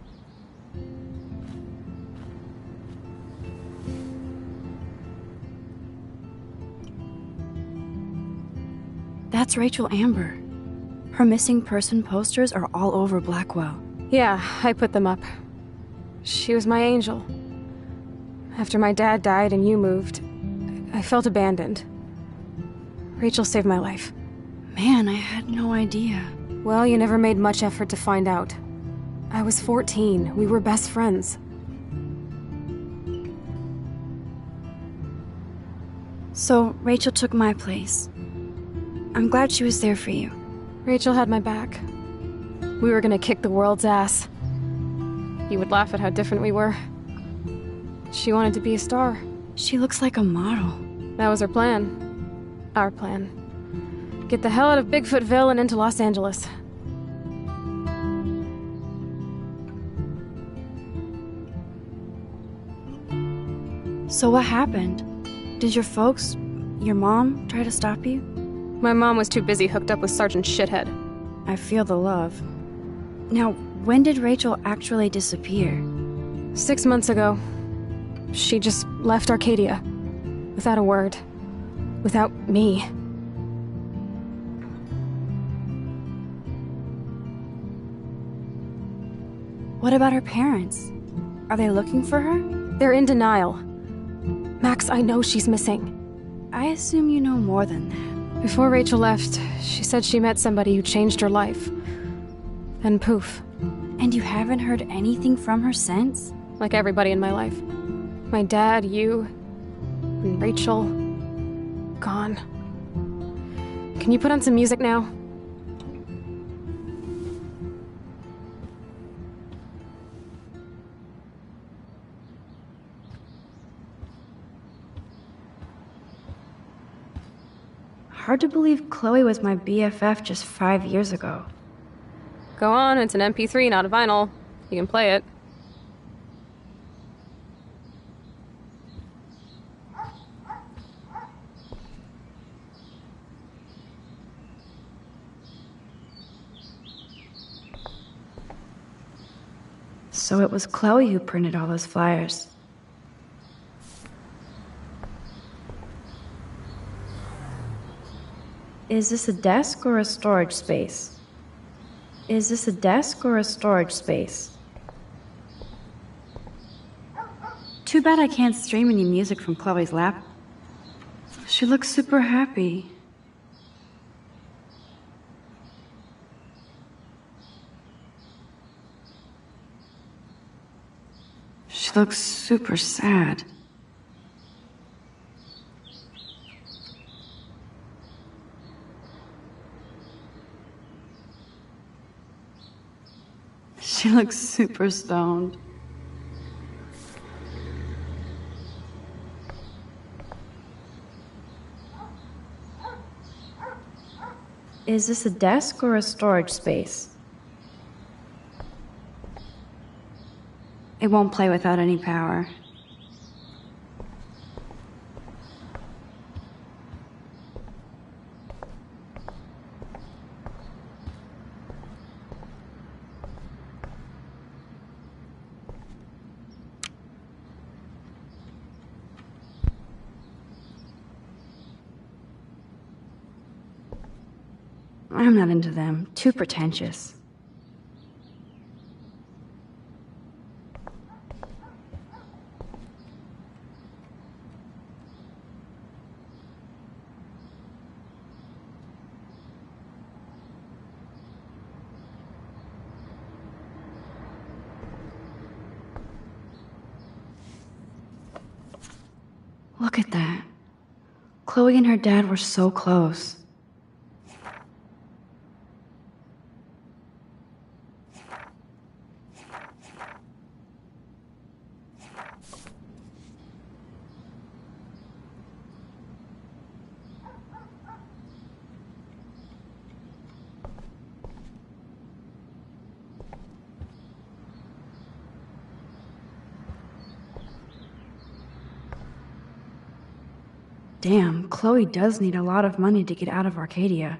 That's Rachel Amber. Her missing person posters are all over Blackwell. Yeah, I put them up. She was my angel. After my dad died and you moved, I felt abandoned. Rachel saved my life. Man, I had no idea. Well, you never made much effort to find out. I was 14. We were best friends. So, Rachel took my place. I'm glad she was there for you. Rachel had my back. We were gonna kick the world's ass. You would laugh at how different we were. She wanted to be a star. She looks like a model. That was her plan. Our plan. Get the hell out of Bigfootville and into Los Angeles. So what happened? Did your folks, your mom, try to stop you? My mom was too busy hooked up with Sergeant Shithead. I feel the love. Now, when did Rachel actually disappear? 6 months ago. She just left Arcadia. Without a word. Without me. What about her parents? Are they looking for her? They're in denial. Max, I know she's missing. I assume you know more than that. Before Rachel left, she said she met somebody who changed her life. Then poof. And you haven't heard anything from her since? Like everybody in my life. My dad, you, and Rachel. Gone. Can you put on some music now? Hard to believe Chloe was my BFF just 5 years ago. Go on, it's an MP3, not a vinyl. You can play it. So it was Chloe who printed all those flyers. Is this a desk or a storage space? Is this a desk or a storage space? Too bad I can't stream any music from Chloe's lap. She looks super happy. She looks super sad. She looks super stoned. Is this a desk or a storage space? It won't play without any power. I'm not into them. Too pretentious. Look at that. Chloe and her dad were so close. Damn, Chloe does need a lot of money to get out of Arcadia.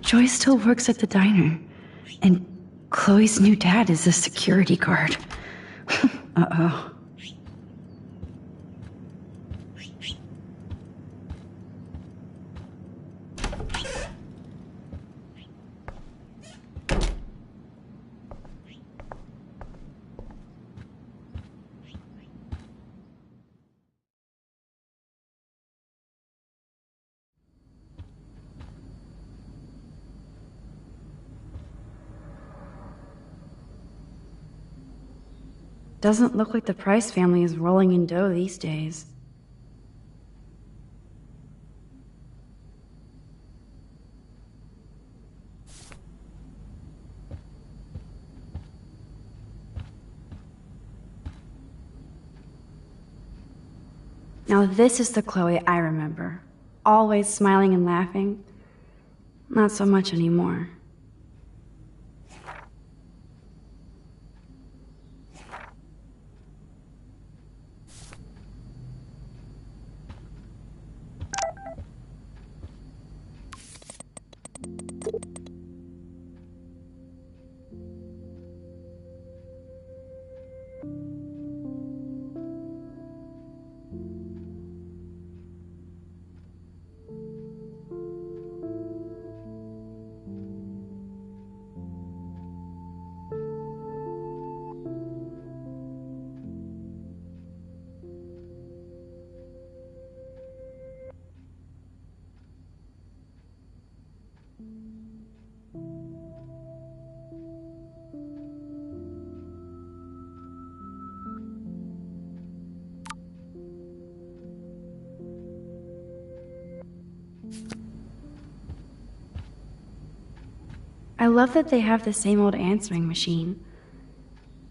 Joyce still works at the diner. And Chloe's new dad is a security guard. Uh-oh. Doesn't look like the Price family is rolling in dough these days. Now this is the Chloe I remember. Always smiling and laughing. Not so much anymore. I love that they have the same old answering machine.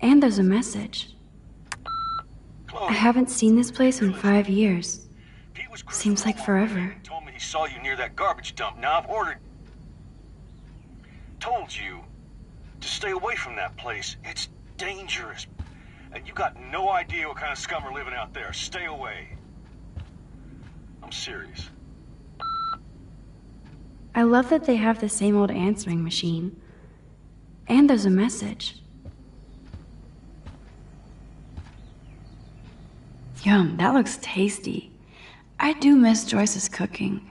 And there's a message. I haven't seen this place in 5 years. Seems like forever. Told me he saw you near that garbage dump. Now I've ordered... Told you to stay away from that place. It's dangerous. And you got no idea what kind of scum are living out there. Stay away. I'm serious. I love that they have the same old answering machine. And there's a message. Yum, that looks tasty. I do miss Joyce's cooking.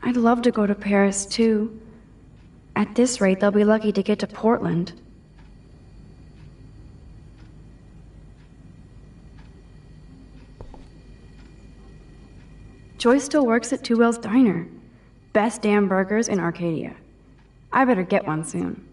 I'd love to go to Paris, too. At this rate, they'll be lucky to get to Portland. Joyce still works at Two Whales Diner. Best damn burgers in Arcadia. I better get one soon.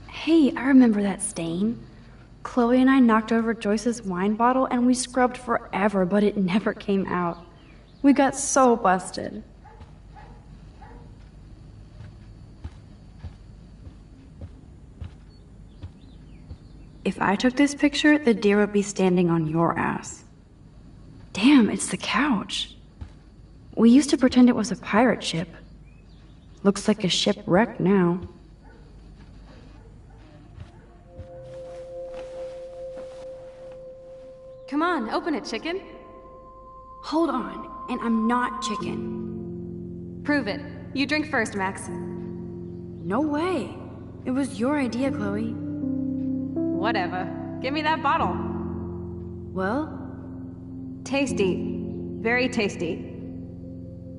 Hey, I remember that stain. Chloe and I knocked over Joyce's wine bottle and we scrubbed forever, but it never came out. We got so busted. If I took this picture, the deer would be standing on your ass. Damn, it's the couch. We used to pretend it was a pirate ship. Looks like a shipwreck now. Come on, open it, chicken. Hold on, and I'm not chicken. Prove it. You drink first, Max. No way. It was your idea, Chloe. Whatever. Give me that bottle. Well? Tasty. Very tasty.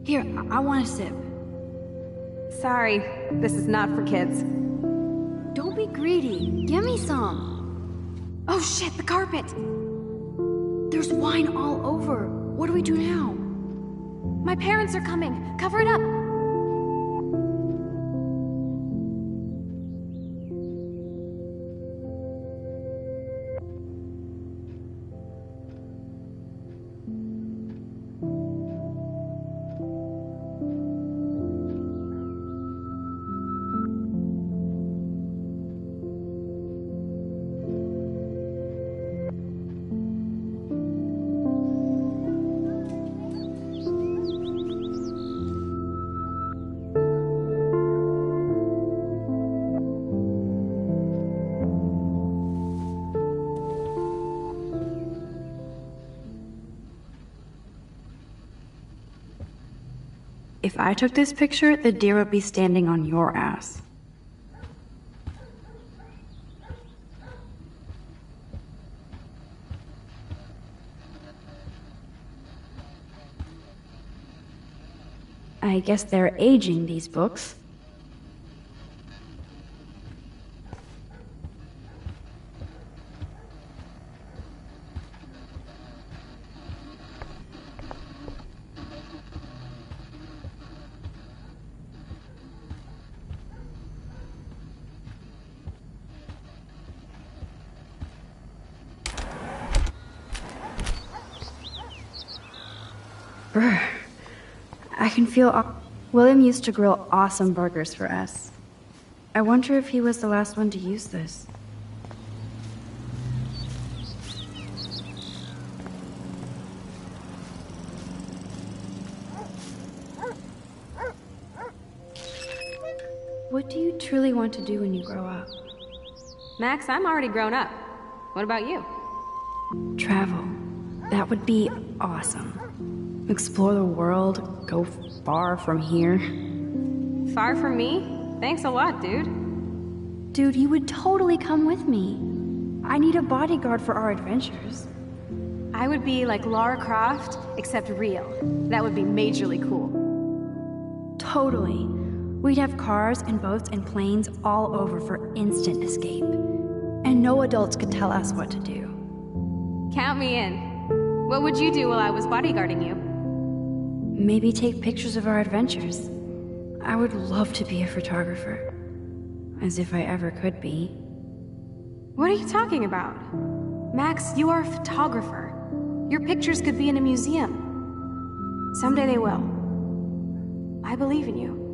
Here, I want a sip. Sorry, this is not for kids. Don't be greedy. Give me some. Oh shit, the carpet! There's wine all over. What do we do now? My parents are coming. Cover it up. If I took this picture, the deer would be standing on your ass. I guess they're aging these books. Brr. I can feel... William used to grill awesome burgers for us. I wonder if he was the last one to use this. What do you truly want to do when you grow up? Max, I'm already grown up. What about you? Travel. That would be awesome. Explore the world, go far from here. Far from me? Thanks a lot, dude. Dude, you would totally come with me. I need a bodyguard for our adventures. I would be like Lara Croft, except real. That would be majorly cool. Totally. We'd have cars and boats and planes all over for instant escape. And no adults could tell us what to do. Count me in. What would you do while I was bodyguarding you? Maybe take pictures of our adventures. I would love to be a photographer. As if I ever could be. What are you talking about? Max, you are a photographer. Your pictures could be in a museum. Someday they will. I believe in you.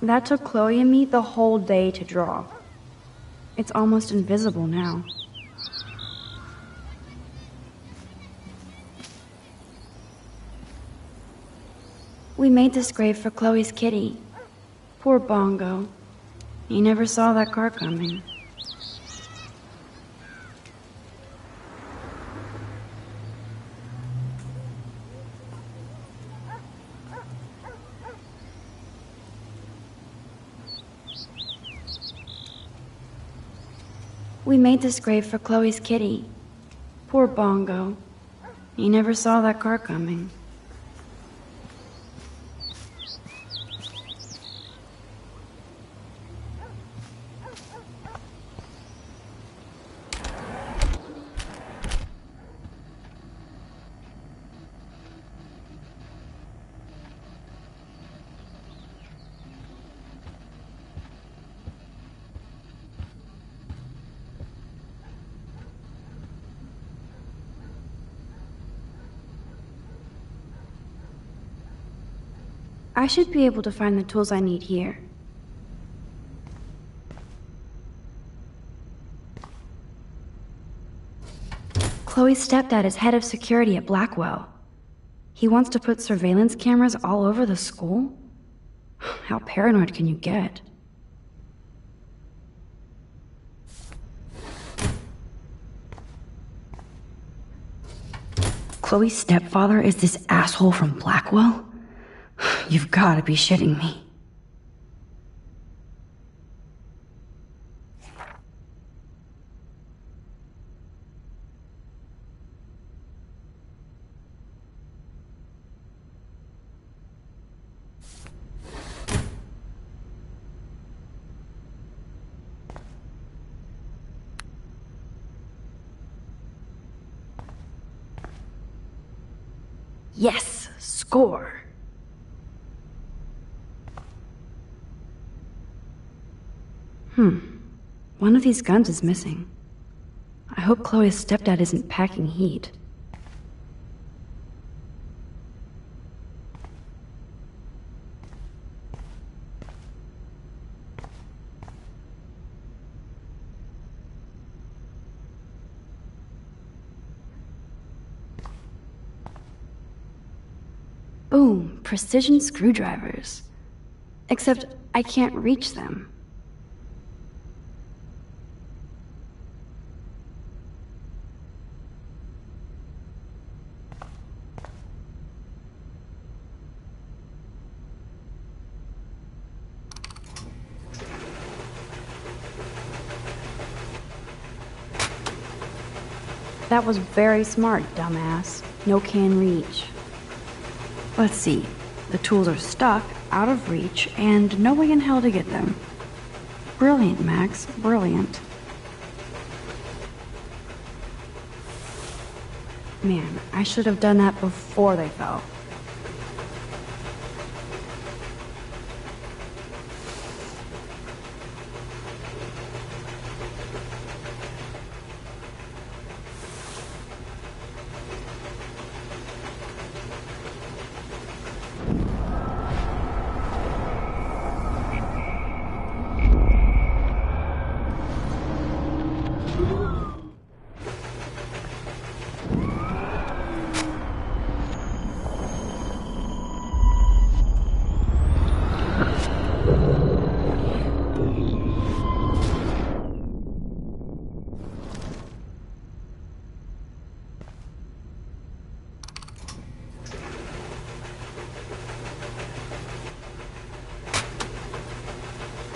That took Chloe and me the whole day to draw. It's almost invisible now. We made this grave for Chloe's kitty. Poor Bongo. He never saw that car coming. We made this grave for Chloe's kitty. Poor Bongo. He never saw that car coming. I should be able to find the tools I need here. Chloe's stepdad is head of security at Blackwell. He wants to put surveillance cameras all over the school? How paranoid can you get? Chloe's stepfather is this asshole from Blackwell? You've gotta be shitting me. Yes, score. One of these guns is missing. I hope Chloe's stepdad isn't packing heat. Boom, precision screwdrivers. Except I can't reach them. That was very smart, dumbass. No can reach. Let's see. The tools are stuck, out of reach, and no way in hell to get them. Brilliant, Max. Brilliant. Man, I should have done that before they fell.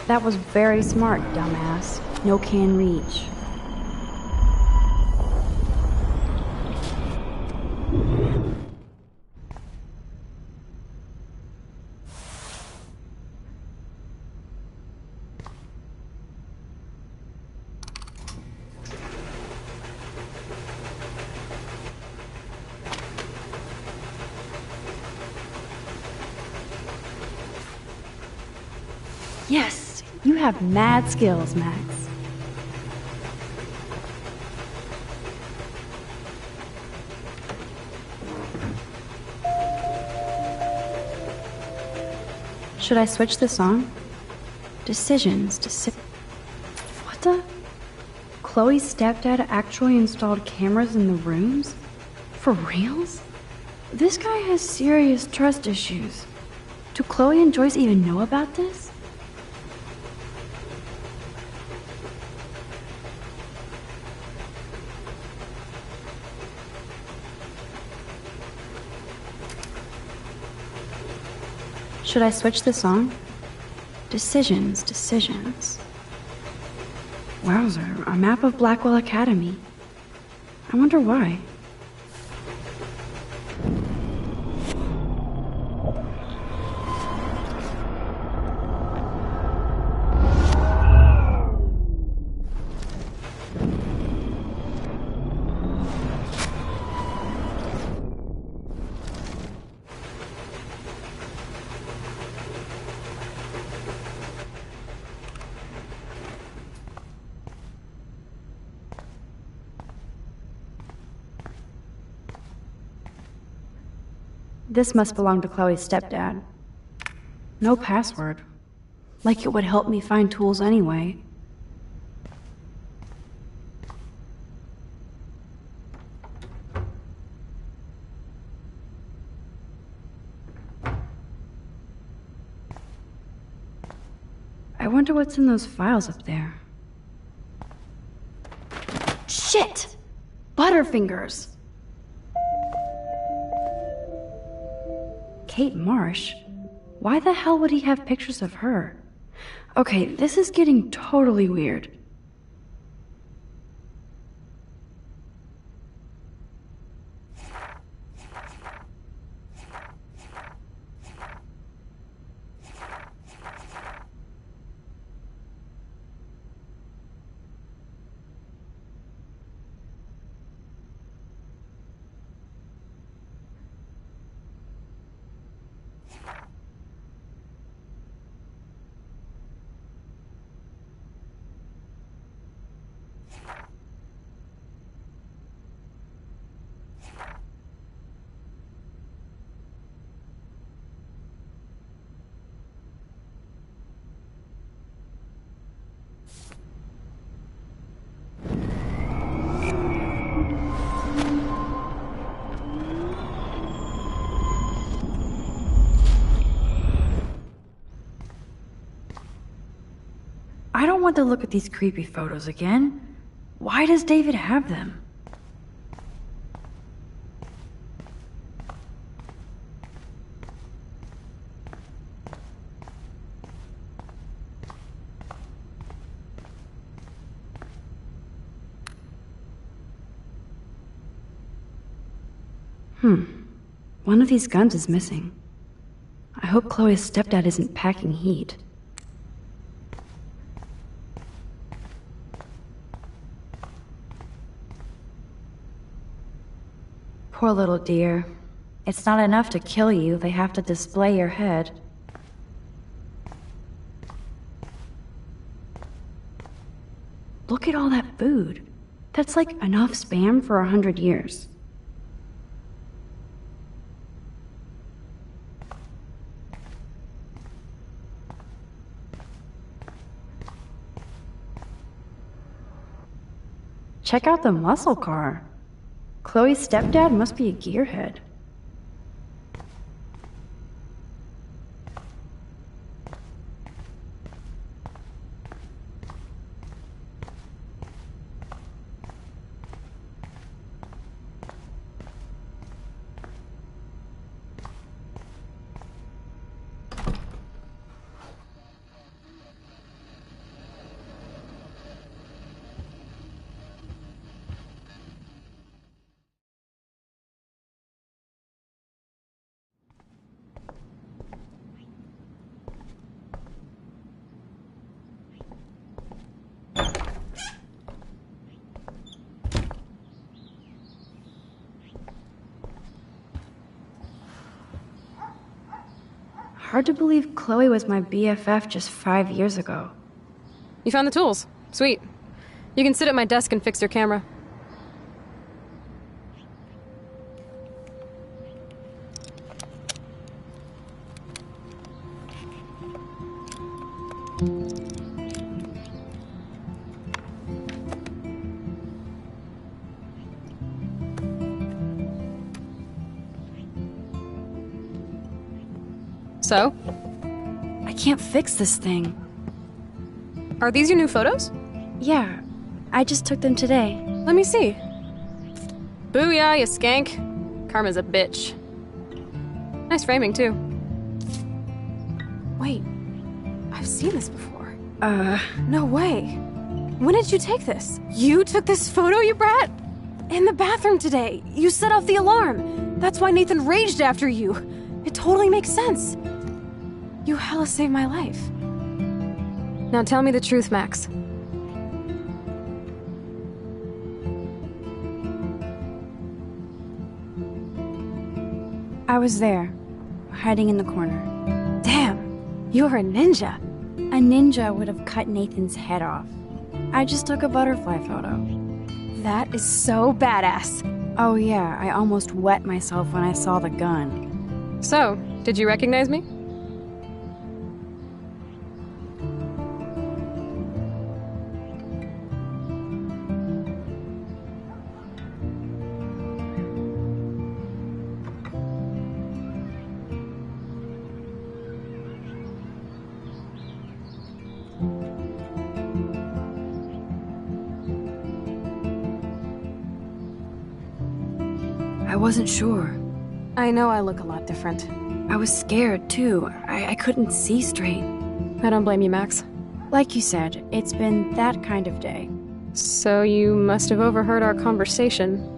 That was very smart, dumbass. No can reach. Yes! You have mad skills, Max. Should I switch this on? Decisions. What the? Chloe's stepdad actually installed cameras in the rooms? For reals? This guy has serious trust issues. Do Chloe and Joyce even know about this? Should I switch this on? Decisions. Wowzer, a map of Blackwell Academy. I wonder why. This must belong to Chloe's stepdad. No password. Like it would help me find tools anyway. I wonder what's in those files up there. Shit! Butterfingers! Kate Marsh? Why the hell would he have pictures of her? Okay, this is getting totally weird. I don't want to look at these creepy photos again. Why does David have them? One of these guns is missing. I hope Chloe's stepdad isn't packing heat. Poor little dear. It's not enough to kill you, they have to display your head. Look at all that food. That's like enough spam for 100 years. Check out the muscle car. Chloe's stepdad must be a gearhead. Hard to believe Chloe was my BFF just 5 years ago. You found the tools. Sweet. You can sit at my desk and fix your camera. So? I can't fix this thing. Are these your new photos? Yeah, I just took them today. Let me see. Booyah, you skank. Karma's a bitch. Nice framing, too. Wait, I've seen this before. No way. When did you take this? You took this photo, you brat? In the bathroom today. You set off the alarm. That's why Nathan raged after you. It totally makes sense. You hella saved my life. Now tell me the truth, Max. I was there, hiding in the corner. Damn, you're a ninja. A ninja would have cut Nathan's head off. I just took a butterfly photo. That is so badass. Oh yeah, I almost wet myself when I saw the gun. So, did you recognize me? I wasn't sure. I know I look a lot different. I was scared, too. I couldn't see straight. I don't blame you, Max. Like you said, it's been that kind of day. So you must have overheard our conversation.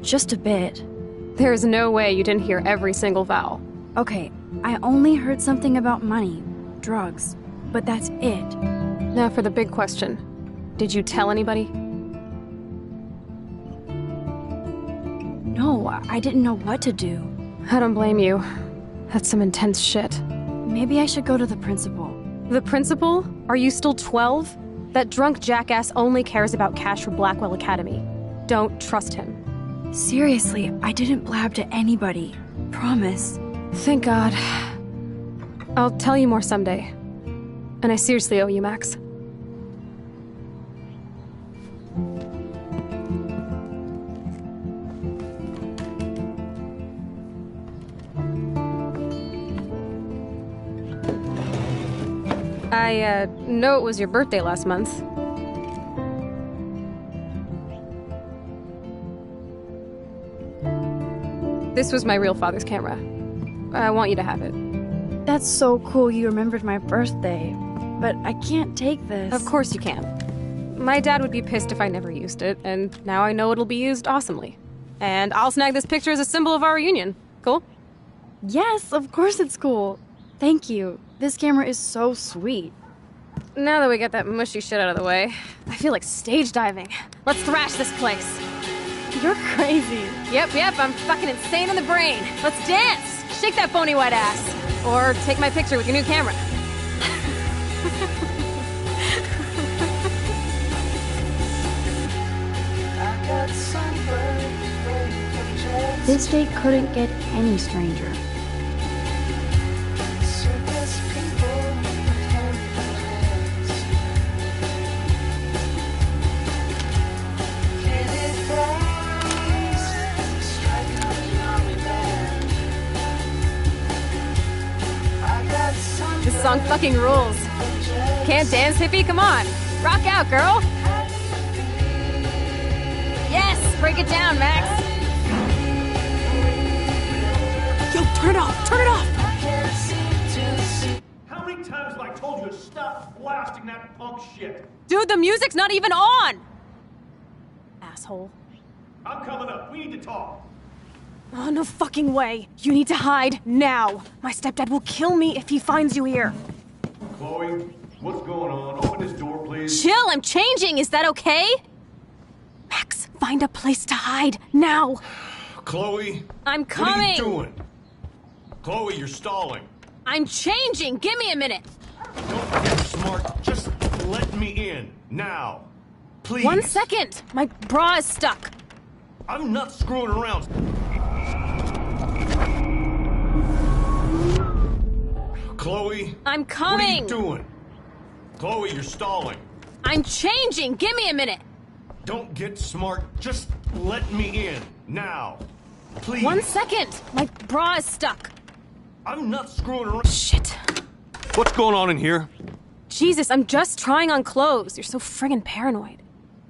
Just a bit. There's no way you didn't hear every single vowel. Okay, I only heard something about money, drugs, but that's it. Now for the big question. Did you tell anybody? No, I didn't know what to do. I don't blame you. That's some intense shit. Maybe I should go to the principal. The principal? Are you still 12? That drunk jackass only cares about cash for Blackwell Academy. Don't trust him. Seriously, I didn't blab to anybody. Promise. Thank God. I'll tell you more someday. And I seriously owe you, Max. I know it was your birthday last month. This was my real father's camera. I want you to have it. That's so cool you remembered my birthday. But I can't take this. Of course you can. My dad would be pissed if I never used it, and now I know it'll be used awesomely. And I'll snag this picture as a symbol of our reunion. Cool? Yes, of course it's cool. Thank you. This camera is so sweet. Now that we got that mushy shit out of the way, I feel like stage diving. Let's thrash this place. You're crazy. Yep, I'm fucking insane in the brain. Let's dance! Shake that bony white ass. Or take my picture with your new camera. This date couldn't get any stranger. This song fucking rules. Can't dance, hippie? Come on. Rock out, girl. Yes, break it down, Max. Yo, turn it off, turn it off. How many times have I told you to stop blasting that punk shit? Dude, the music's not even on. Asshole. I'm coming up. We need to talk. Oh, no fucking way. You need to hide now. My stepdad will kill me if he finds you here. Chloe, what's going on? Open this door, please. Chill, I'm changing. Is that okay? Max, find a place to hide now. Chloe. I'm coming. What are you doing? Chloe, you're stalling. I'm changing. Give me a minute. Don't get smart. Just let me in. Now. Please. 1 second. My bra is stuck. I'm not screwing around. Chloe. I'm coming. What are you doing? Chloe, you're stalling. I'm changing. Give me a minute. Don't get smart. Just let me in. Now. Please. 1 second. My bra is stuck. I'm not screwing around. Shit. What's going on in here? Jesus, I'm just trying on clothes. You're so friggin' paranoid.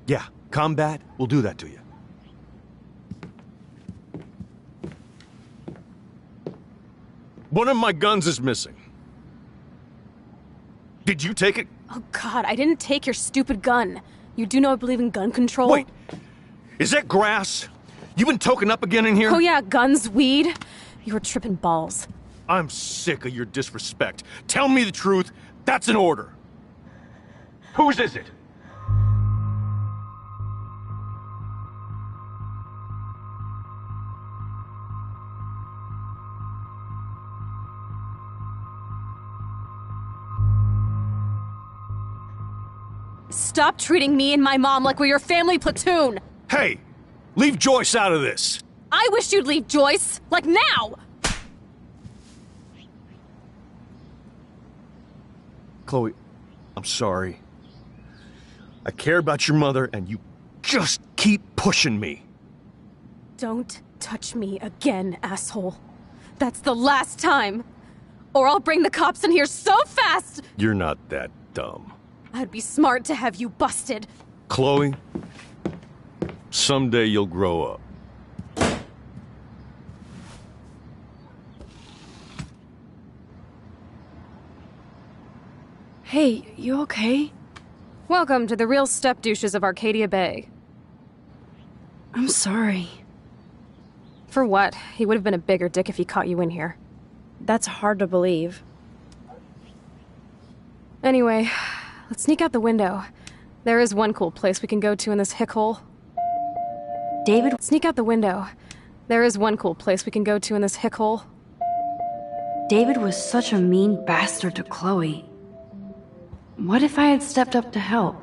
Yeah, combat will do that to you. One of my guns is missing. Did you take it? Oh God, I didn't take your stupid gun. You do know I believe in gun control? Wait, is that grass? You been token up again in here? Oh yeah, guns, weed. You were tripping balls. I'm sick of your disrespect. Tell me the truth. That's an order. Whose is it? Stop treating me and my mom like we're your family platoon! Hey, leave Joyce out of this. I wish you'd leave Joyce, like now! Chloe, I'm sorry. I care about your mother, and you just keep pushing me. Don't touch me again, asshole. That's the last time. Or I'll bring the cops in here so fast! You're not that dumb. I'd be smart to have you busted. Chloe, someday you'll grow up. Hey, you okay? Welcome to the real step douches of Arcadia Bay. I'm sorry. For what? He would have been a bigger dick if he caught you in here. That's hard to believe. Anyway, let's sneak out the window. There is one cool place we can go to in this hick hole. David, sneak out the window. There is one cool place we can go to in this hick hole. David was such a mean bastard to Chloe. What if I had stepped up to help?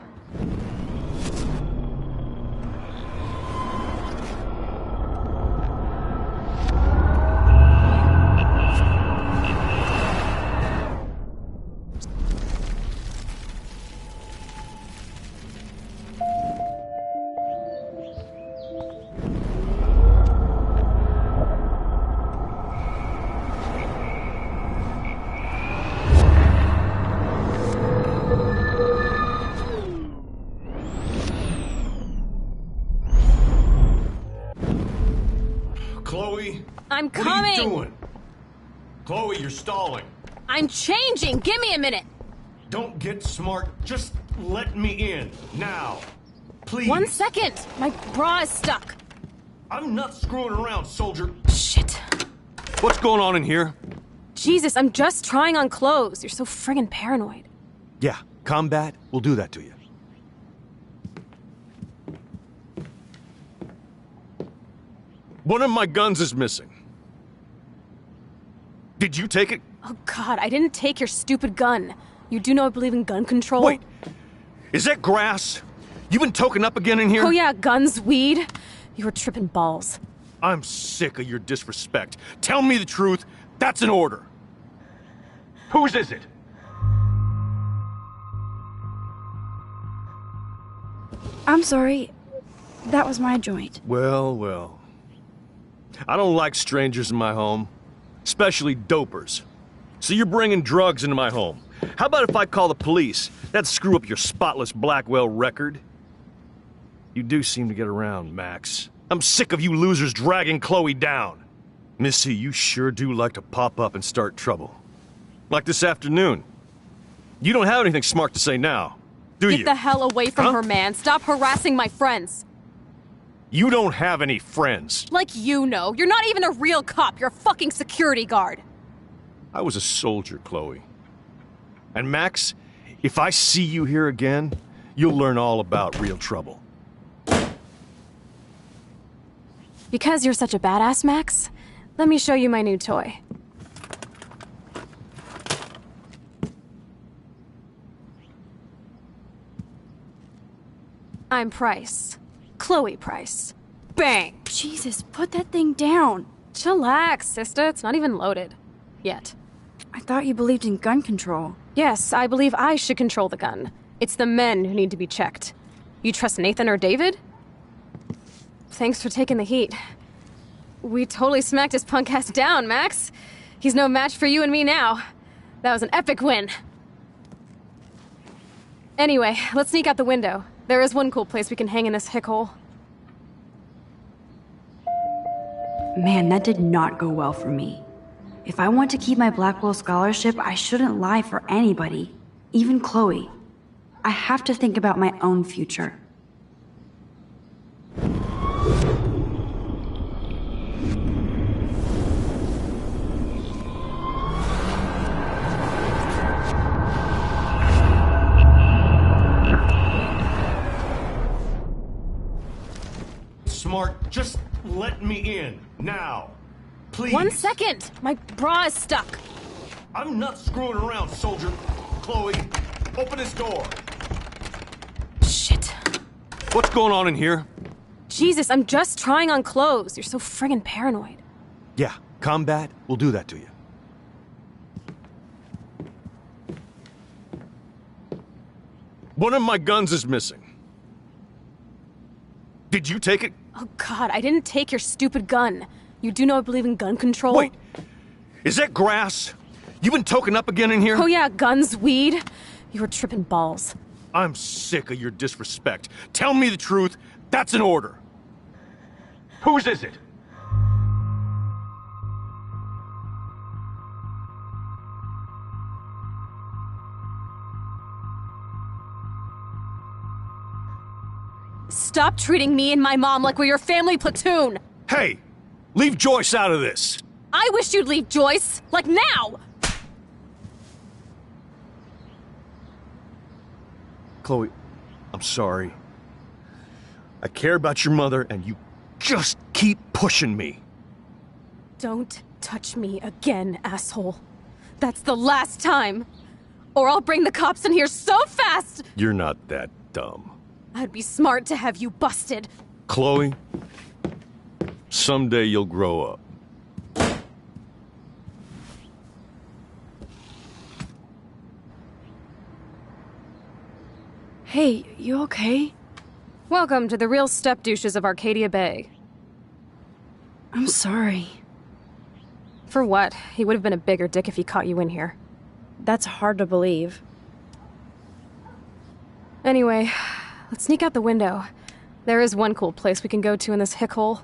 Chloe? I'm What coming! are you doing? Chloe, you're stalling. I'm changing! Give me a minute! Don't get smart. Just let me in. Now. Please. 1 second! My bra is stuck. I'm not screwing around, soldier. Shit. What's going on in here? Jesus, I'm just trying on clothes. You're so friggin' paranoid. Yeah, combat will do that to you. One of my guns is missing. Did you take it? Oh god, I didn't take your stupid gun. You do know I believe in gun control? Wait, is that grass? You been toking up again in here? Oh yeah, guns, weed. You were tripping balls. I'm sick of your disrespect. Tell me the truth. That's an order. Whose is it? I'm sorry. That was my joint. Well, well. I don't like strangers in my home, especially dopers. So you're bringing drugs into my home. How about if I call the police? That'd screw up your spotless Blackwell record. You do seem to get around, Max. I'm sick of you losers dragging Chloe down. Missy, you sure do like to pop up and start trouble. Like this afternoon. You don't have anything smart to say now, do you? Get the hell away from her, man. Stop harassing my friends. You don't have any friends. Like you know. You're not even a real cop. You're a fucking security guard. I was a soldier, Chloe. And Max, if I see you here again, you'll learn all about real trouble. Because you're such a badass, Max, let me show you my new toy. I'm Price. Chloe Price. Bang! Jesus, put that thing down. Chillax, sister. It's not even loaded. Yet. I thought you believed in gun control. Yes, I believe I should control the gun. It's the men who need to be checked. You trust Nathan or David? Thanks for taking the heat. We totally smacked his punk ass down, Max. He's no match for you and me now. That was an epic win. Anyway, let's sneak out the window. There is one cool place we can hang in this hick hole. Man, that did not go well for me. If I want to keep my Blackwell scholarship, I shouldn't lie for anybody, even Chloe. I have to think about my own future. Smart, just let me in, now. Please. 1 second! My bra is stuck. I'm not screwing around, soldier. Chloe, open this door. Shit. What's going on in here? Jesus, I'm just trying on clothes. You're so friggin' paranoid. Yeah, combat will do that to you. One of my guns is missing. Did you take it? Oh God, I didn't take your stupid gun. You do know I believe in gun control? Wait, is that grass? You been toking up again in here? Oh yeah, guns, weed. You were tripping balls. I'm sick of your disrespect. Tell me the truth. That's an order. Whose is it? Stop treating me and my mom like we're your family platoon! Hey, leave Joyce out of this. I wish you'd leave Joyce, like now! Chloe, I'm sorry. I care about your mother, and you just keep pushing me. Don't touch me again, asshole. That's the last time! Or I'll bring the cops in here so fast! You're not that dumb. I'd be smart to have you busted. Chloe, someday you'll grow up. Hey, you okay? Welcome to the real step douches of Arcadia Bay. I'm sorry. For what? He would have been a bigger dick if he caught you in here. That's hard to believe. Anyway, let's sneak out the window. There is one cool place we can go to in this hick hole.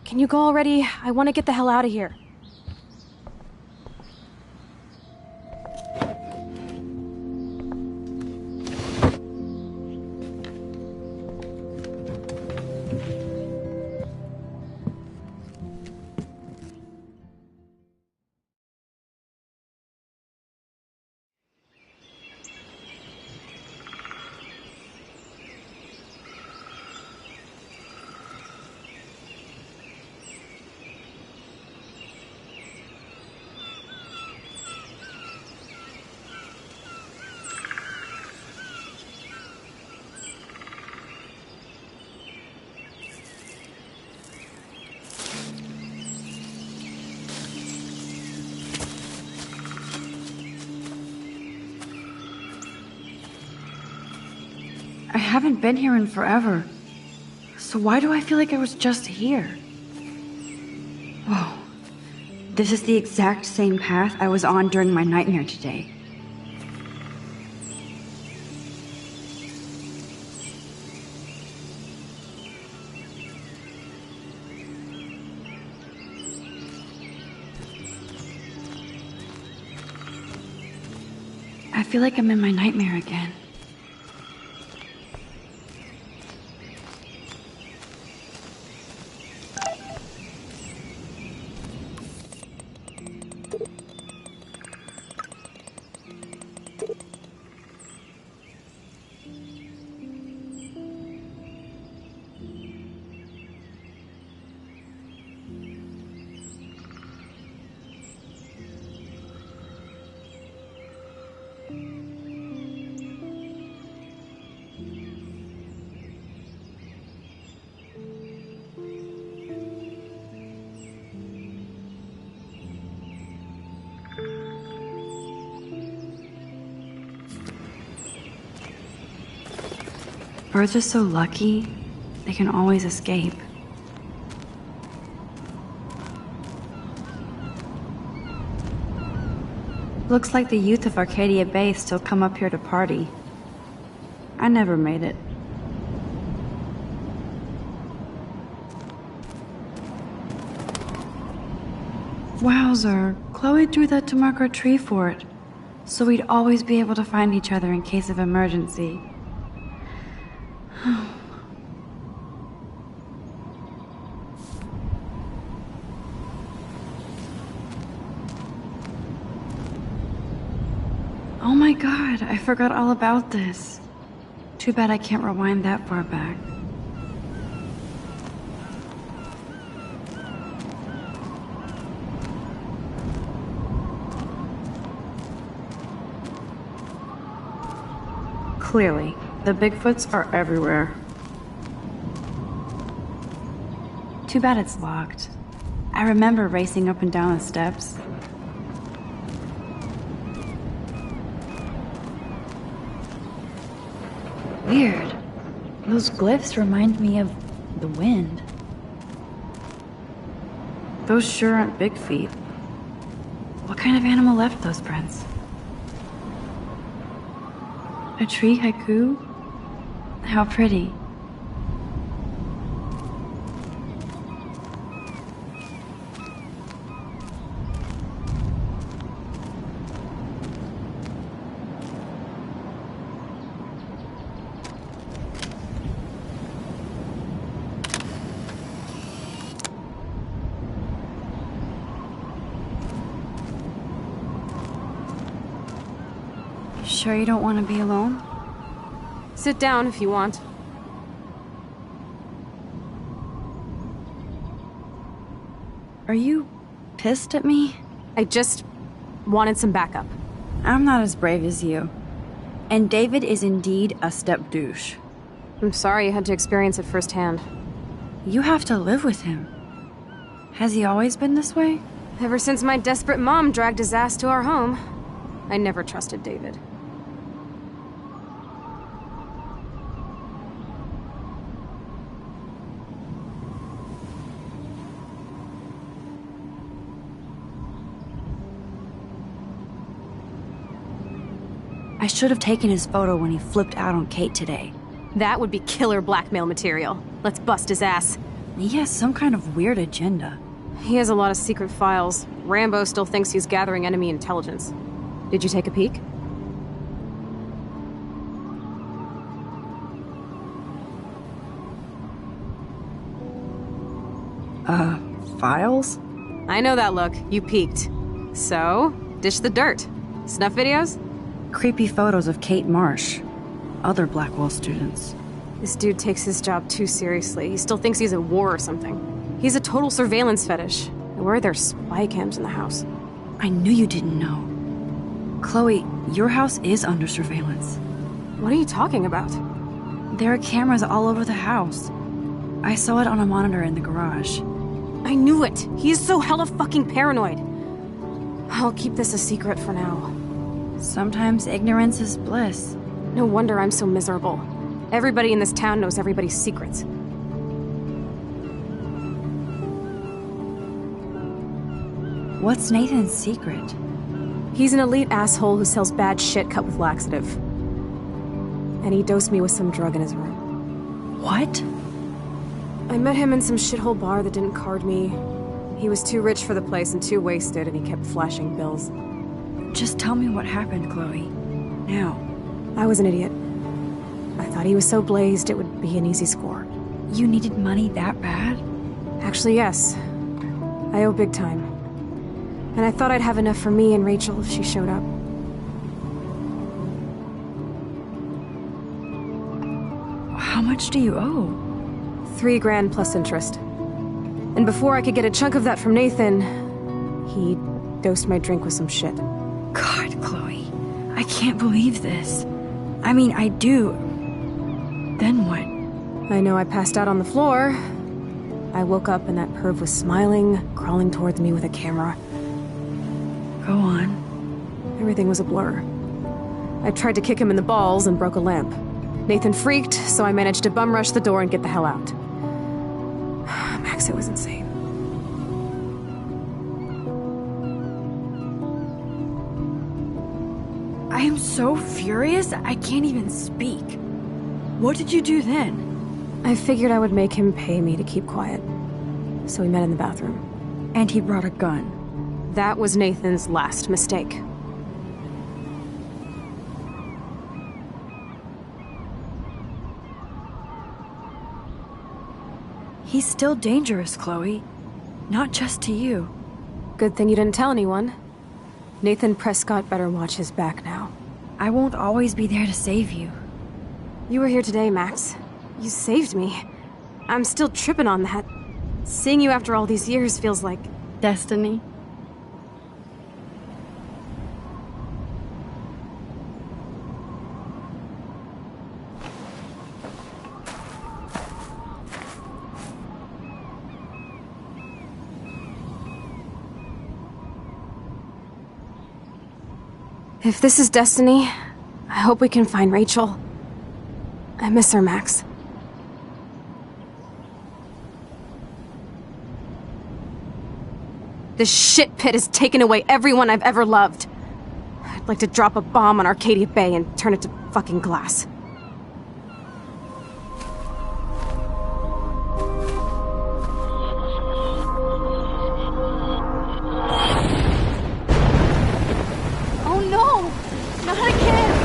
Can you go already? I want to get the hell out of here. I haven't been here in forever. So why do I feel like I was just here? Whoa. This is the exact same path I was on during my nightmare today. I feel like I'm in my nightmare again. Birds are so lucky, they can always escape. Looks like the youth of Arcadia Bay still come up here to party. I never made it. Wowzer, Chloe drew that to mark our tree fort, so we'd always be able to find each other in case of emergency. Oh my god, I forgot all about this. Too bad I can't rewind that far back. Clearly, the Bigfoots are everywhere. Too bad it's locked. I remember racing up and down the steps. Weird. Those glyphs remind me of the wind. Those sure aren't big feet. What kind of animal left those prints? A tree haiku? How pretty. Sure you don't want to be alone? Sit down if you want. Are you pissed at me? I just wanted some backup. I'm not as brave as you. And David is indeed a step douche. I'm sorry you had to experience it firsthand. You have to live with him. Has he always been this way? Ever since my desperate mom dragged his ass to our home, I never trusted David. I should have taken his photo when he flipped out on Kate today. That would be killer blackmail material. Let's bust his ass. He has some kind of weird agenda. He has a lot of secret files. Rambo still thinks he's gathering enemy intelligence. Did you take a peek? Files? I know that look. You peeked. So, dish the dirt. Snuff videos? Creepy photos of Kate Marsh. Other Blackwell students. This dude takes his job too seriously. He still thinks he's at war or something. He's a total surveillance fetish. Where are there spy cams in the house? I knew you didn't know. Chloe, your house is under surveillance. What are you talking about? There are cameras all over the house. I saw it on a monitor in the garage. I knew it! He is so hella fucking paranoid. I'll keep this a secret for now. Sometimes ignorance is bliss. No wonder I'm so miserable. Everybody in this town knows everybody's secrets. What's Nathan's secret? He's an elite asshole who sells bad shit cut with laxative. And he dosed me with some drug in his room. What? I met him in some shithole bar that didn't card me. He was too rich for the place and too wasted, and he kept flashing bills. Just tell me what happened, Chloe. Now. I was an idiot. I thought he was so blazed it would be an easy score. You needed money that bad? Actually, yes. I owe big time. And I thought I'd have enough for me and Rachel if she showed up. How much do you owe? $3 grand plus interest. And before I could get a chunk of that from Nathan, he dosed my drink with some shit. God, Chloe. I can't believe this. I mean, I do. Then what? I know I passed out on the floor. I woke up and that perv was smiling, crawling towards me with a camera. Go on. Everything was a blur. I tried to kick him in the balls and broke a lamp. Nathan freaked, so I managed to bum rush the door and get the hell out. Max, it was insane. I am so furious, I can't even speak. What did you do then? I figured I would make him pay me to keep quiet. So we met in the bathroom. And he brought a gun. That was Nathan's last mistake. He's still dangerous, Chloe. Not just to you. Good thing you didn't tell anyone. Nathan Prescott better watch his back now. I won't always be there to save you. You were here today, Max. You saved me. I'm still tripping on that. Seeing you after all these years feels like... destiny. If this is destiny, I hope we can find Rachel. I miss her, Max. This shit pit has taken away everyone I've ever loved. I'd like to drop a bomb on Arcadia Bay and turn it to fucking glass. Oh no! Not again!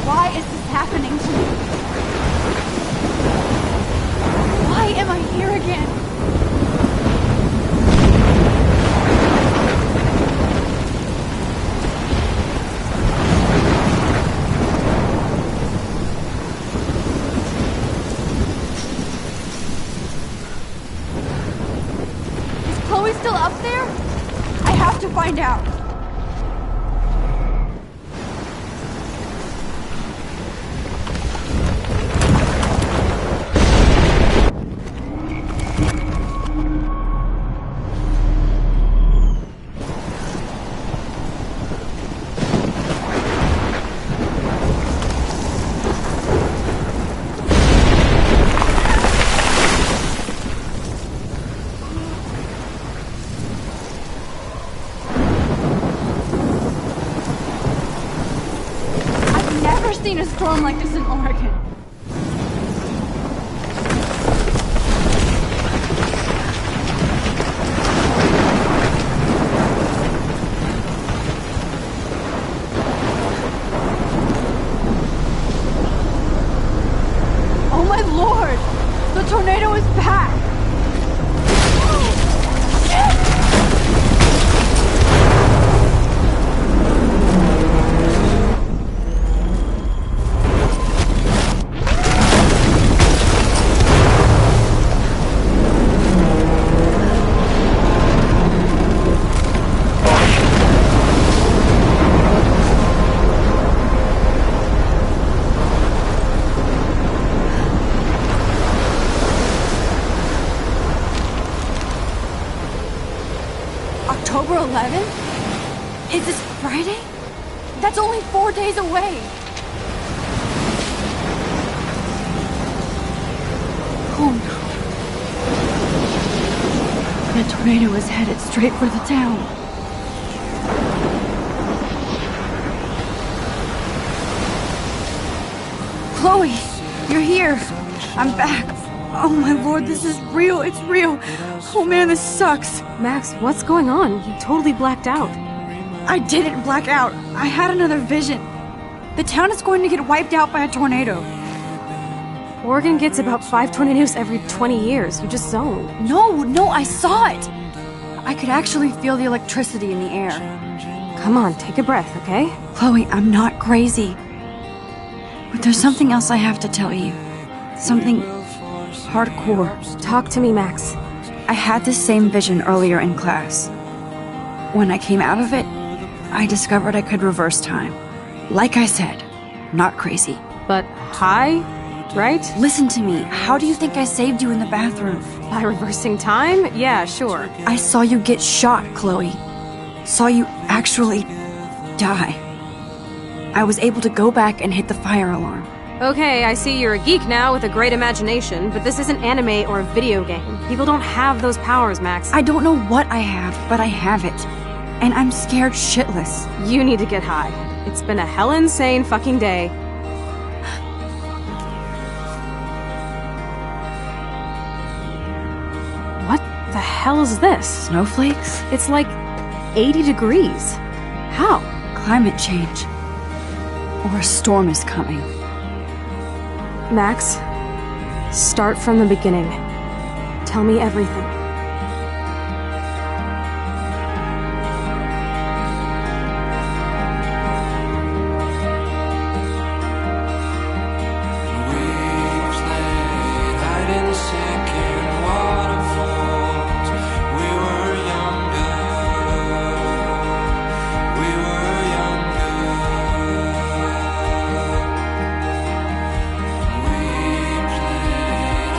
Why is this happening to me? Why am I here again? Is Chloe still up there? I have to find out. Seen a storm like this in Oregon. Oh my lord! The tornado is back! October 11th? Is this Friday? That's only 4 days away. Oh no. The tornado is headed straight for the town. Chloe, you're here. I'm back. Oh my lord, this is real. It's real. Oh man, this sucks. Max, what's going on? You totally blacked out. I didn't black out. I had another vision. The town is going to get wiped out by a tornado. Oregon gets about 5 tornadoes every 20 years. You just zoned. No, I saw it. I could actually feel the electricity in the air. Come on, take a breath, okay? Chloe, I'm not crazy. But there's something else I have to tell you. Something hardcore. Talk to me, Max. I had this same vision earlier in class. When I came out of it, I discovered I could reverse time. Like I said, not crazy. But high, right? Listen to me. How do you think I saved you in the bathroom? By reversing time? Yeah, sure. I saw you get shot, Chloe. Saw you actually die. I was able to go back and hit the fire alarm. Okay, I see you're a geek now with a great imagination, but this isn't anime or a video game. People don't have those powers, Max. I don't know what I have, but I have it. And I'm scared shitless. You need to get high. It's been a hell insane fucking day. What the hell is this? Snowflakes? It's like 80 degrees. How? Climate change. Or a storm is coming. Max, start from the beginning. Tell me everything.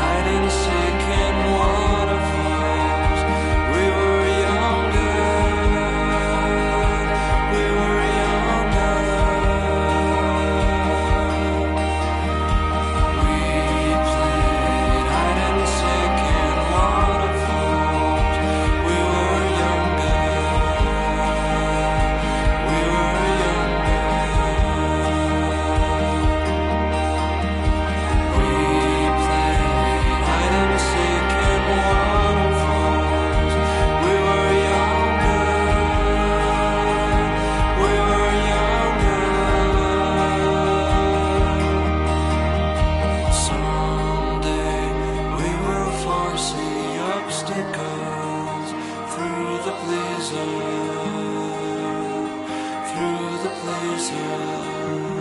Hide and seek in waterfalls. sun.